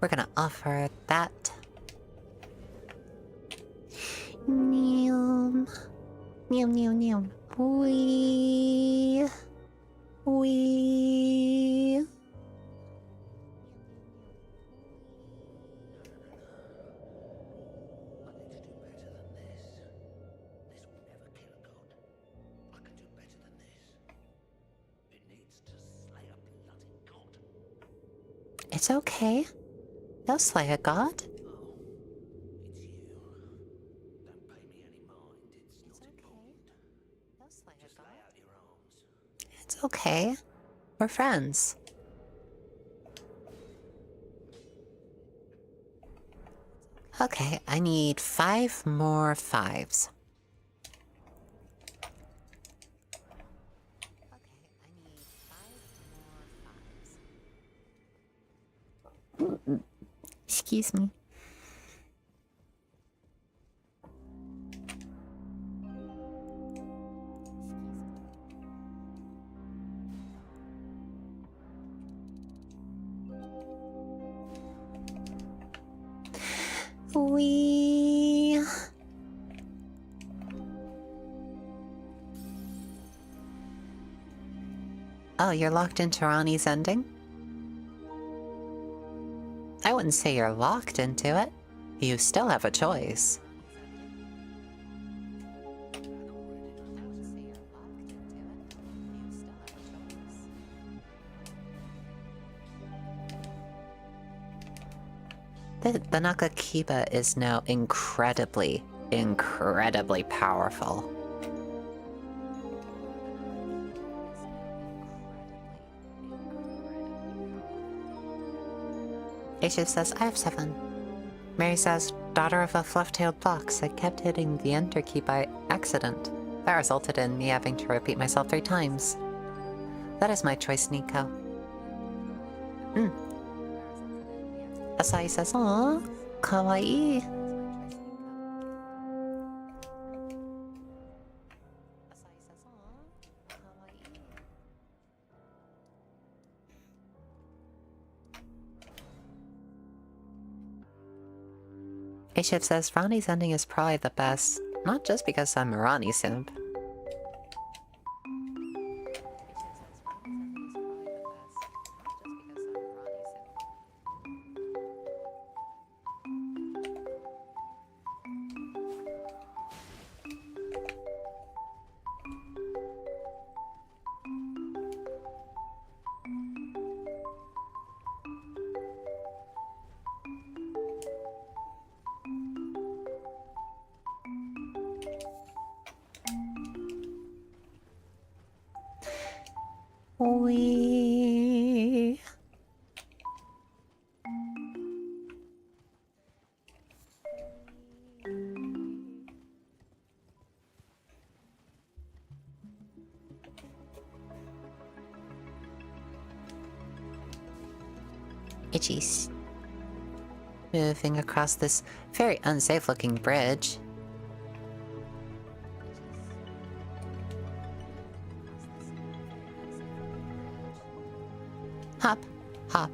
We're gonna offer that. Neum. Neum, neum, neum. Wee. It's okay. They'll slay a god. It's okay. We're friends. Okay, I need 5 more 5s. Excuse me. Wee. Oh, you're locked into Ronnie's ending? I wouldn't say you're locked into it. You still have a choice. The Nakakiba is now incredibly powerful. Aisha says, I have 7. Mary says, daughter of a fluff-tailed fox. I kept hitting the enter key by accident. That resulted in me having to repeat myself 3 times. That is my choice, Nico. Asai says, aww, kawaii. A-Shift says, Ronnie's ending is probably the best. Not just because I'm a Ronnie simp. Wee. Itchies. Moving across this very unsafe looking bridge. Hop, hop.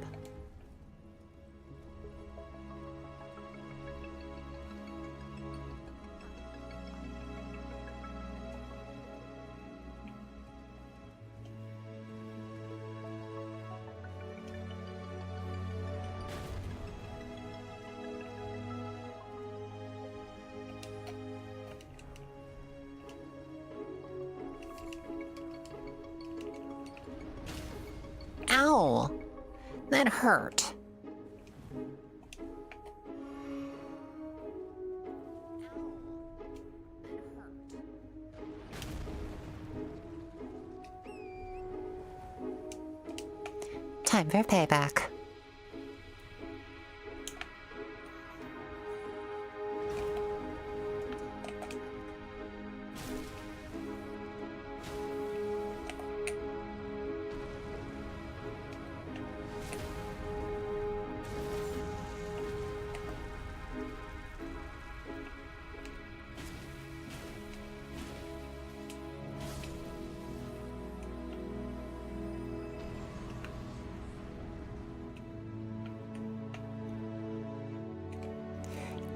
Ow! That hurt. Time for payback.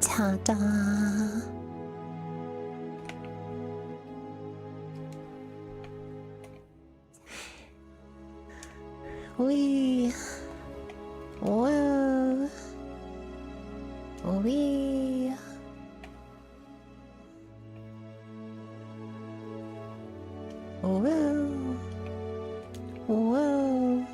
Ta-da! Wee! Whoa! Wee! Whoa! Whoa!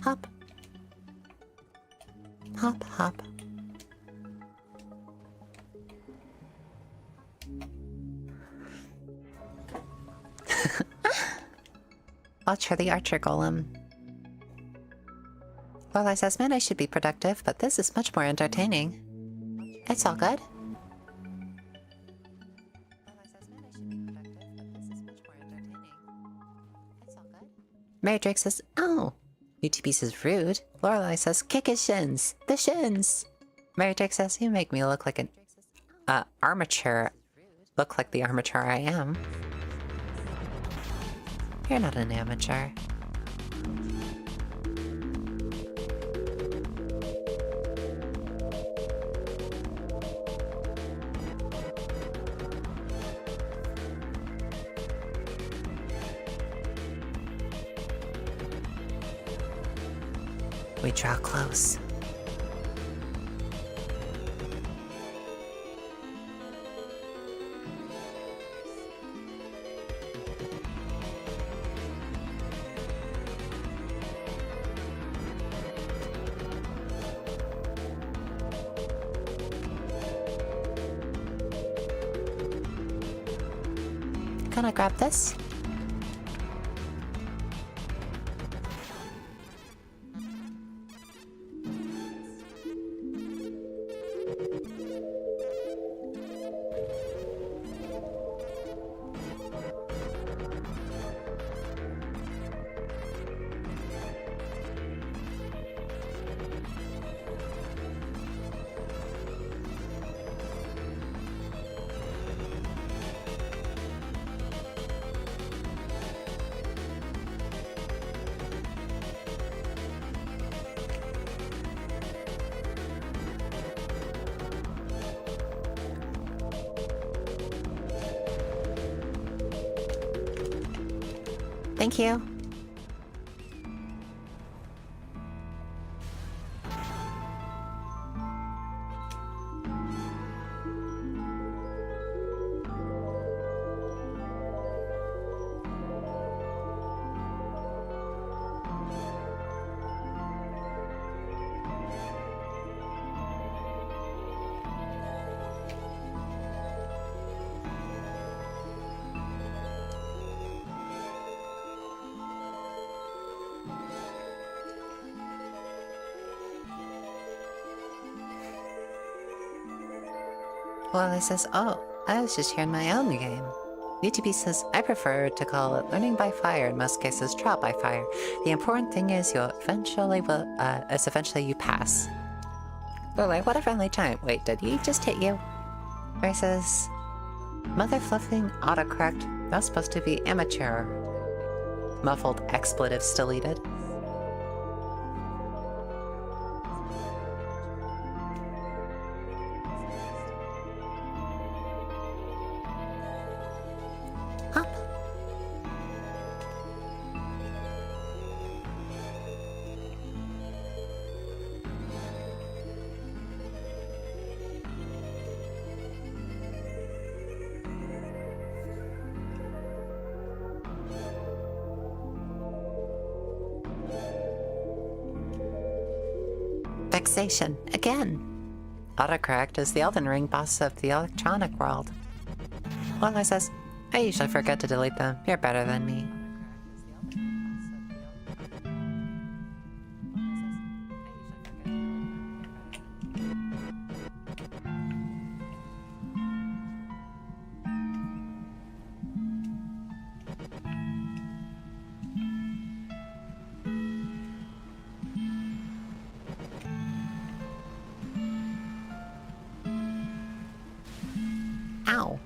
Hop. Hop, hop. Watch for the archer golem. Lorelai says, man, I should be productive, but this is much more entertaining. It's all good. Mary Drake says, oh, UTB is rude. Lorelai says, kick his shins. The shins. Mary Drake says, you make me look like an armature. Look like the armature I am. You're not an amateur. We draw close. Can I grab this? Thank you. Wally says, oh, I was just here in my own game. UTB says, I prefer to call it learning by fire, in most cases trial by fire. The important thing is eventually you pass. Lily, what a friendly giant. Wait, did he just hit you? Ray says, mother fluffing autocorrect. That's supposed to be amateur. Muffled expletives deleted. Hop. Vexation, again. Autocorrect is the Elden Ring boss of the electronic world. Wally says, I usually forget to delete them. You're better than me. Ow.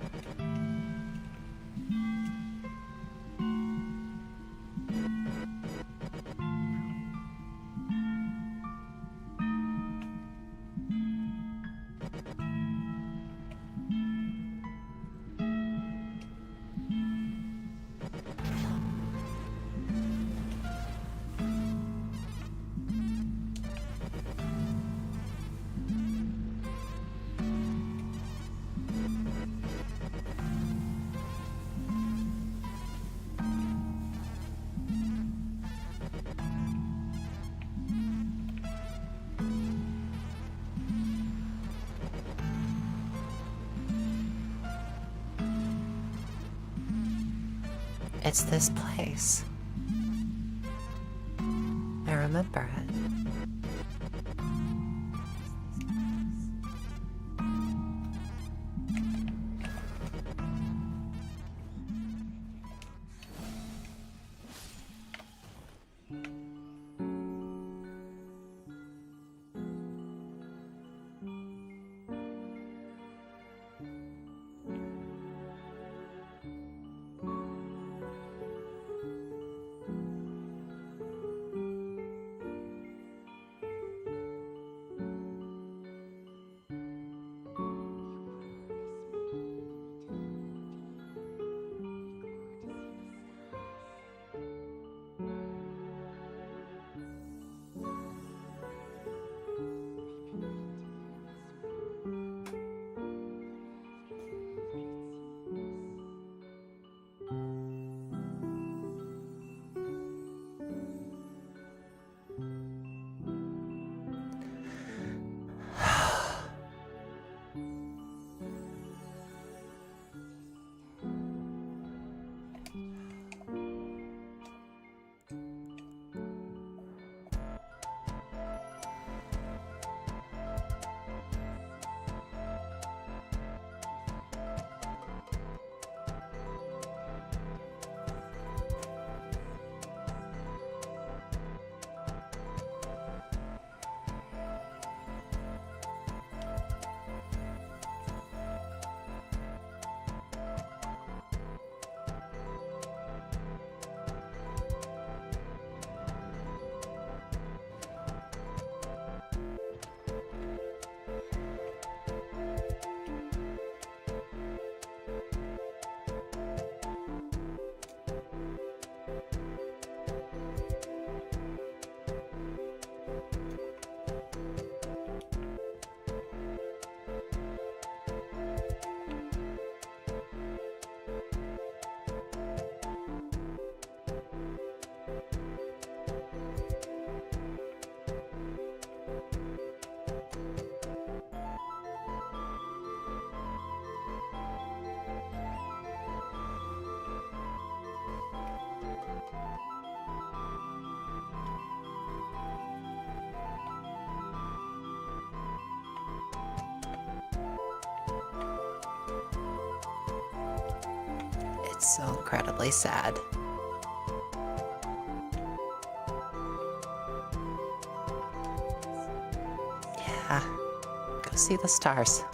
It's this place. I remember it. It's so incredibly sad. Yeah, go see the stars.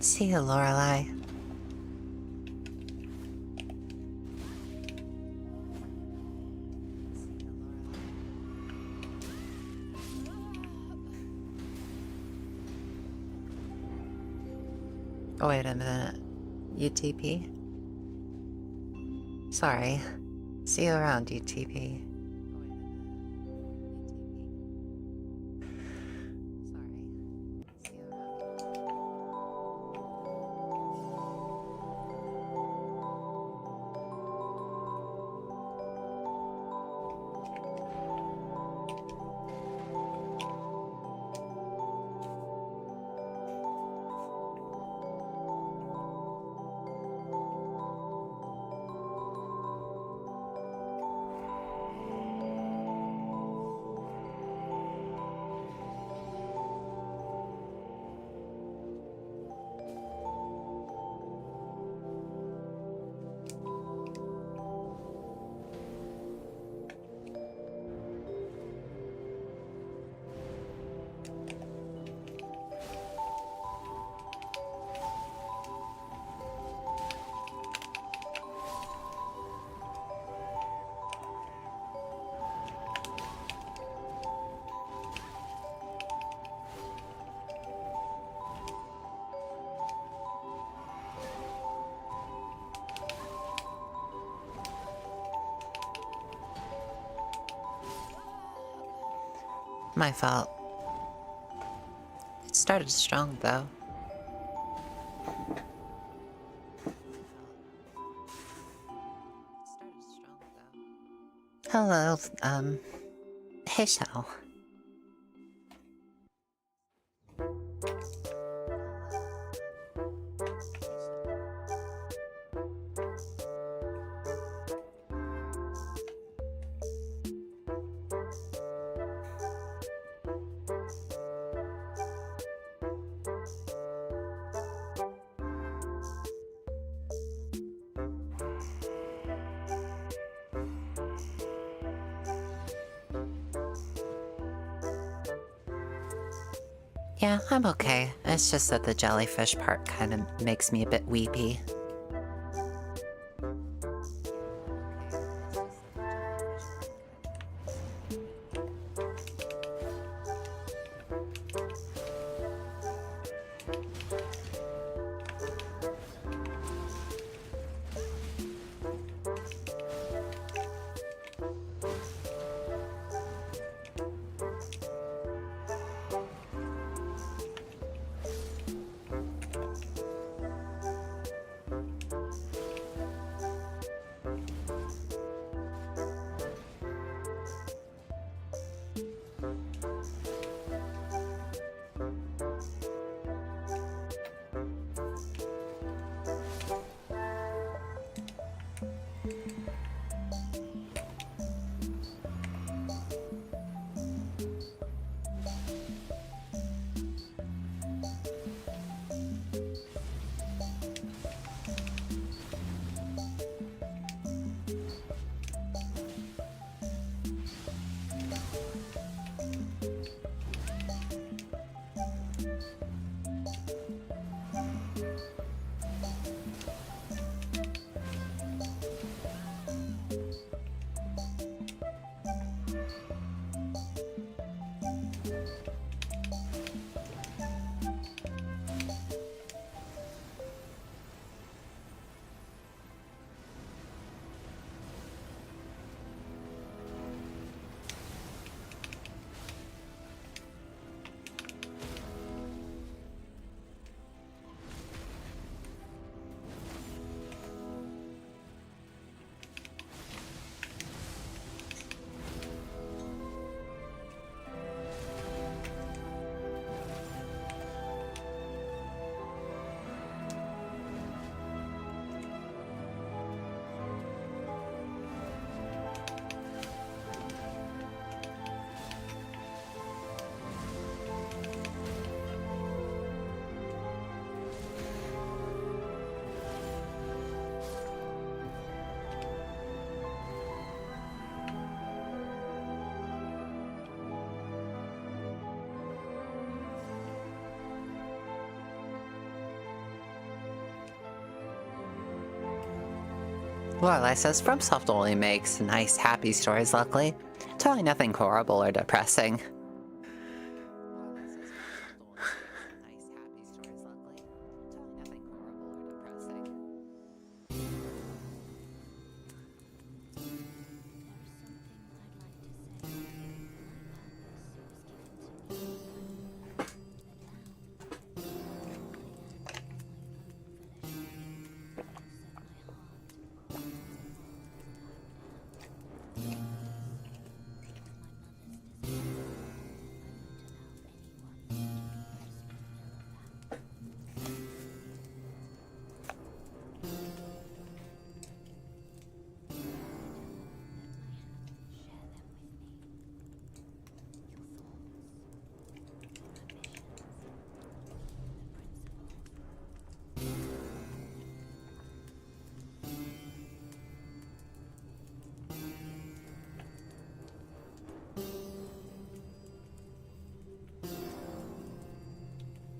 See you, Lorelei. Oh, wait a minute. UTP? Sorry. See you around, UTP. My fault. It started strong, though. Hello, hey, Shell. Yeah, I'm okay. It's just that the jellyfish part kind of makes me a bit weepy. Lorelei says FromSoft only makes nice, happy stories, luckily. Totally nothing horrible or depressing.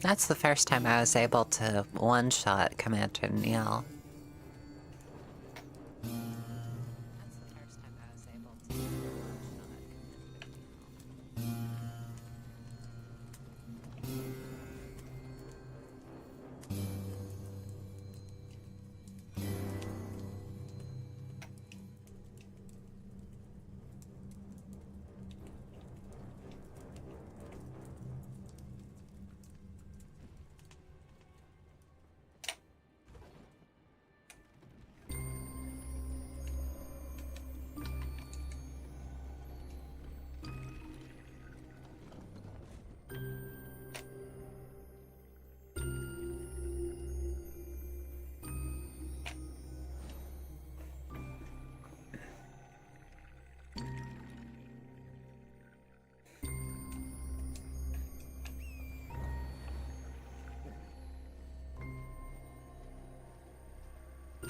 That's the first time I was able to one-shot Commander Neil.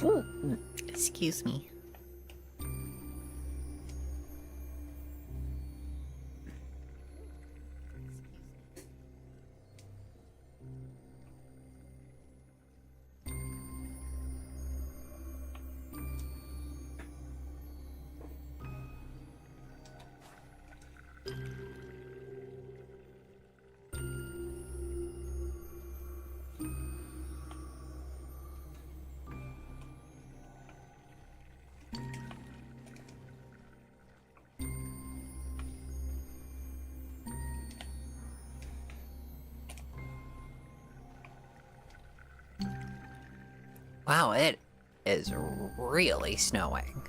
Ooh, excuse me. Wow, it is really snowing.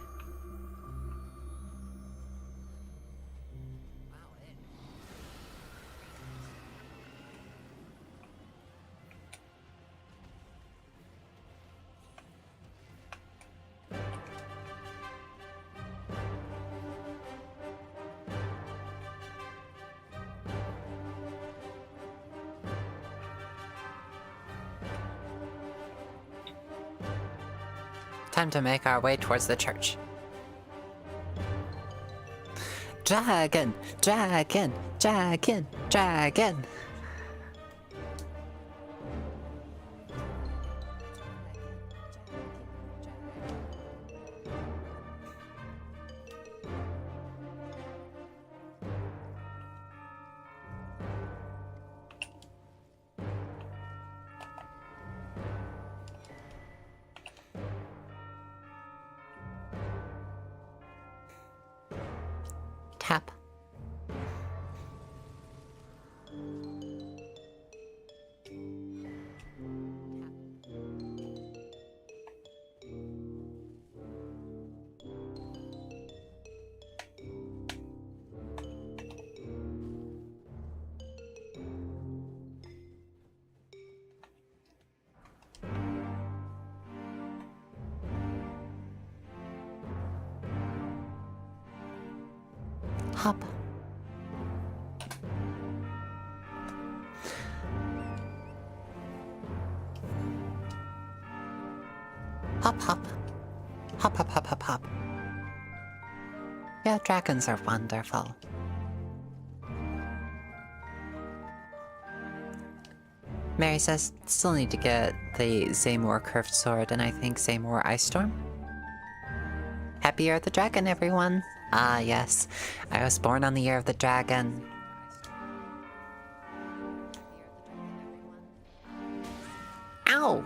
Time to make our way towards the church. Dragon! Dragon! Dragon! Dragon! Tap. Hop. Hop, hop. Hop, hop, hop, hop, hop. Yeah, dragons are wonderful. Mary says, still need to get the Zaymore curved sword and I think Zaymore Ice Storm. Happy Year of the Dragon, everyone! Ah, yes. I was born on the Year of the Dragon. Ow!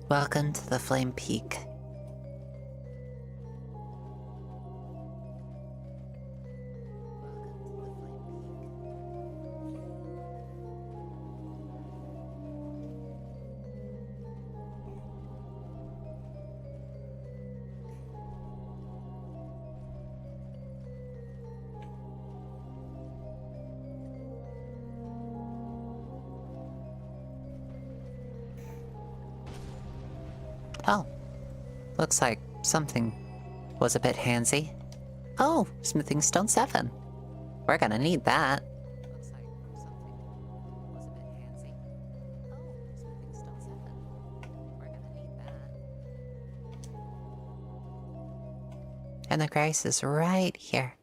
Welcome to the Flame Peak. Oh, looks like something was a bit handsy. Oh, smithing stone 7. We're gonna need that. Looks like something was a bit handsy. Oh, smithing stone 7. We're gonna need that. And the grace is right here.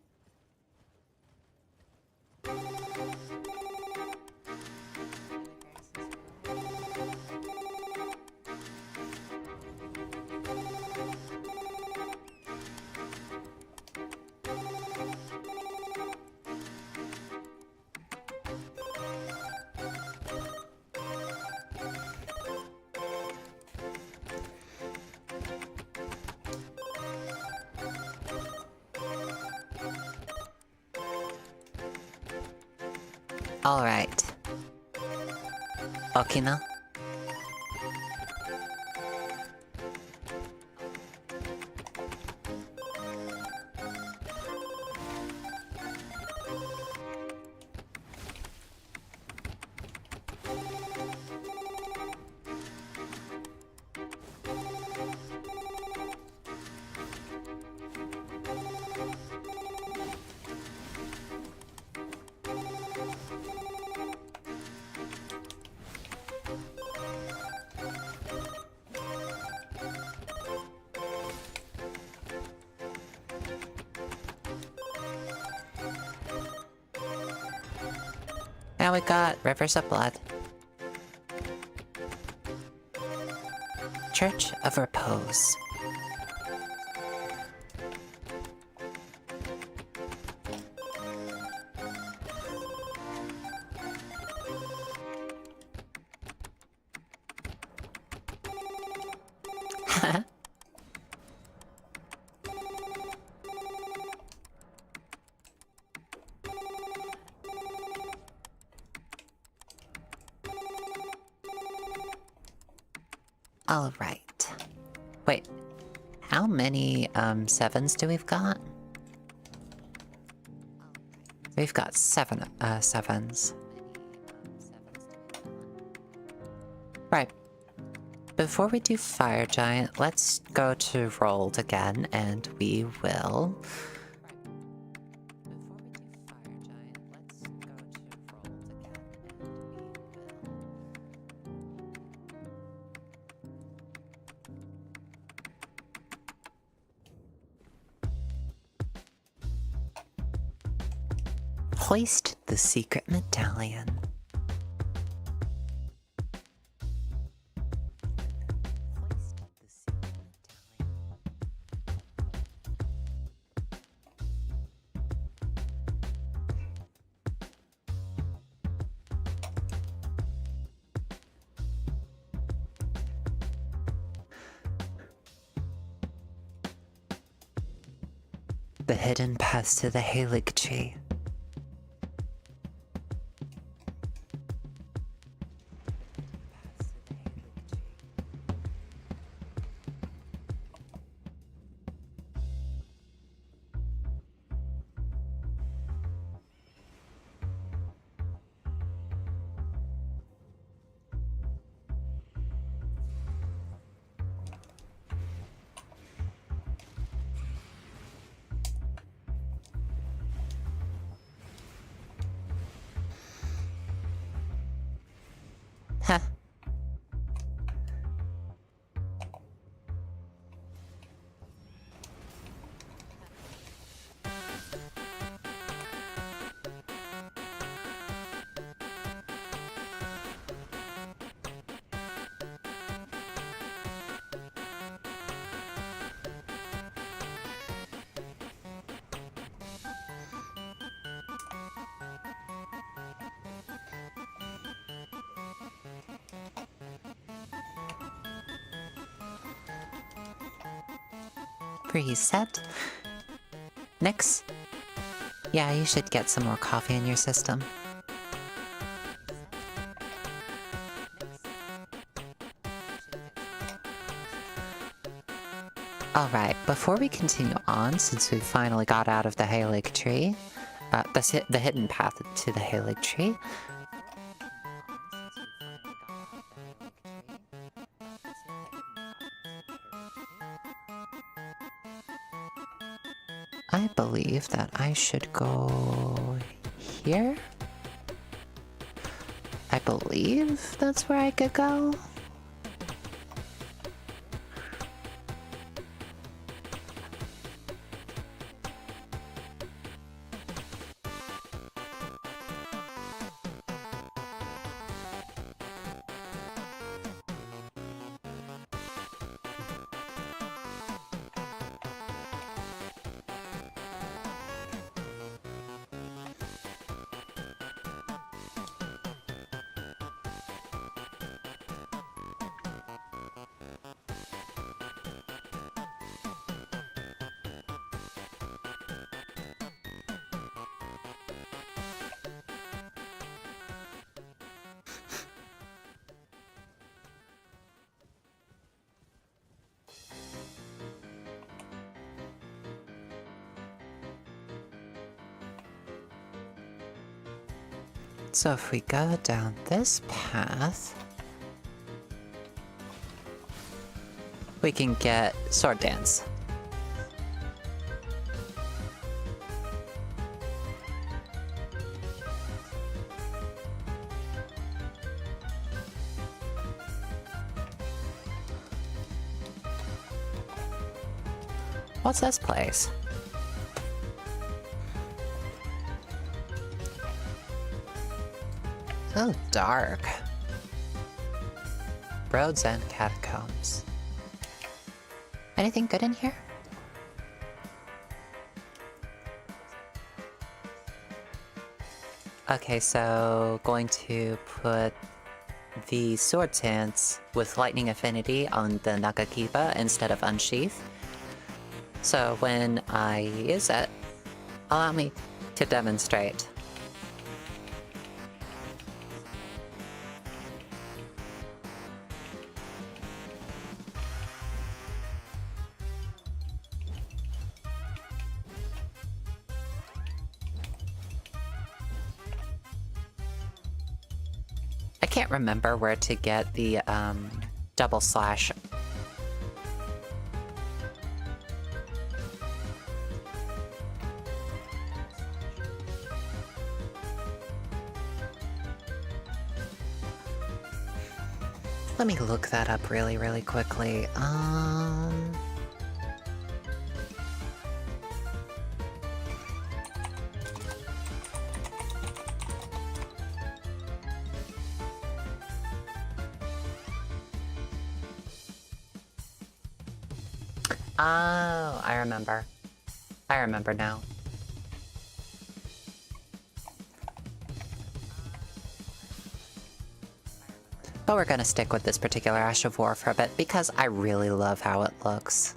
Alright. Okina? Now we got Rivers of Blood. Church of Repose. All right. Wait, how many 7s do we've got? We've got 7 7s. Right. Before we do Fire Giant, let's go to Rolled again, and we will. Hoist the secret medallion. The hidden path to the Halig tree. Huh. Preset. Next. Yeah, you should get some more coffee in your system. Alright, before we continue on, since we finally got out of the Halig tree, the hidden path to the Halig tree, I believe that I should go here? I believe that's where I could go. So if we go down this path, we can get Sword Dance. What's this place? So dark. Roads and catacombs. Anything good in here? Okay, so going to put the sword stance with lightning affinity on the Nagakiba instead of unsheath. So when I use it, allow me to demonstrate. I can't remember where to get the double slash. Let me look that up really quickly. Oh, I remember. I remember now. But we're gonna stick with this particular Ash of War for a bit because I really love how it looks.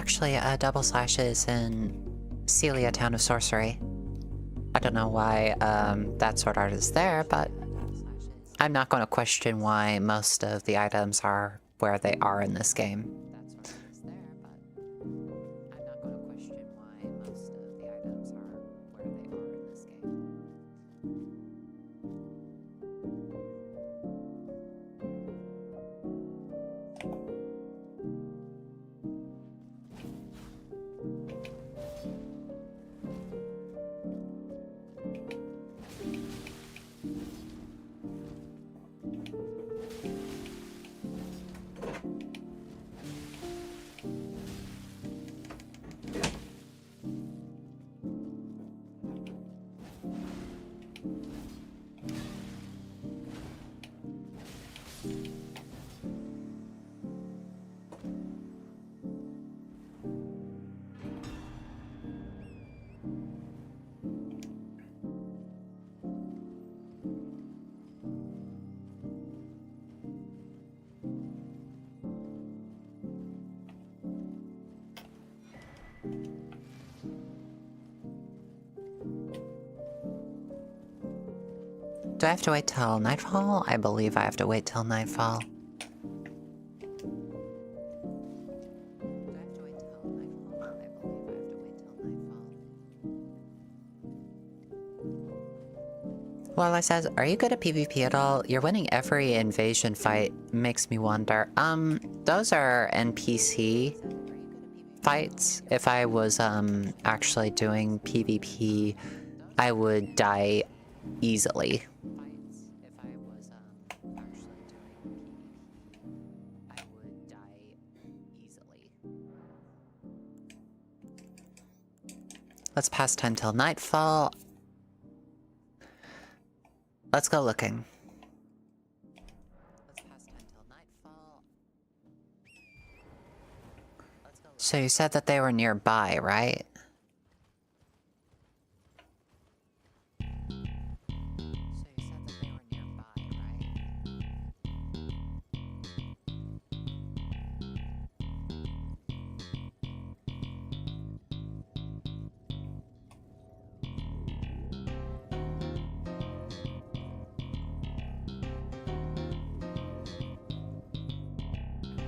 actually, Double Slash is in Celia, Town of Sorcery. I don't know why that sword art is there, but I'm not going to question why most of the items are where they are in this game. Do I have to wait till nightfall? I believe I have to wait till nightfall. Lorelai says, are you good at PvP at all? You're winning every invasion fight. Makes me wonder. Those are NPC fights. If I was, actually doing PvP, I would die easily. Let's pass time till nightfall. Let's go looking. So you said that they were nearby, right?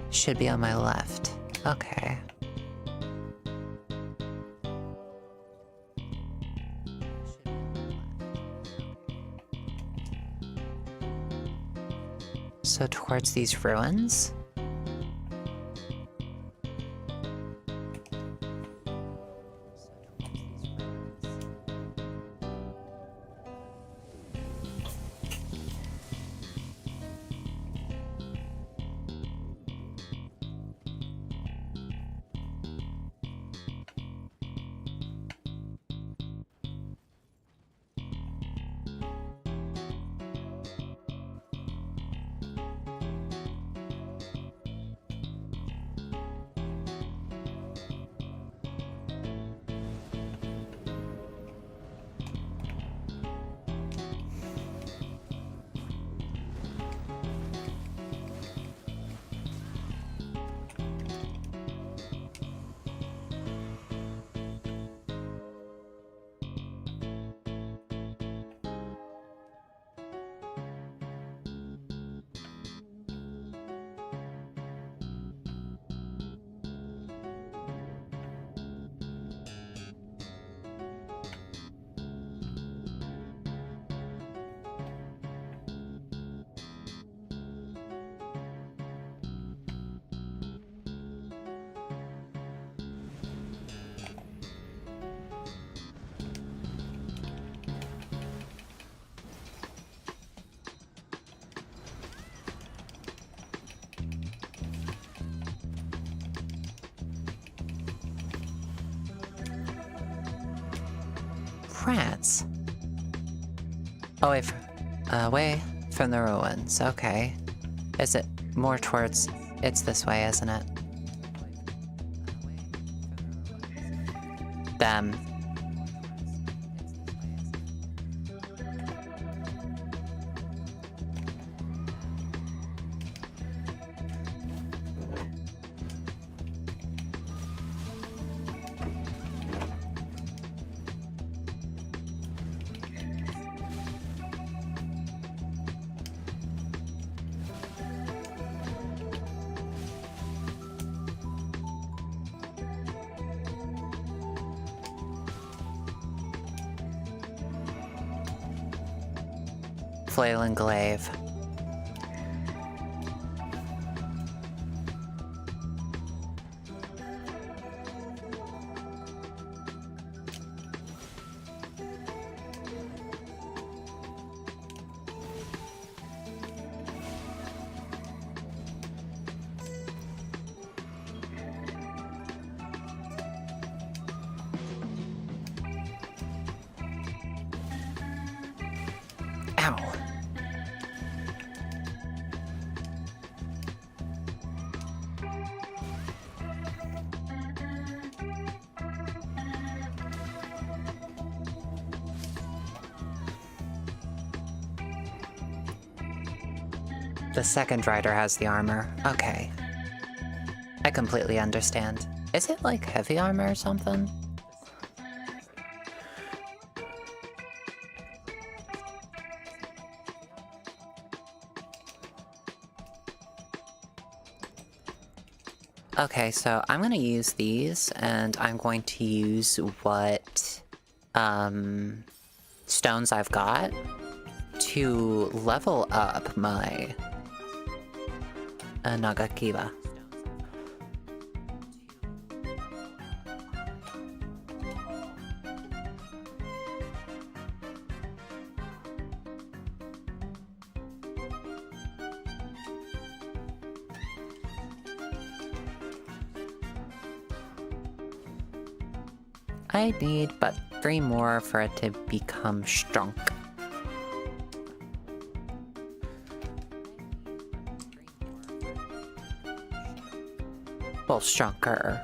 Should be on my left. Okay. So towards these ruins? Rats. Oh, away from the ruins. Okay. Is it more towards... It's this way, isn't it? Them. flail and glaive. Ow. The second rider has the armor. Okay. I completely understand. Is it like heavy armor or something? Okay, so I'm gonna use these, and I'm going to use what stones I've got to level up my Nagakiba. I need but 3 more for it to become strong. Well, stronger.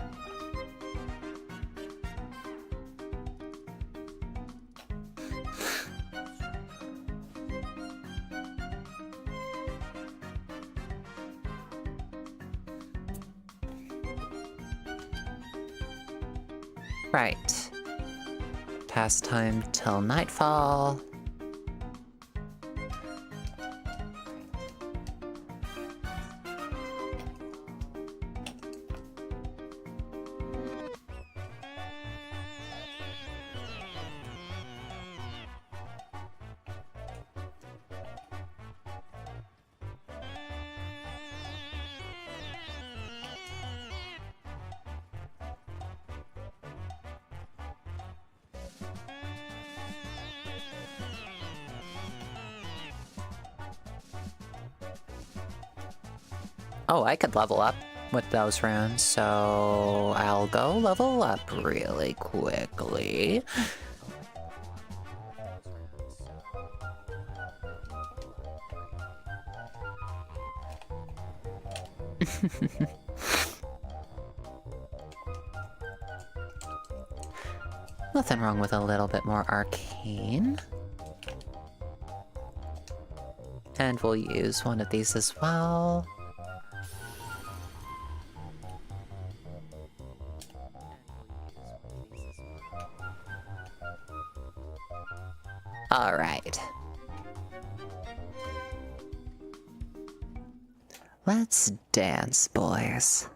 Right. Past time till nightfall. Oh, I could level up with those runes, so I'll go level up really quickly. Nothing wrong with a little bit more arcane. And we'll use one of these as well. All right. Let's dance, boys.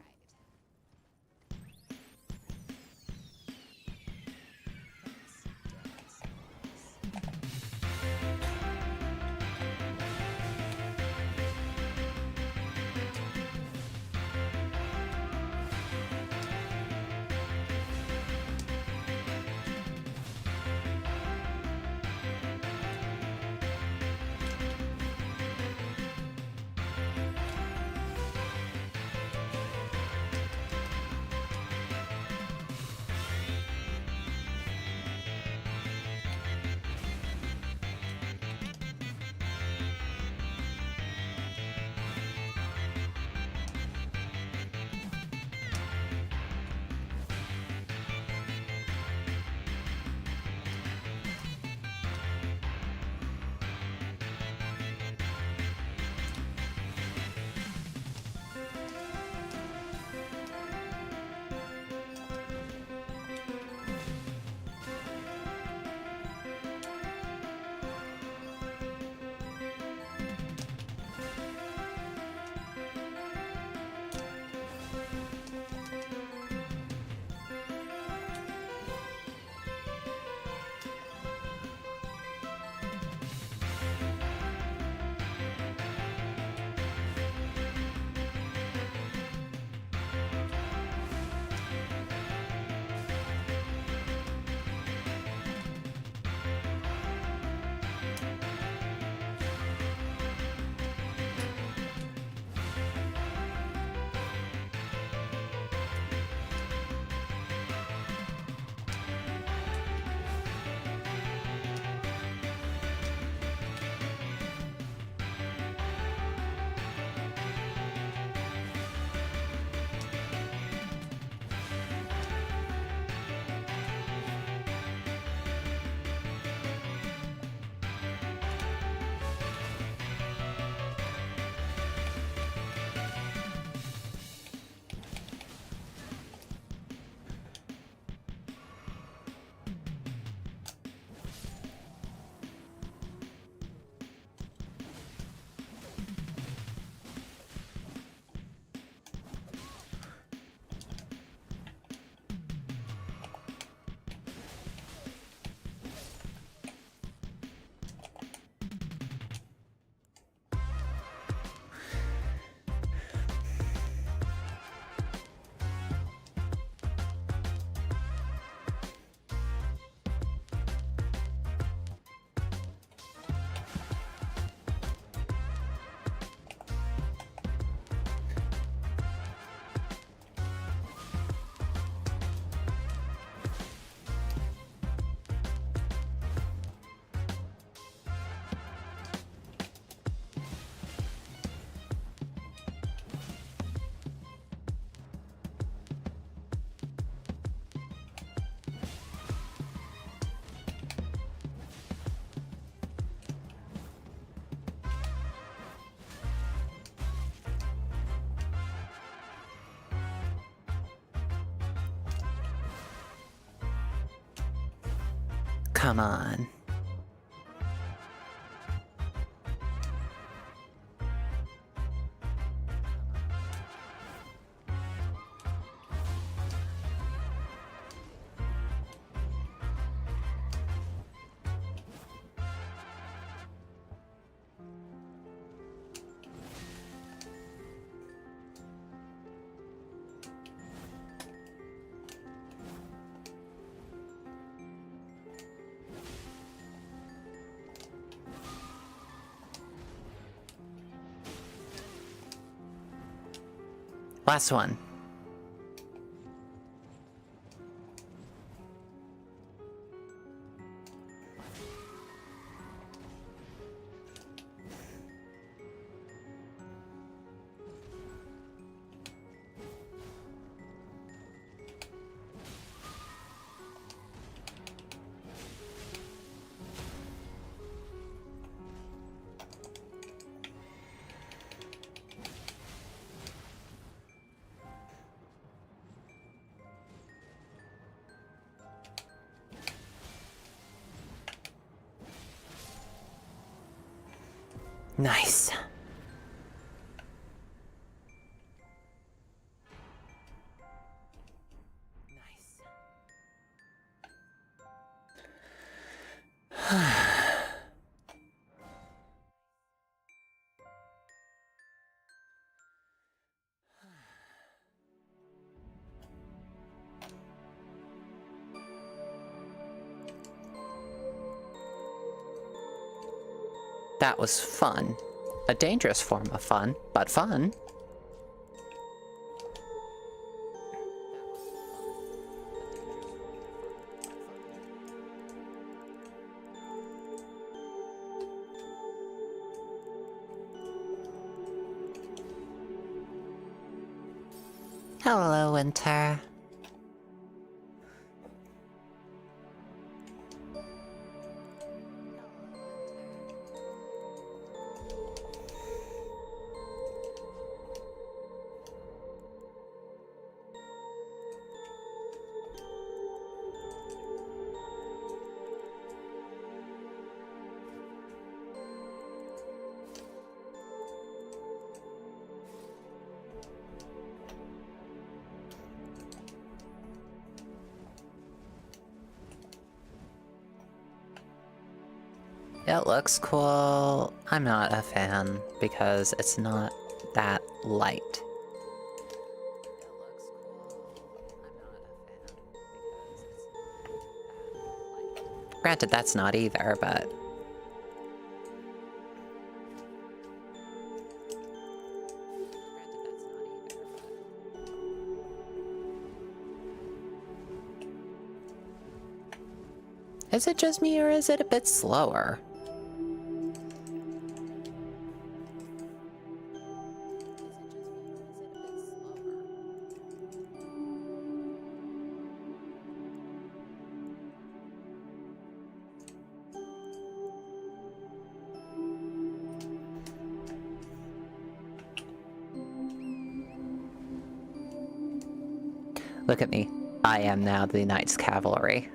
Come on. Last one. Nice. That was fun. A dangerous form of fun, but fun. Hello, Winter. It looks cool. I'm not a fan because it's not that light. Granted, that's not either, but... Is it just me or is it a bit slower? Look at me. I am now the Knight's Cavalry.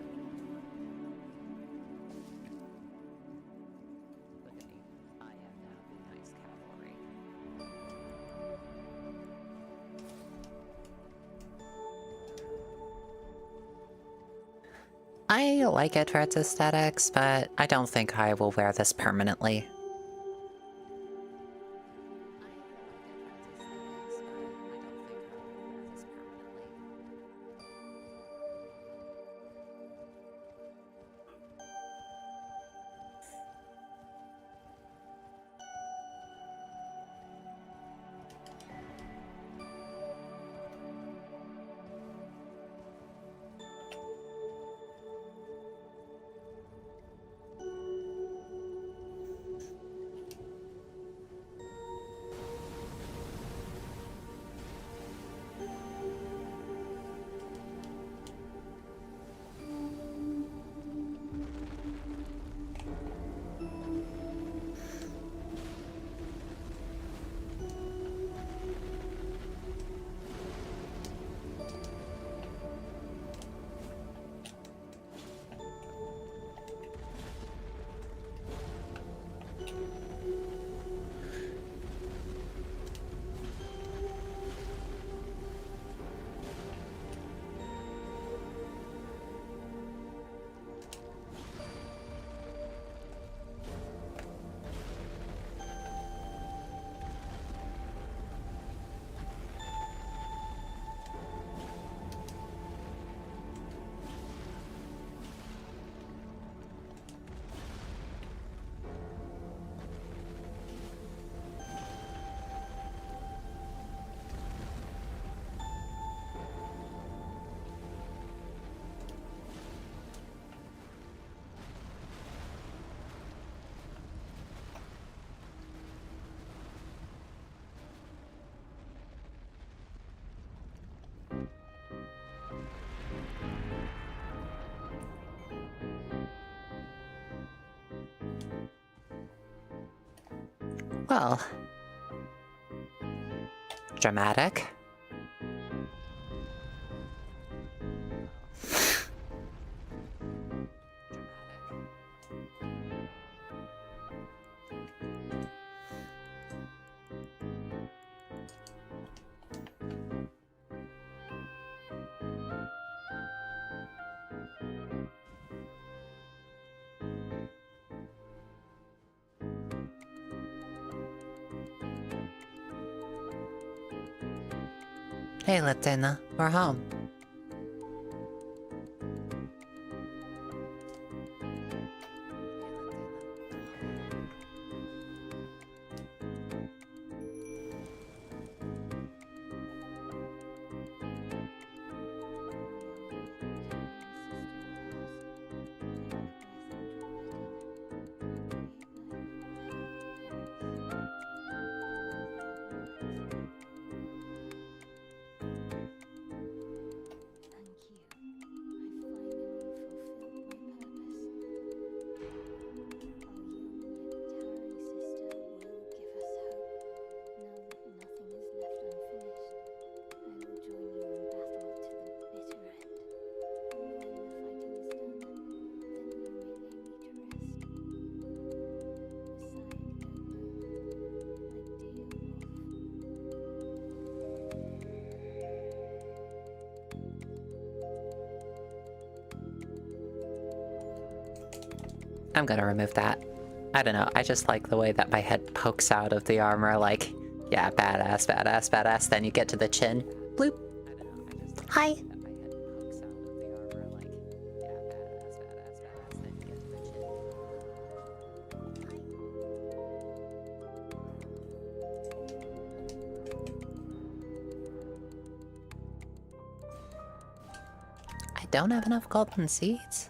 I like it for its aesthetics, but I don't think I will wear this permanently. Well, dramatic. Hey, Latina, we're home. I'm gonna remove that. I don't know, I just like the way that my head pokes out of the armor, like, yeah, badass, badass, badass, then you get to the chin. Bloop. Hi. I don't have enough golden seeds.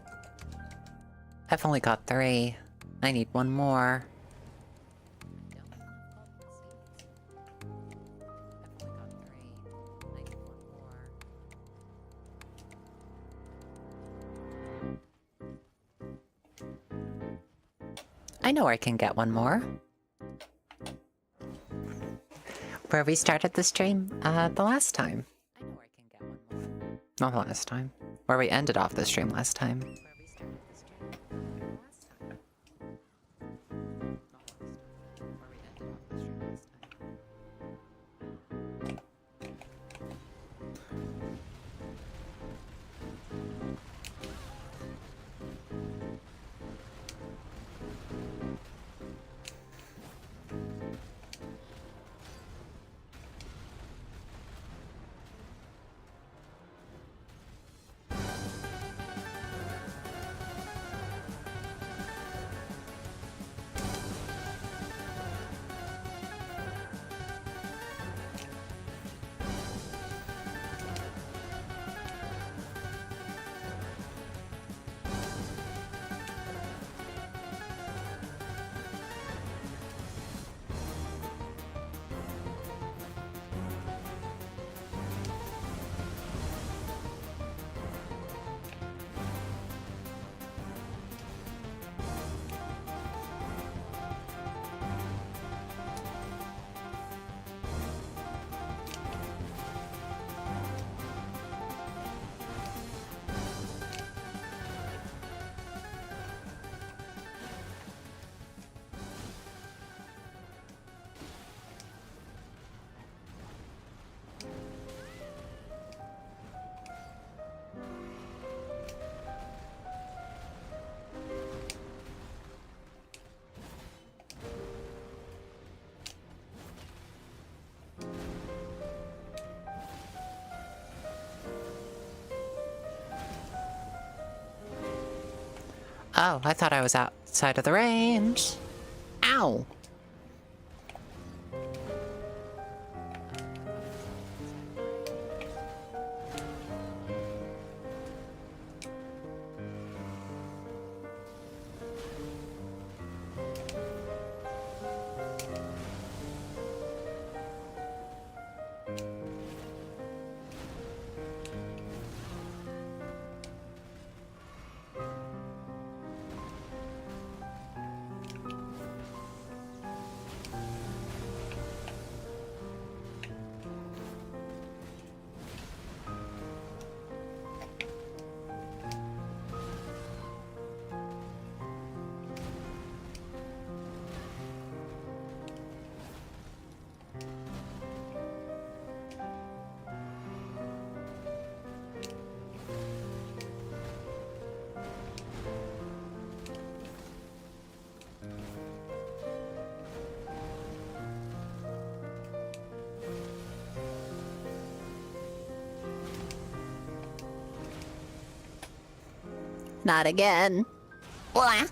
I've only got 3. I need 1 more. I know where I can get 1 more. Where we started the stream, the last time. I know where I can get 1 more. Not the last time. Where we ended off the stream last time. Oh, I thought I was outside of the range. Ow! Not again. Blah.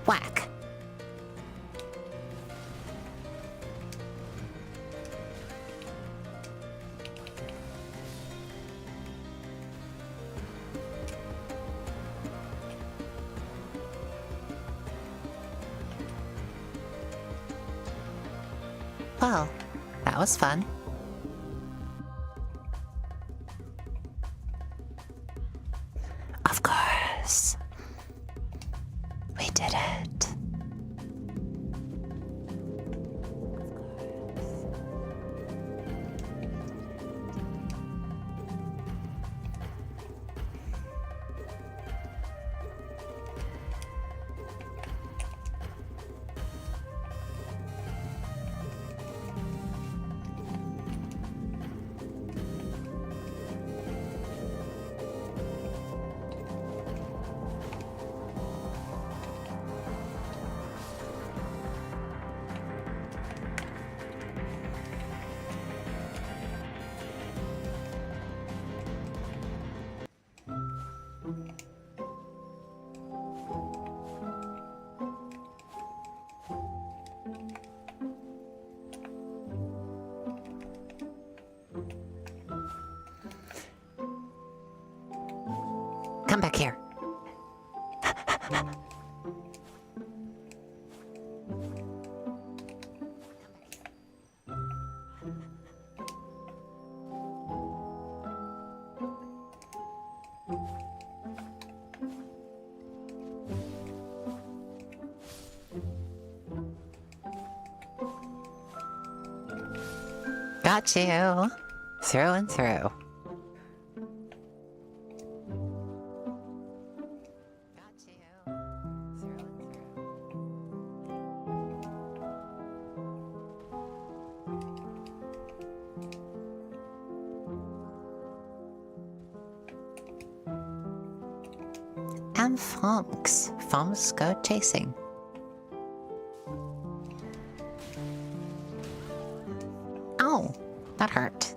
Whack. Well, that was fun. Of course. We did it. Come back here. Got you. Through and through. And Funks. Funks go chasing. Oh, that hurt.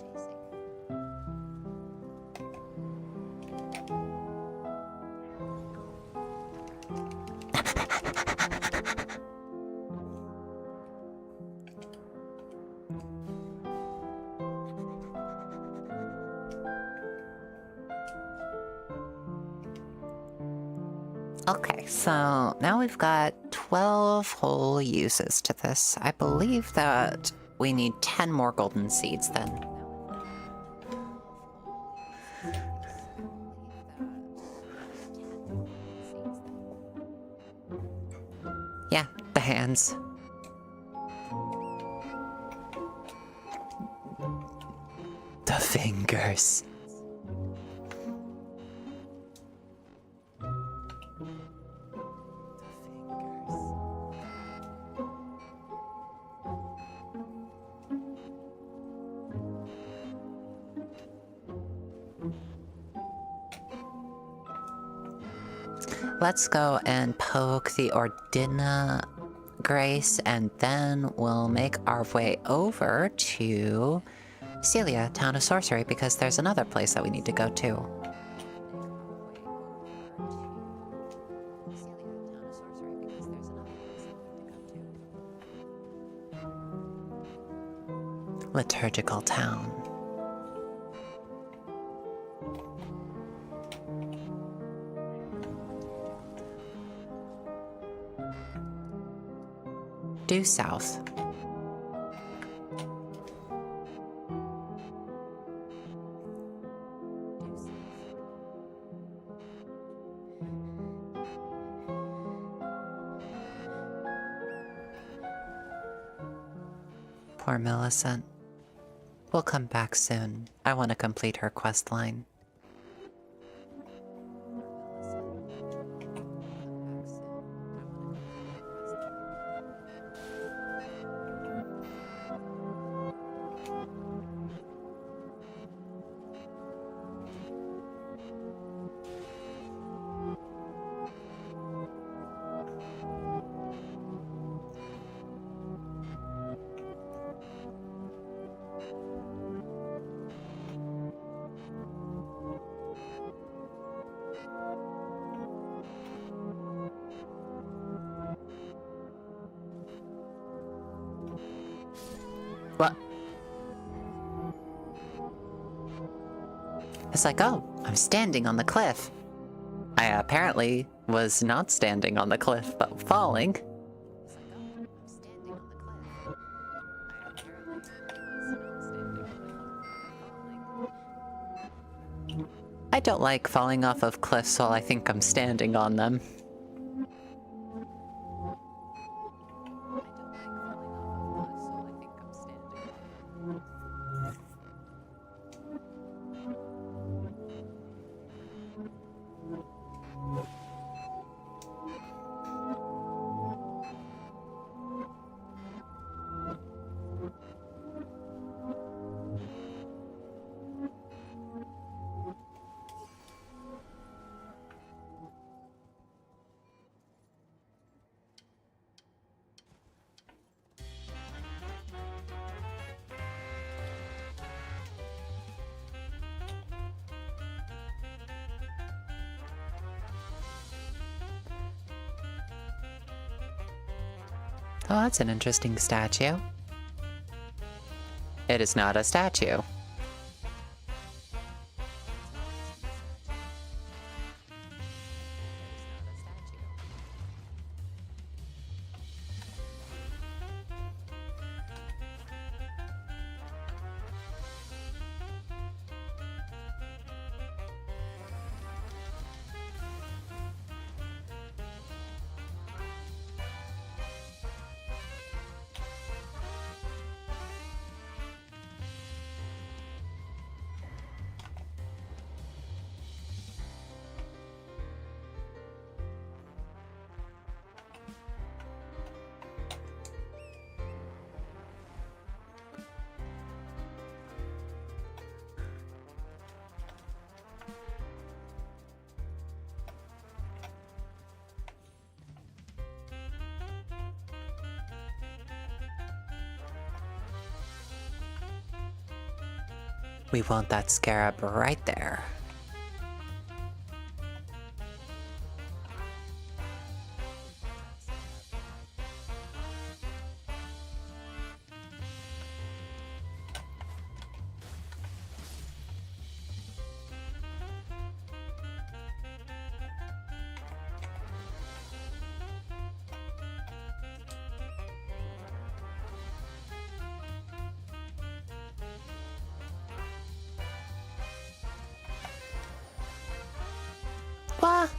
Okay, so now we've got 12 whole uses to this. I believe that we need 10 more golden seeds then. Yeah, the hands. The fingers. Let's go and poke the Ordina Grace, and then we'll make our way over to Celia, Town of Sorcery, because there's another place that we need to go to. Liturgical Town. Due south. Poor Millicent. We'll come back soon. I want to complete her quest line. What? It's like, oh, I'm standing on the cliff. I apparently was not standing on the cliff, but falling. I don't like falling off of cliffs while I think I'm standing on them. Oh, that's an interesting statue. It is not a statue. We want that scarab right there. What?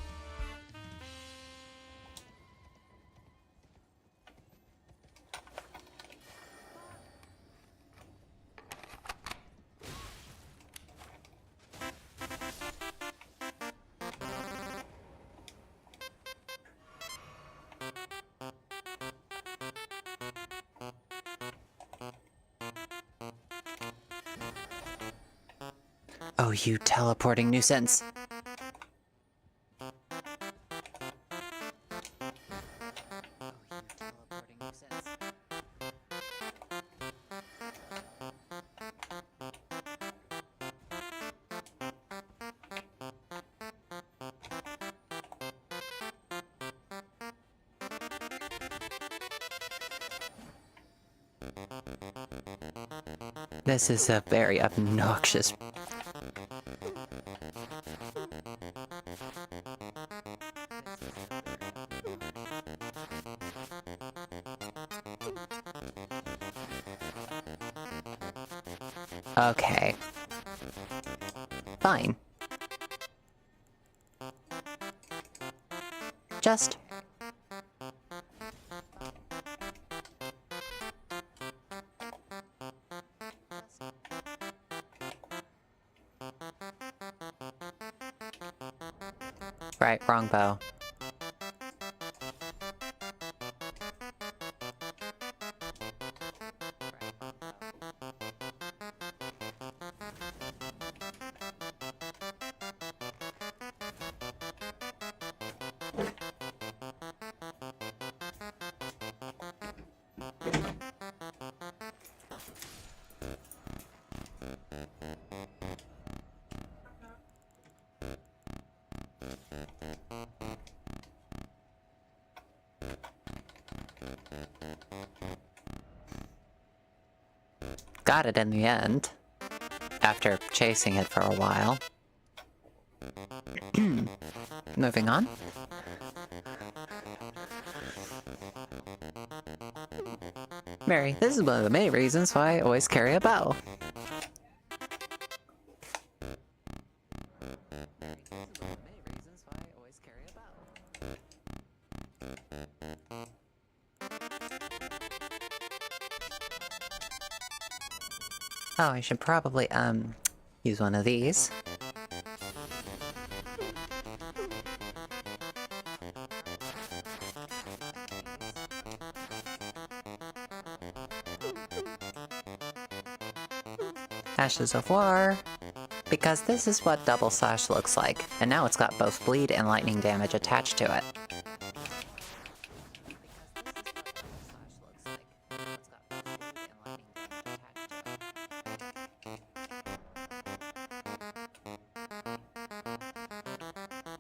Oh, you teleporting nuisance. This is a very obnoxious... Okay. Fine. Just... Right, wrong bow. Got it in the end, after chasing it for a while. Moving on. Mary, this is one of the main reasons why I always carry a bow. Oh, I should probably, use one of these. Ashes of War. Because this is what Double Slash looks like, and now it's got both bleed and lightning damage attached to it.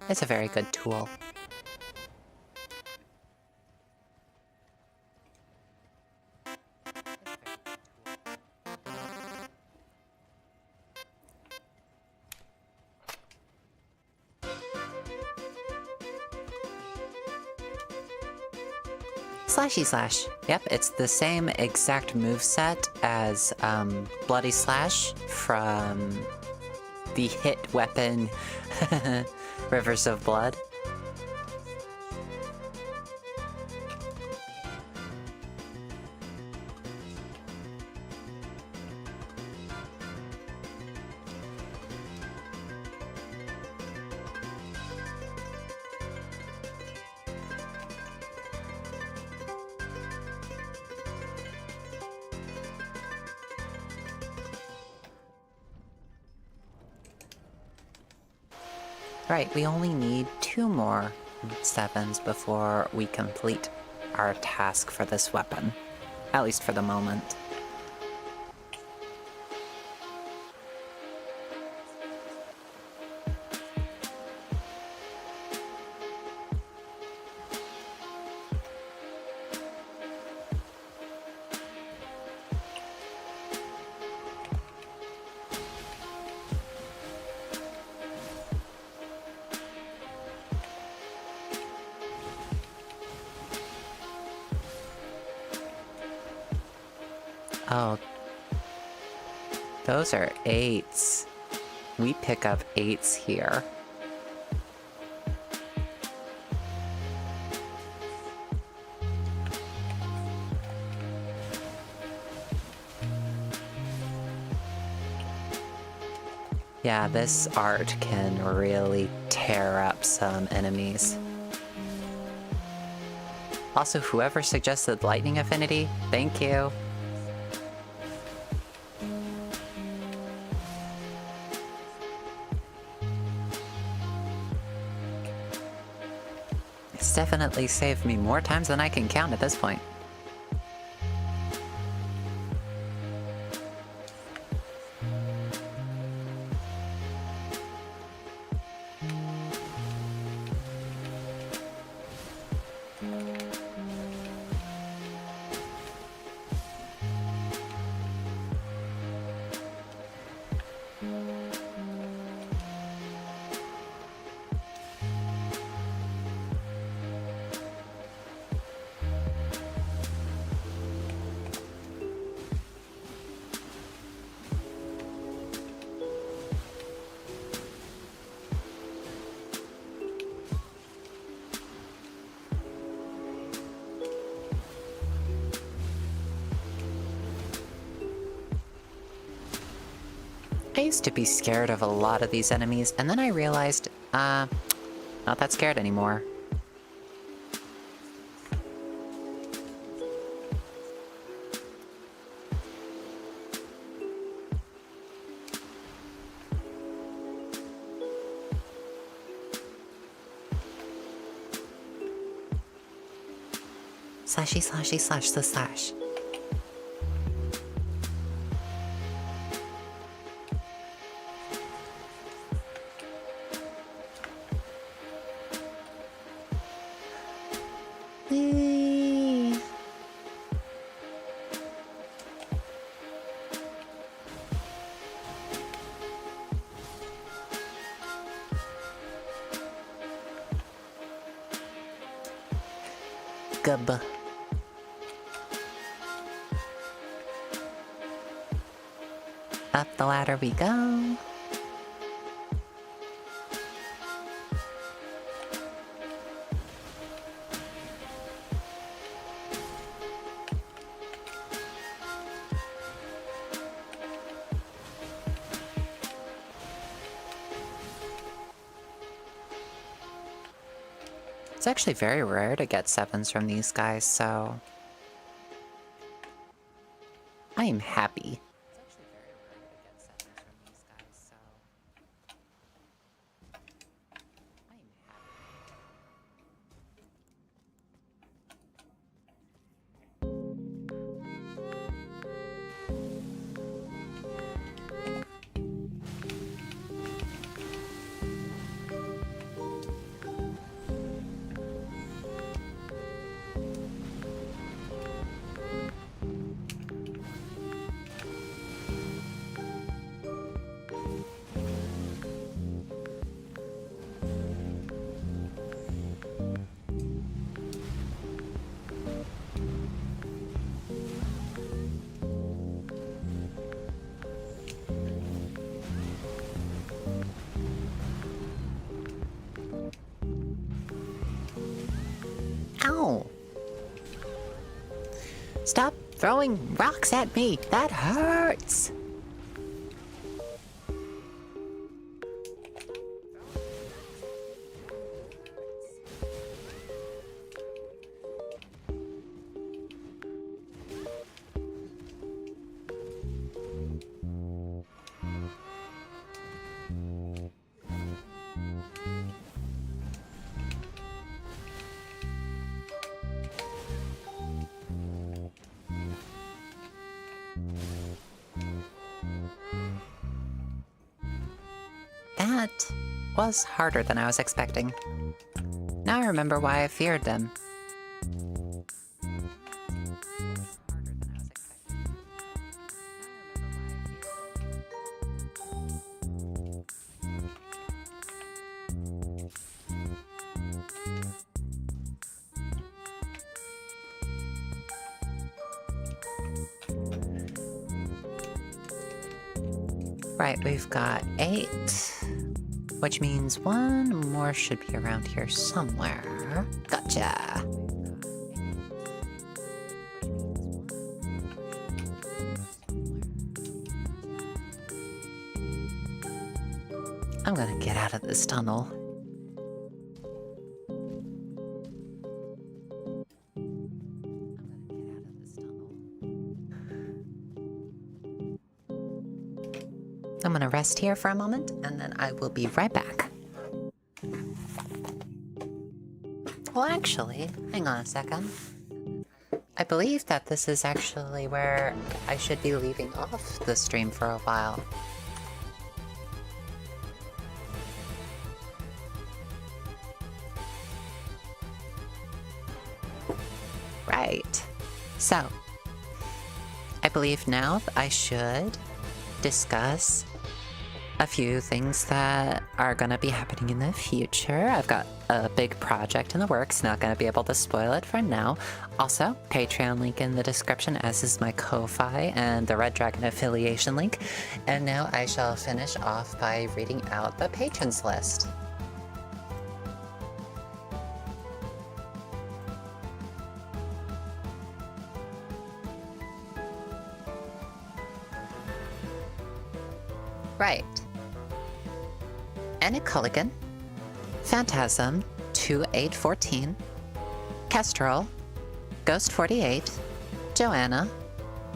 It's a very good tool. Slashy Slash. Yep, it's the same exact moveset as Bloody Slash from the hit weapon Rivers of Blood. Right, we only need 2 more 7s before we complete our task for this weapon. At least for the moment. Oh, those are 8s. We pick up 8s here. Yeah, this art can really tear up some enemies. Also, whoever suggested lightning affinity, thank you. It's definitely saved me more times than I can count at this point. I used to be scared of a lot of these enemies, and then I realized, Not that scared anymore. Slashy, slashy, slash the slash. Whee! Gub. Up the ladder we go. It's actually very rare to get 7s from these guys, so I am happy. Ow! Stop throwing rocks at me! That hurts! That was harder than I was expecting. Now I remember why I feared them. Right, we've got 8, which means 1 more should be around here somewhere. Gotcha! I'm gonna get out of this tunnel. I'm gonna rest here for a moment, and then I will be right back. Well, actually, hang on a second. I believe that this is actually where I should be leaving off the stream for a while. Right. So, I believe now I should discuss a few things that are going to be happening in the future. I've got a big project in the works, not going to be able to spoil it for now. Also, Patreon link in the description, as is my Ko-Fi and the Redragon affiliation link. And now I shall finish off by reading out the patrons list. Right. Anna Culligan, Phantasm 2814, Kestrel, Ghost 48, Joanna,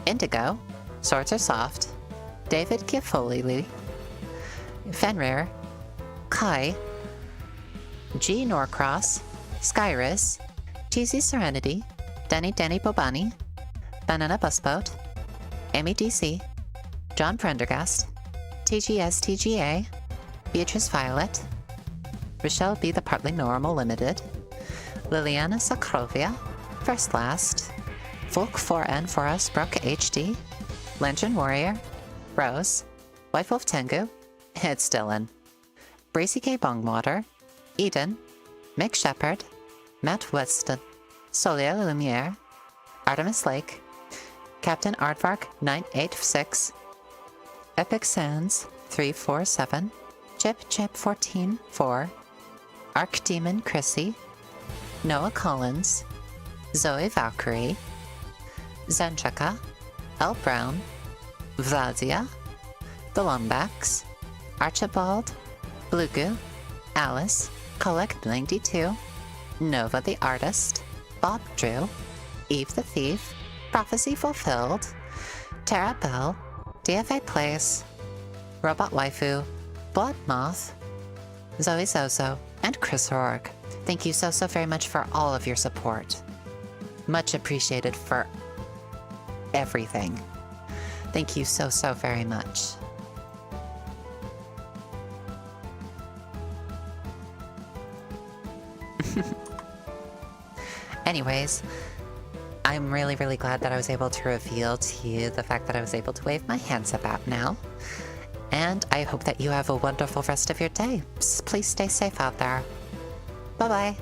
Indigo, Swords Are Soft, David Giafolili, Fenrir, Kai, G. Norcross, Skyrus, Cheesy Serenity, Denny Bobani, Banana Busboat, Amy DC, John Prendergast, TGA, Beatrice Violet, Rochelle B. the Partly Normal Limited, Liliana Sakrovia, First Last, Volk 4N for Us Brooke HD, Lantern Warrior, Rose, White Wolf Tengu, it's Dylan, Bracy K. Bongwater, Eden, Mick Shepard, Matt Weston, Solia Lumiere, Artemis Lake, Captain Aardvark 986, Epic Sands 347, Chip 144, Archdemon Chrissy, Noah Collins, Zoe Valkyrie, Zenchaka, L. Brown, Vladia, The Longbacks, Archibald, Bluegu, Alice, Collect 92, Nova the Artist, Bob Drew, Eve the Thief, Prophecy Fulfilled, Tara Bell, DFA Plays, Robot Waifu, Blood Moth, Zoe Zozo, and Chris Rourke. Thank you so very much for all of your support. Much appreciated for everything. Thank you so very much. Anyways, I'm really glad that I was able to reveal to you the fact that I was able to wave my hands about now. And I hope that you have a wonderful rest of your day. Please stay safe out there. Bye-bye.